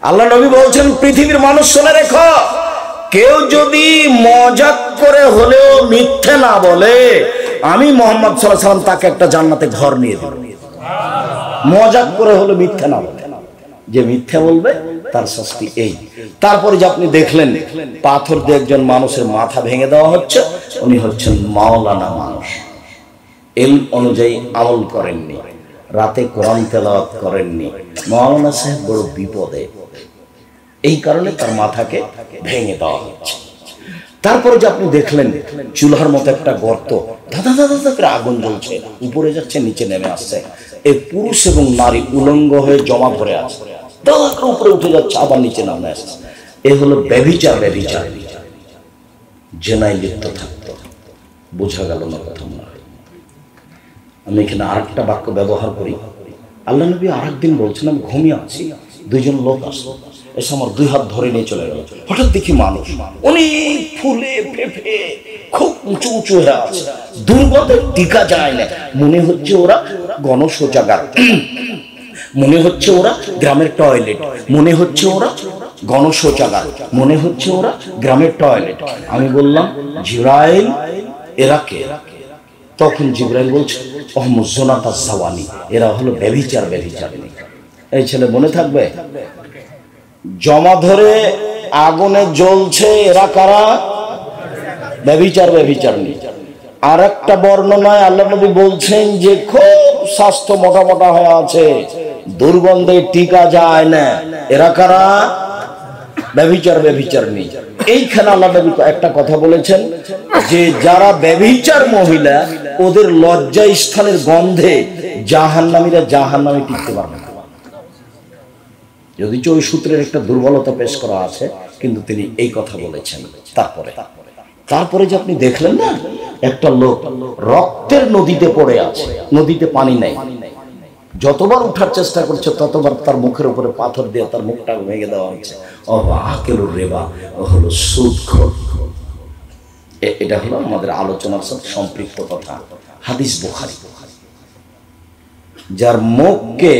আল্লাহ নবী বলছেন, পৃথিবীর মানুষ শুনে রেখো, কেউ যদি মজাক করে হলেও মিথ্যে না বলে, আমি মুহাম্মদ সাল্লাল্লাহু আলাইহি ওয়াসাল্লাম তাকে একটা জান্নাতে ঘর নিয়ে দেব। মজাক করে হলে মিথ্যে না বলে, যে মিথ্যে বলবে তার শাস্তি এই। তারপরে যে আপনি দেখলেন পাথর দিয়ে একজন মানুষের মাথা ভেঙে দেওয়া হচ্ছে, উনি হচ্ছেন মাওলানা মানুষ, ইলম অনুযায়ী আমল করেননি, রাতে কোরআন তেলাওয়াত করেননি। মাওলানা সাহেব বড় বিপদে, এই কারণে তার মাথাকে ভেঙে দেওয়া হচ্ছে। তারপরে যে আপনি দেখলেন চুলার মতো একটা গর্ত, ধাঁধা ধাঁধা করে আগুন জ্বলছে, উপরে যাচ্ছে, নিচে নেমে আসছে। এই পুরুষ এবং নারী উলঙ্গ হয়ে জমা ধরে আছে, উপরে উঠে যাচ্ছে, আবার নিচে নামে আসছে। এ হলো ব্যভিচার। ব্যভিচার জেনায় লিপ্ত থাকতো। বোঝা গেল না কথা মনে হয়? আমি এখানে আরেকটা বাক্য ব্যবহার করি। আল্লাহ নবী আরেকদিন বলছেন, আমি ঘুমিয়ে আছি, দুইজন লোক আসলো, এসে আমার দুই হাত ধরে নিয়ে চলে গেল। হঠাৎ দেখি মানুষ অনেক ফুলে ফেঁপে খুব উঁচু উঁচু হয়ে আছে, দুর্গন্ধে টিকা যায় না। মনে হচ্ছে ওরা গণশৌচাগার, মনে হচ্ছে ওরা গ্রামের টয়লেট, মনে হচ্ছে ওরা গণশৌচাগার, মনে হচ্ছে ওরা গ্রামের টয়লেট। আমি বললাম, জিবরাইল এরা কে? তখন জিবরাইল বলছে, ওহমুজ্জনাতা জাওয়ানি, এরা হলো ব্যভিচার। এই ছেলে মনে থাকবে, জমা ধরে আগুনে জ্বলছে, এরা কারা? ব্যভিচার নেই। আর একটা বর্ণনায় আল্লাহ নবী বলছেন যে খুব স্বাস্থ্য মোটা মোটা হয়ে আছে, দুর্গন্ধে টিকা যায় না, এরা কারা? ব্যভিচার নেই। এইখানে আল্লাহ নবী একটা কথা বলেছেন যে যারা ব্যভিচার মহিলা, ওদের লজ্জা স্থানের গন্ধে জাহান্নামীরা জাহান্নামে টিকতে পারবে না। যদি ওই সূত্রের একটা দুর্বলতা পেশ করা আছে, কিন্তু তিনি এই কথা বলেছেন। তারপরে যে আপনি দেখলেন না, একটা লোক রক্তের নদীতে পড়ে আছে, নদীতে পানি নেই, যতবার উঠার চেষ্টা করছে ততবার তার মুখের উপরে পাথর দিয়ে তার মুখটা ভেঙে দেওয়া হচ্ছে। আকেলুর রেবা, ও হলো সুদখোর। এটা হলো আমাদের আলোচনার সাথে সম্পৃক্ত কথা। হাদিস বুখারী। যার মুখকে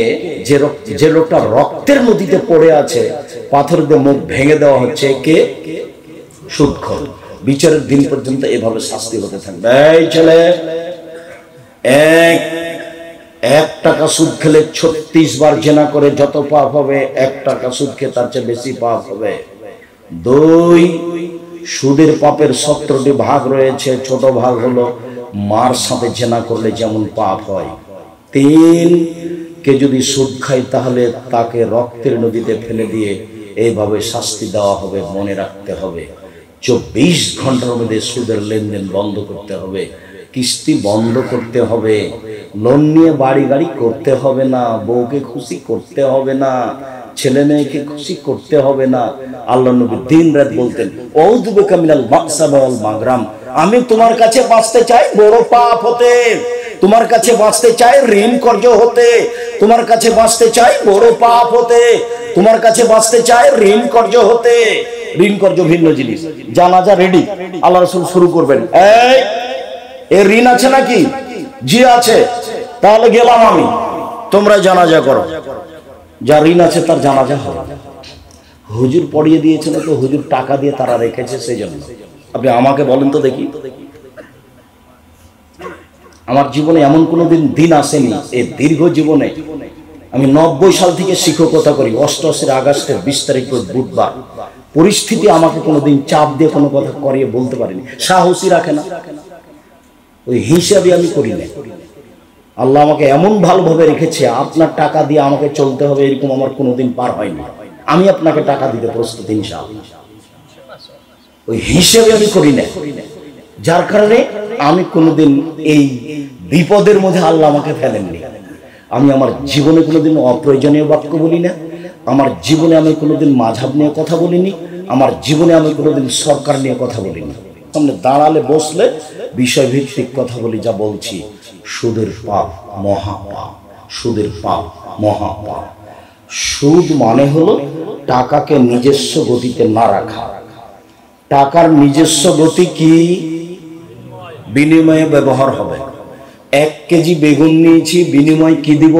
যে লোকটা রক্তের নদীতে পড়ে আছে, পাথর দিয়ে মুখ ভেঙে দেওয়া হচ্ছে, কে? সুদখোর। বিচারের দিন পর্যন্ত এভাবে শাস্তি হতে থাকবে। এই ছেলে, এক টাকা সুদ খেলে 36 বার জেনা করে যত পাপ হবে, 1 টাকা সুদ খেয়ে তার চেয়ে বেশি পাপ হবে। 2, সুদের পাপের 17টি ভাগ রয়েছে। ছোট ভাগ হলো মার সাথে জেনা করলে যেমন পাপ হয়। 3, কে যদি সুদ খায় তাহলে তাকে রক্তের নদীতে ফেলে দিয়ে এইভাবে শাস্তি দেওয়া হবে। মনে রাখতে হবে 24 ঘন্টার মধ্যে সুদের লেনদেন বন্ধ করতে হবে, কিস্তি বন্ধ করতে হবে, লোন নিয়ে বাড়ি গাড়ি করতে হবে না, বউকে খুশি করতে হবে না, ছেলে মেয়েকে খুশি করতে হবে না। আল্লাহ নবী দিন রাত বলতেন, আউযু বিকা মিনাল মাকসাব ওয়াল মাগরাম, আমি তোমার কাছে বাঁচতে চাই বড় পাপ হতে, তোমার কাছে বাঁচতে চাই ঋণ কর্জ হতে, তোমার কাছে বাঁচতে চাই বড় পাপ হতে, তোমার কাছে বাঁচতে চাই ঋণ কর্জ হতে। ঋণ কর্জ ভিন্ন জিনিস। জানাজা রেডি, আল্লাহ রাসূল শুরু করবেন। এই ঋণ আছে নাকি? জি আছে। তাহলে গেলাম আমি, তোমরা জানাজা করো। যার ঋণ আছে তার জানাজা হবে। হুজুর পড়িয়ে দিয়েছেন তো, হুজুর টাকা দিয়ে তারা রেখেছে, সেই জন্য। আপনি আমাকে বলেন তো দেখি, আমার জীবনে এমন কোনো দিন আসেনি, এই দীর্ঘ জীবনে আমি 90 সাল থেকে শিক্ষকতা করি। 88 আগস্টের 20 তারিখ বুধবার পরিস্থিতি আমাকে কোনোদিন চাপ দিয়ে কোনো কথা করিয়ে বলতে পারিনি, সাহসী রাখে না, ওই হিসাবে আমি করি না। আল্লাহ আমাকে এমন ভালোভাবে রেখেছে, আপনার টাকা দিয়ে আমাকে চলতে হবে এরকম আমার কোনোদিন পার হয়নি। আমি আপনাকে টাকা দিতে প্রস্তুত ইনশাআল্লাহ, ওই হিসেবে আমি করি না। যার কারণে আমি কোনোদিন এই বিপদের মধ্যে আল্লাহ আমাকে ফেলেননি। আমি আমার জীবনে কোনোদিন অপ্রয়োজনীয় বাক্য বলি না, আমার জীবনে আমি কোনোদিন মাযহাব নিয়ে কথা বলিনি, আমার জীবনে আমি কোনোদিন সরকার নিয়ে কথা বলিনি। সামনে দাঁড়ালে বসলে বিষয়ভিত্তিক কথা বলি। যা বলছি, সুদের পাপ মহাপাপ, সুদের পাপ মহাপাপ। সুদ মানে হলো টাকাকে নিজস্ব গতিতে না রাখা। টাকার নিজস্ব গতি কি? বিনিময়ে ব্যবহার হবে। 1 কেজি বেগুন নিয়েছি, বিনিময় কি দিব?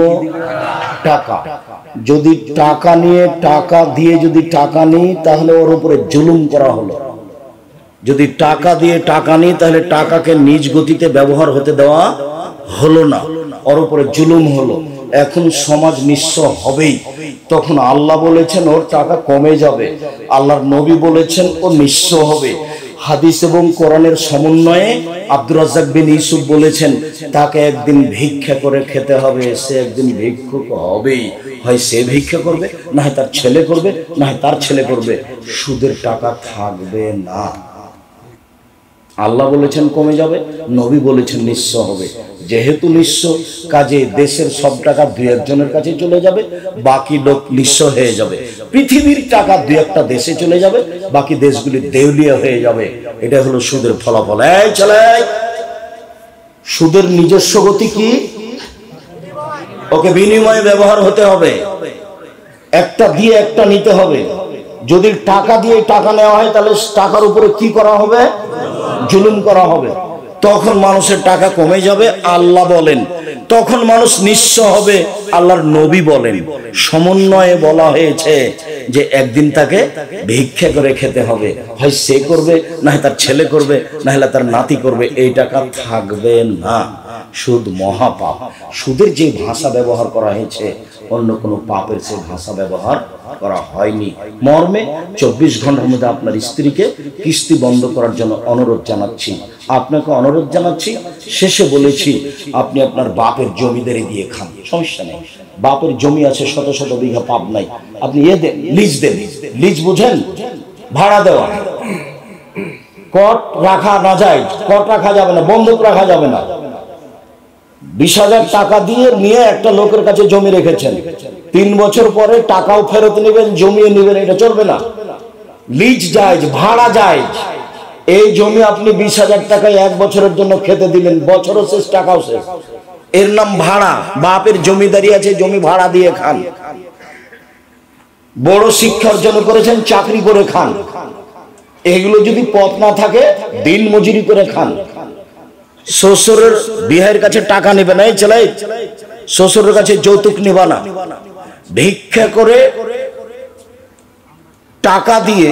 টাকা। যদি টাকা নিয়ে টাকা দিয়ে যদি টাকা নিই তাহলে ওর উপরে জুলুম করা হলো। যদি টাকা দিয়ে টাকা নিই তাহলে টাকাকে নিজ গতিতে ব্যবহার হতে দেওয়া হলো না, ওর উপরে জুলুম হলো। এখন সমাজ নিঃস্ব হবেই। তখন আল্লাহ বলেছেন ওর টাকা কমে যাবে, আল্লাহর নবী বলেছেন ও নিঃস্ব হবে। হাদিস এবং কোরআনের সমন্বয়ে আব্দুর রাজ্জাক বিন ইউসুফ বলেছেন তাকে একদিন ভিক্ষা করে খেতে হবে, সে একদিন ভিক্ষুক হবেই। হয় সে ভিক্ষা করবে, না হয় তার ছেলে করবে, না হয় তার ছেলে করবে। সুদের টাকা থাকবে না। আল্লাহ বলেছেন কমে যাবে, নবী বলেছেন নিঃস্ব হবে। যেহেতু নিঃস্ব, কাজে দেশের সব টাকা 2-1 জনের কাছে চলে যাবে, বাকি লোক নিঃস্ব হয়ে যাবে। পৃথিবীর টাকা 2-1টা দেশে চলে যাবে, বাকি দেশগুলি দেউলিয়া হয়ে যাবে। এটা হলো সুদের ফলাফল। এই চলে, সুদের নিজস্ব গতি কি? ওকে বিনিময়ে ব্যবহার হতে হবে, একটা দিয়ে একটা নিতে হবে। যদি টাকা দিয়ে টাকা নেওয়া হয় তাহলে টাকার উপরে কি করা হবে? জুলুম করা হবে। তখন মানুষের টাকা কমে যাবে, আল্লাহ বলেন। তখন মানুষ নিঃস্ব হবে, আল্লাহর নবী বলেন। সমন্বয়ে বলা হয়েছে যে একদিন তাকে ভিক্ষা করে খেতে হবে, হয় সে করবে, না হয় তার ছেলে করবে, না হলে তার নাতি করবে। এই টাকা থাকবে না। সুদ মহাপাপ। সুদের যে ভাষা ব্যবহার করা হয়েছে অন্য কোনো পাপের সে ভাষা ব্যবহার করা হয়নি। মর্মে 24 ঘন্টার মধ্যে আপনার স্ত্রীকে কিস্তি বন্ধ করার জন্য অনুরোধ জানাচ্ছি, আপনাকে অনুরোধ জানাচ্ছি। শেষে বলেছি আপনি আপনার বাপের জমিদারি দিয়ে খান, সমস্যা নেই। বাপের জমি আছে শত শত বিঘা, পাপ নাই। আপনি দেন, লিজ দেন। লিজ বুঝেন? ভাড়া দেওয়া। কট রাখা না যায়, কট রাখা যাবে না, বন্ধক রাখা যাবে না। 20,000 টাকা দিয়ে নিয়ে একটা লোকের কাছে জমি রেখেছেন, 3 বছর পরে টাকাও ফেরত নেবেন, জমিও নেবেন, এটা চলবে না। লিজ জায়েজ, ভাড়া জায়েজ। এই জমি আপনি 20,000 টাকায় 1 বছরের জন্য খেতে দিলেন, বছরও শেষ, টাকাও শেষ। এর নাম ভাড়া। বাপের জমিদারি আছে, জমি ভাড়া দিয়ে খান। বড় শিক্ষা অর্জন করেছেন, চাকরি করে খান। এগুলো যদি পথ না থাকে দিন মজুরি করে খান। শ্বশুরের বিয়ের কাছে টাকা নেবে না, এই ছেলে শ্বশুরের কাছে যৌতুক নেবা না। ভিক্ষা করে টাকা দিয়ে,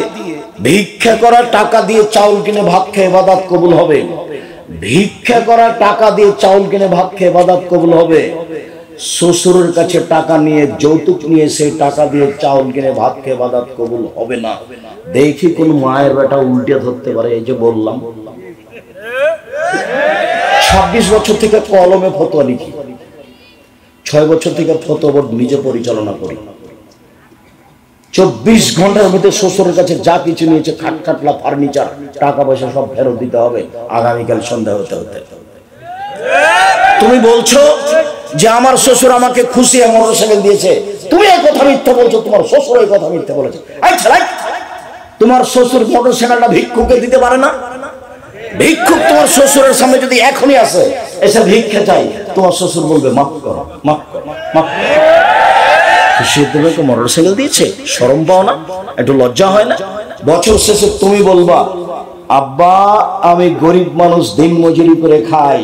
ভিক্ষা করা টাকা দিয়ে চাউল কিনে ভাত খেয়ে ইবাদত কবুল হবে। ভিক্ষা করা টাকা দিয়ে চাউল কিনে ভাত খেয়ে ইবাদত কবুল হবে। শ্বশুরের কাছে টাকা নিয়ে, যৌতুক নিয়ে সেই টাকা দিয়ে চাউল কিনে ভাত খেয়ে ইবাদত কবুল হবে না। দেখি কোন মায়ের বেটা উল্টে ধরতে পারে। এই যে বললাম 26 বছর থেকে কলমে ফতোয়া লিখি, 6 বছর থেকে ফতোয়া বোর্ড নিজে পরিচালনা করি। 24 ঘন্টার মধ্যে শ্বশুরের কাছে যা কিছু নিয়েছে, খাট খাটলা ফার্নিচার টাকা পয়সা সব ফেরত দিতে হবে আগামীকাল সন্ধ্যা হতে হতে। তুমি বলছো যে আমার শ্বশুর আমাকে খুশি মোটরসাইকেল দিয়েছে, তুমি এই কথা মিথ্যা বলছো, তোমার শ্বশুর এই কথা মিথ্যা বলেছে। তোমার শ্বশুর মোটরসাইকেলটা ভিক্ষুকে দিতে পারে না? ভিক্ষুক তোমার শ্বশুরের সামনে যদি এখনই আসে, এসে ভিক্ষা চাই, তোমার শ্বশুর বলবে মাফ করো, মাফ করো, মাফ করো। সে তোমাকে মোটরসাইকেল দিয়েছে, শরম পাও না? একটু লজ্জা হয় না? বছর শেষে তুমি বলবা আব্বা আমি গরিব মানুষ, দিন মজুরি করে খাই,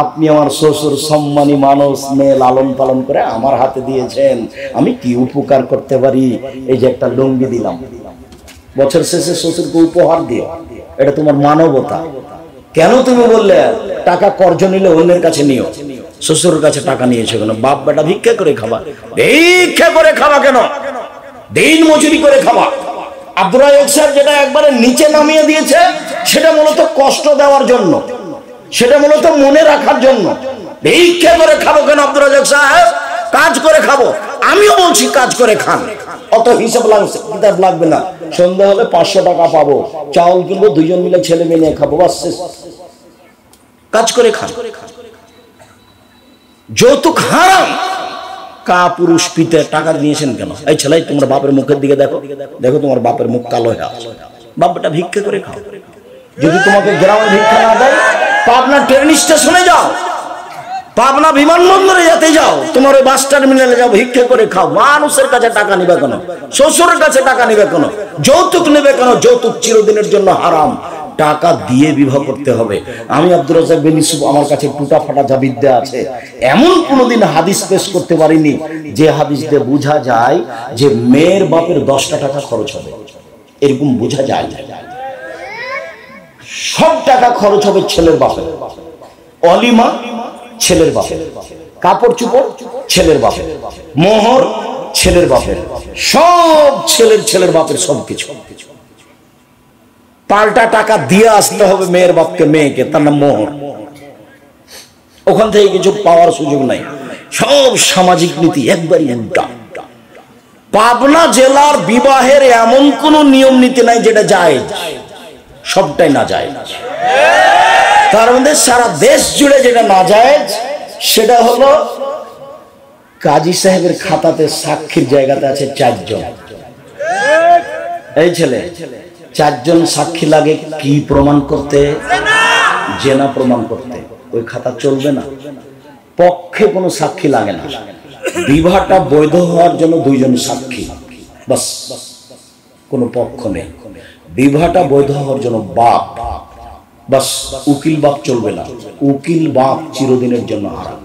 আপনি আমার শ্বশুর সম্মানী মানুষ, মেয়ে লালন পালন করে আমার হাতে দিয়েছেন, আমি কি উপকার করতে পারি? এই যে একটা লুঙ্গি দিলাম। বছর শেষে শ্বশুরকে উপহার দিও, এটা তোমার মানবতা। কেন তুমি বললে টাকা কর্জ নিলে অন্যের কাছে নিও? শ্বশুরের কাছে টাকা নিয়েছো কেন? বাপ বেটা ভিক্ষা করে খাবা। ভিক্ষা করে খাবা কেন? দিন মজুরি করে খাবা। আব্দুর রাজ্জাক সাহেব যেটা একবারে নিচে নামিয়ে দিয়েছে, সেটা মূলত কষ্ট দেওয়ার জন্য, সেটা মূলত মনে রাখার জন্য। ভিক্ষা করে খাবো কেন আব্দুর রাজ্জাক সাহেব? কাজ করে খাবো। আমিও বলছি কাজ করে খান, অত হিসাব লাগছে, কিতাব লাগবে না। সন্ধ্যা হলে 500 টাকা পাবো, চাউল কিনবো, দুজন মিলে ছেলে মেয়ে নিয়ে খাবো, বাস শেষ। কাজ করে খান। যৌতুক হারাম। কা পুরুষ পিতে টাকা নিয়েছেন কেন? এই ছেলে তোমার বাপের মুখের দিকে দেখো, দেখো তোমার বাপের মুখ কালো হয়ে আছে। বাপটা ভিক্ষা করে খাও। যদি তোমাকে গ্রামে ভিক্ষা না দেয়, পাবনা ট্রেন স্টেশনে যাও, পাবনা বিমানবন্দরে যেতে যাও, তোমার ওই বাস টার্মিনালে যাও, ভিক্ষা করে খাও। মানুষের কাছে টাকা নিবে কেন? শ্বশুরের কাছে টাকা নিবে কেন? যৌতুক নেবে কেন? যৌতুক চিরদিনের জন্য হারাম। টাকা দিয়ে বিবাহ করতে হবে। আমি আব্দুর রাজ্জাক বিন ইউসুফ, আমার কাছে টুটা ফাটা যা বিদ্যা আছে, এমন কোনোদিন হাদিস পেশ করতে পারিনি যে হাদিস দিয়ে বোঝা যায় যে মেয়ের বাপের 10টা টাকা খরচ হবে, এরকম বোঝা যায়। সব টাকা খরচ হবে ছেলের বাপের। অলিমা ছেলের বাপের, কাপড় চুপড় ছেলের বাপের, মোহর ছেলের বাপের, সব ছেলের বাপের সবকিছু। পাল্টা টাকা দিয়ে আসতে হবে মেয়ের বাপকে, মেয়েকে, তার নাম মোহর। ওখান থেকে কিছু পাওয়ার সুযোগ নাই। সব সামাজিক নীতি একবারই উল্টা। পাবনা জেলার বিবাহের এমন কোন নিয়ম নীতি নাই যেটা জায়েজ, সবটাই না জায়েজ। তার মধ্যে সারা দেশ জুড়ে যেটা না জায়েজ, সেটা হলো কাজী সাহেবের খাতাতে সাক্ষীর জায়গাতে আছে 4 জন। এই ছেলে 4 জন সাক্ষী লাগে কি প্রমাণ করতে? জেনা প্রমাণ করতে। ওই খাতা চলবে না। পক্ষে কোনো সাক্ষী লাগে না। বিবাহটা বৈধ হওয়ার জন্য 2 জন সাক্ষী, বাস, কোনো পক্ষ নেই। বিবাহটা বৈধ হওয়ার জন্য বাপ, বাস, উকিল বাপ চলবে না। উকিল বাপ চিরদিনের জন্য হারাম।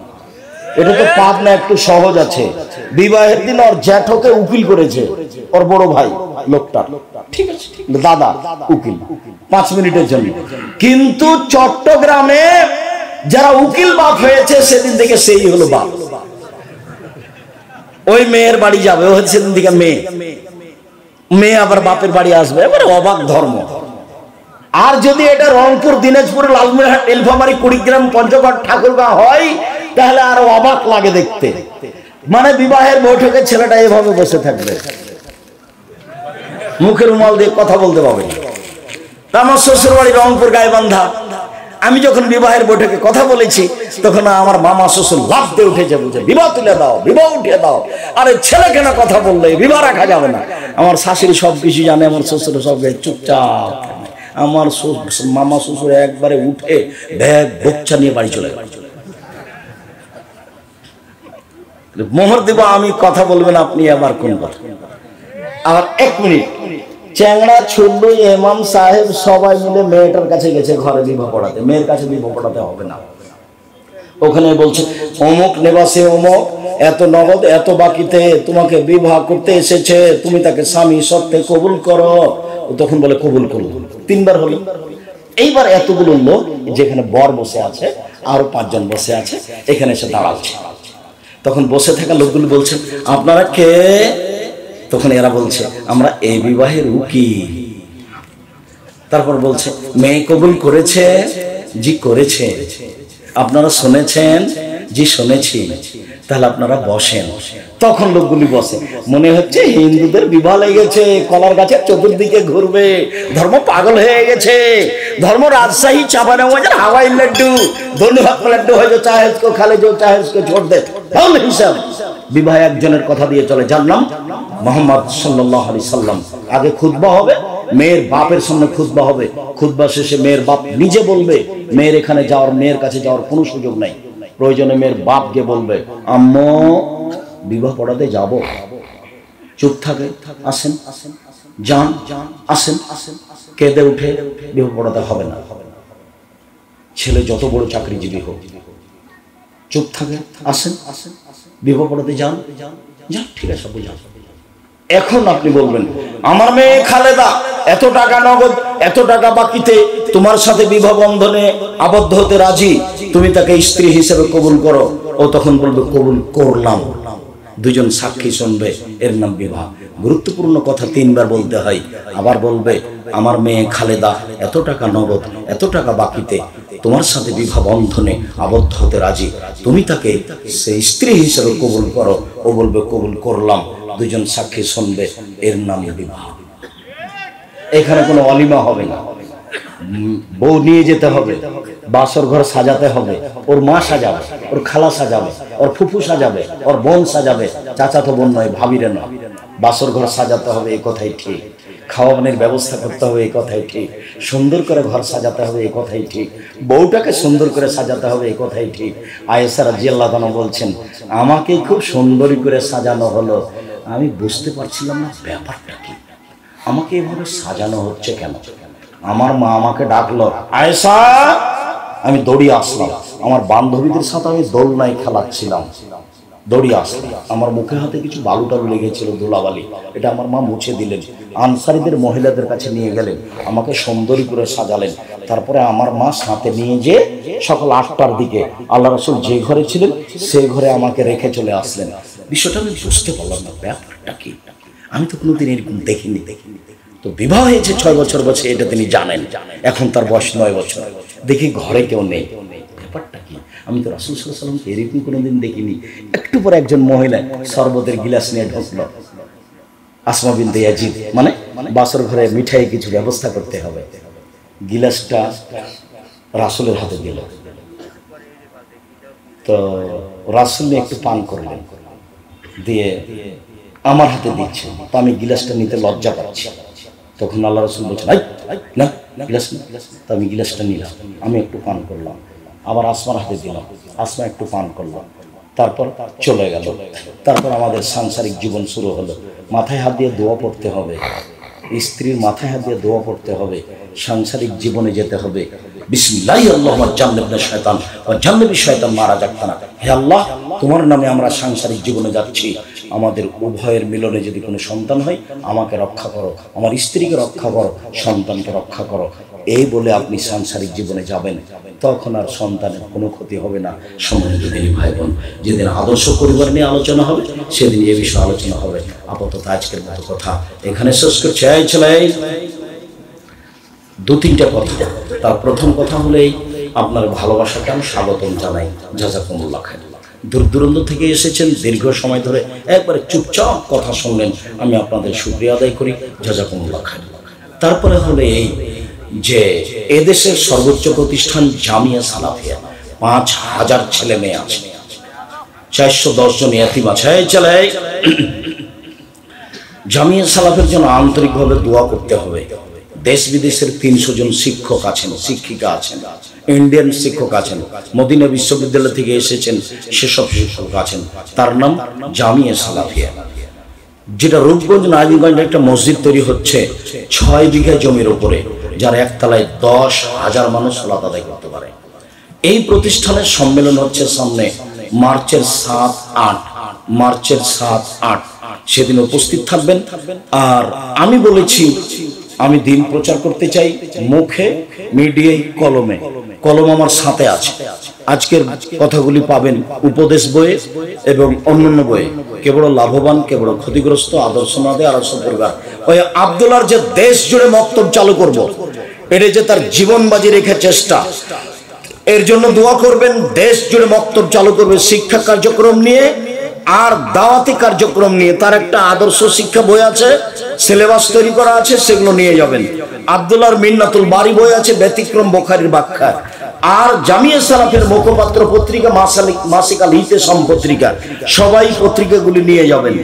এটা তো পাপ না, একটু সহজ আছে। বিবাহের দিন ওর জ্যাঠকে উকিল করেছে, ওর বড় ভাই লোকটা, ঠিক আছে, দাদা উকিল 5 মিনিটের জন্য। কিন্তু চট্টগ্রামে যারা উকিল বাপ হয়েছে, সেদিন থেকে সেই হলো বাপ। ওই মেয়ের বাড়ি যাবে, ও হচ্ছে সেদিন থেকে মেয়ে, মেয়ে আবার বাপের বাড়ি আসবে। এবারে অবাক ধর্ম। আর যদি এটা রংপুর, দিনাজপুর, লালমনিরহাট, নীলফামারী, কুড়িগ্রাম, পঞ্চগড়, ঠাকুরগাঁও হয়, তাহলে আরো অবাক লাগে দেখতে। মানে বিবাহের বৈঠকে ছেলেটা এভাবে বসে থাকবে, মুখের রুমাল দিয়ে কথা বলতে পারবে। আমার শ্বশুর বাড়ি রংপুর গাইবান্ধা। আমি যখন বিবাহের বৈঠকে কথা বলেছি, তখন আমার মামা শ্বশুর লাফ দিয়ে উঠেছে, বুঝে বিবাহ তুলে দাও, বিবাহ উঠিয়ে দাও। আরে ছেলে কেন কথা বললে, বিবাহ রাখা যাবে না। আমার শাশুড়ি সবকিছু জানে, আমার শ্বশুর সব চুপচাপ। আমার মামা শ্বশুর একবারে উঠে ব্যাগ বোচ্চা নিয়ে বাড়ি চলে গেল। মোহর দেব আমি, কথা বলবেন আপনি, আবার কোন কথা। আর 1 মিনিট, চ্যাংড়া ছুল্লু ইমাম সাহেব সবাই মিলে মেয়েটার কাছে গেছে ঘরে বিবাহ পড়াতে। মেয়ের কাছে বিবাহ পড়াতে হবে না। ওখানে বলছে অমুক নিবাসে অমুক এত নগদ এত বাকিতে তোমাকে বিবাহ করতে এসেছে, তুমি তাকে স্বামী সত্ত্বে কবুল করো। তখন বলে কবুল করলো। 3 বার হলো। এইবার এতগুলো লোক, যেখানে বর বসে আছে আরো 5 জন বসে আছে, এখানে এসে দাঁড়াচ্ছে। তখন বসে থাকা লোকগুলো বলছে আপনারা কে? তখন এরা বলছে আমরা এই বিবাহের উকিল। তারপর বলছে মেয়ে কবুল করেছে? জি করেছে। আপনারা শুনেছেন? জি শুনেছি। তাহলে আপনারা বসেন। তখন লোকগুলি বসে। মনে হচ্ছে হিন্দুদের বিবাহ লেগেছে, কলার গাছের চতুর্দিকে ঘুরবে, ধর্ম পাগল হয়ে গেছে। ধর্ম রাজশাহী চাঁপানেওয়াজের হাওয়াই লাড্ডু, दोनों हाथ में लड्डू है, जो चाहे उसको खा ले, जो चाहे उसको छोड़ दे। हिसाब বিবাহ একজনের কথা দিয়ে চলে, যার নাম মুহাম্মদ সাল্লাল্লাহু আলাইহি সাল্লাম। আগে খুতবা হবে, মেয়ের বাপের সামনে খুতবা হবে। খুতবা শেষে মেয়ের বাপ নিজে বলবে, মেয়ের এখানে যাওয়ার, মেয়ের কাছে যাওয়ার কোনো সুযোগ নাই। প্রয়োজনে মেয়ের বাপকে বলবে আম্মু বিবাহ পড়াতে যাব। চুপ থাকে, আসেন যান, আসেন, কেঁদে উঠে বিবাহ পড়াতে হবে না। ছেলে যত বড় চাকরিজীবী হোক, চুপ থাকে, আসেন বিবাহ পড়াতে যান, যান, ঠিক আছে বুঝান। এখন আপনি বলবেন আমার মেয়ে খালেদা এত টাকা নগদ এত টাকা বাকিতে তোমার সাথে বিবাহ বন্ধনে আবদ্ধ হতে রাজি, তুমি তাকে স্ত্রী হিসেবে কবুল করো। ও তখন বলবে কবুল করলাম। 2 জন সাক্ষী শুনবে, এর নাম বিবাহ। গুরুত্বপূর্ণ কথা 3 বার বলতে হয়। আবার বলবে আমার মেয়ে খালেদা এত টাকা নগদ এত টাকা বাকিতে তোমার সাথে বিবাহ বন্ধনে আবদ্ধ হতে রাজি, তুমি তাকে সেই স্ত্রী হিসেবে কবুল করো। ও বলবে কবুল করলাম। 2 জন সাক্ষী শুনবে, এর নাম বিবাহ। এখানে কোনো অলিমা হবে না। বউ নিয়ে যেতে হবে, বাসর ঘর সাজাতে হবে, ওর মা সাজাবে, ওর খালা সাজাবে, ওর ফুফু সাজাবে, ওর বোন সাজাবে, চাচাতো বোন নয়, ভাবিরে নয়। বাসর ঘর সাজাতে হবে, এই কথাই ঠিক। খাওয়ানোর ব্যবস্থা করতে হবে, এই কথাই ঠিক। সুন্দর করে ঘর সাজাতে হবে, এই কথাই ঠিক। বউটাকে সুন্দর করে সাজাতে হবে, এই কথাই ঠিক। আয়েশা রাদিয়াল্লাহু আনহা বলছেন আমাকে খুব সুন্দরী করে সাজানো হলো, আমি বুঝতে পারছিলাম না ব্যাপারটা কি, আমাকে এভাবে সাজানো হচ্ছে কেন। আমার মা আমাকে ডাকলো আয়েশা, আমি দৌড়িয়ে আসলাম। আমার বান্ধবীদের সাথে আমি দোলনায় খেলাচ্ছিলাম, দৌড়িয়ে আসলাম। আমার মুখে হাতে কিছু বালু টালু লেগেছিল, ধুলাবালি, এটা আমার মা মুছে দিলেন। আনসারীদের মহিলাদের কাছে নিয়ে গেলেন, আমাকে সুন্দরী করে সাজালেন। তারপরে আমার মা সাথে নিয়ে যে সকাল 8টার দিকে আল্লাহ রাসূল যে ঘরে ছিলেন সেই ঘরে আমাকে রেখে চলে আসলেন। বিষয়টা আমি বুঝতে পারলাম না ব্যাপারটা কি, আমি তো কোনোদিন এরকম দেখিনি। তো বিবাহ হয়েছে 6 বছর বয়সে, এটা তিনি জানেন। এখন তার বয়স 9 বছর। দেখি ঘরে কেউ নেই, ব্যাপারটা কি, আমি তো রাসূল সাল্লাল্লাহু আলাইহি ওয়াসাল্লামকে এরকম কোনোদিন দেখিনি। একটু পরে একজন মহিলা শরবতের গিলাস নিয়ে ঢুকলো। আসমা বিনতে ইয়াজিদ, মানে বাসর ঘরে মিঠাই কিছু ব্যবস্থা করতে হবে। গিলাসটা রাসূলের হাতে দিল, তো রাসূল একটু পান করলেন, দিয়ে আমার হাতে দিচ্ছে। তো আমি গিলাসটা নিতে লজ্জা পাচ্ছি। তখন আল্লাহ রাসূল বলছেন না গিলাস না। তো আমি গিলাসটা নিলাম, আমি একটু পান করলাম, আবার আসমার হাতে দিলাম, আসমা একটু পান করলাম, তারপর চলে গেল। তারপর আমাদের সাংসারিক জীবন শুরু হলো। মাথায় হাত দিয়ে দোয়া পড়তে হবে, স্ত্রীর মাথায় হাত দিয়ে দোয়া পড়তে হবে, সাংসারিক জীবনে যেতে হবে। বিসমিল্লাহি আল্লাহুম্মা জান্নিবনা শায়তান ওয়া জান্নিবি শায়তান মা রাযাকতানা। হে আল্লাহ, তোমার নামে আমরা সাংসারিক জীবনে যাচ্ছি, আমাদের উভয়ের মিলনে যদি কোনো সন্তান হয় আমাকে রক্ষা করো, আমার স্ত্রীকে রক্ষা করো, সন্তানকে রক্ষা করো। এই বলে আপনি সাংসারিক জীবনে যাবেন, তখন আর সন্তানের কোনো ক্ষতি হবে না। সম্মানিত দিনী ভাই বোন, যেদিন আদর্শ পরিবার নিয়ে আলোচনা হবে সেদিন এ বিষয়ে আলোচনা হবে। আপাতত আজকের মতো কথা এখানে শেষ করছি। দু তিনটা কথা। তার প্রথম কথা হলেই আপনার ভালোবাসাকে আমি স্বাগতম জানাই, জাযাকুমুল্লাহ খাইর। দূর দূরান্ত থেকে এসেছেন, দীর্ঘ সময় ধরে একবারে চুপচাপ কথা শুনলেন, আমি আপনাদের শুকরিয়া আদায় করি, জাযাকুমুল্লাহ খাইর। তারপরে হলে এই যে এদেশের সর্বোচ্চ প্রতিষ্ঠান জামিয়া সালাফিয়া, 5000 ছেলে মেয়ে আছে, 410 জন ইয়াতীম আছে। জামিয়া সালাফের জন্য আন্তরিকভাবে দোয়া করতে হবে। দেশ বিদেশের 300 জন শিক্ষক আছেন, শিক্ষিকা আছেন, ইন্ডিয়ান শিক্ষক আছেন, মদিনা বিশ্ববিদ্যালয় থেকে এসেছেন সেসব শিক্ষক আছেন। তার নাম জামিয়া সালাফিয়া, যেটা রূপগঞ্জ নারায়ণগঞ্জে একটা মসজিদ তৈরি হচ্ছে 6 বিঘা জমির উপরে, যার একতলায় 10,000 মানুষ সালাত আদায় করতে পারে। এই প্রতিষ্ঠানের সম্মেলন হচ্ছে সামনে মার্চের 7-8 সেদিন উপস্থিত থাকবেন। আর আমি বলেছি আমি দিন প্রচার করতে চাই মুখে, মিডিয়ায়, কলমে। কলম আমার সাথে আছে। আজকের কথাগুলি পাবেন উপদেশ বইয়ে এবং অন্যান্য বইয়ে। কে বড় লাভবান, কে বড় ক্ষতিগ্রস্ত, আদর্শ না দেয় আদর্শ পরিবার। ওই আব্দুল্লাহর যে দেশ জুড়ে মক্তব চালু করব, এটা যে তার জীবন বাজি রেখে চেষ্টা, এর জন্য দোয়া করবেন। দেশ জুড়ে মক্তব চালু করবে শিক্ষা কার্যক্রম নিয়ে আর দাওয়াতি কার্যক্রম নিয়ে। তার একটা আদর্শ শিক্ষা বই আছে, সিলেবাস তৈরি করা আছে, সেগুলো নিয়ে যাবেন। আব্দুল্লাহর মিন্নাতুল বারি বই আছে, ব্যতিক্রম বুখারীর ব্যাখ্যা। আর জামিয়া সালাফের মুখপাত্র পত্রিকা মাসিক আল ইতিসাম পত্রিকা, সবাই পত্রিকাগুলি নিয়ে যাবেন।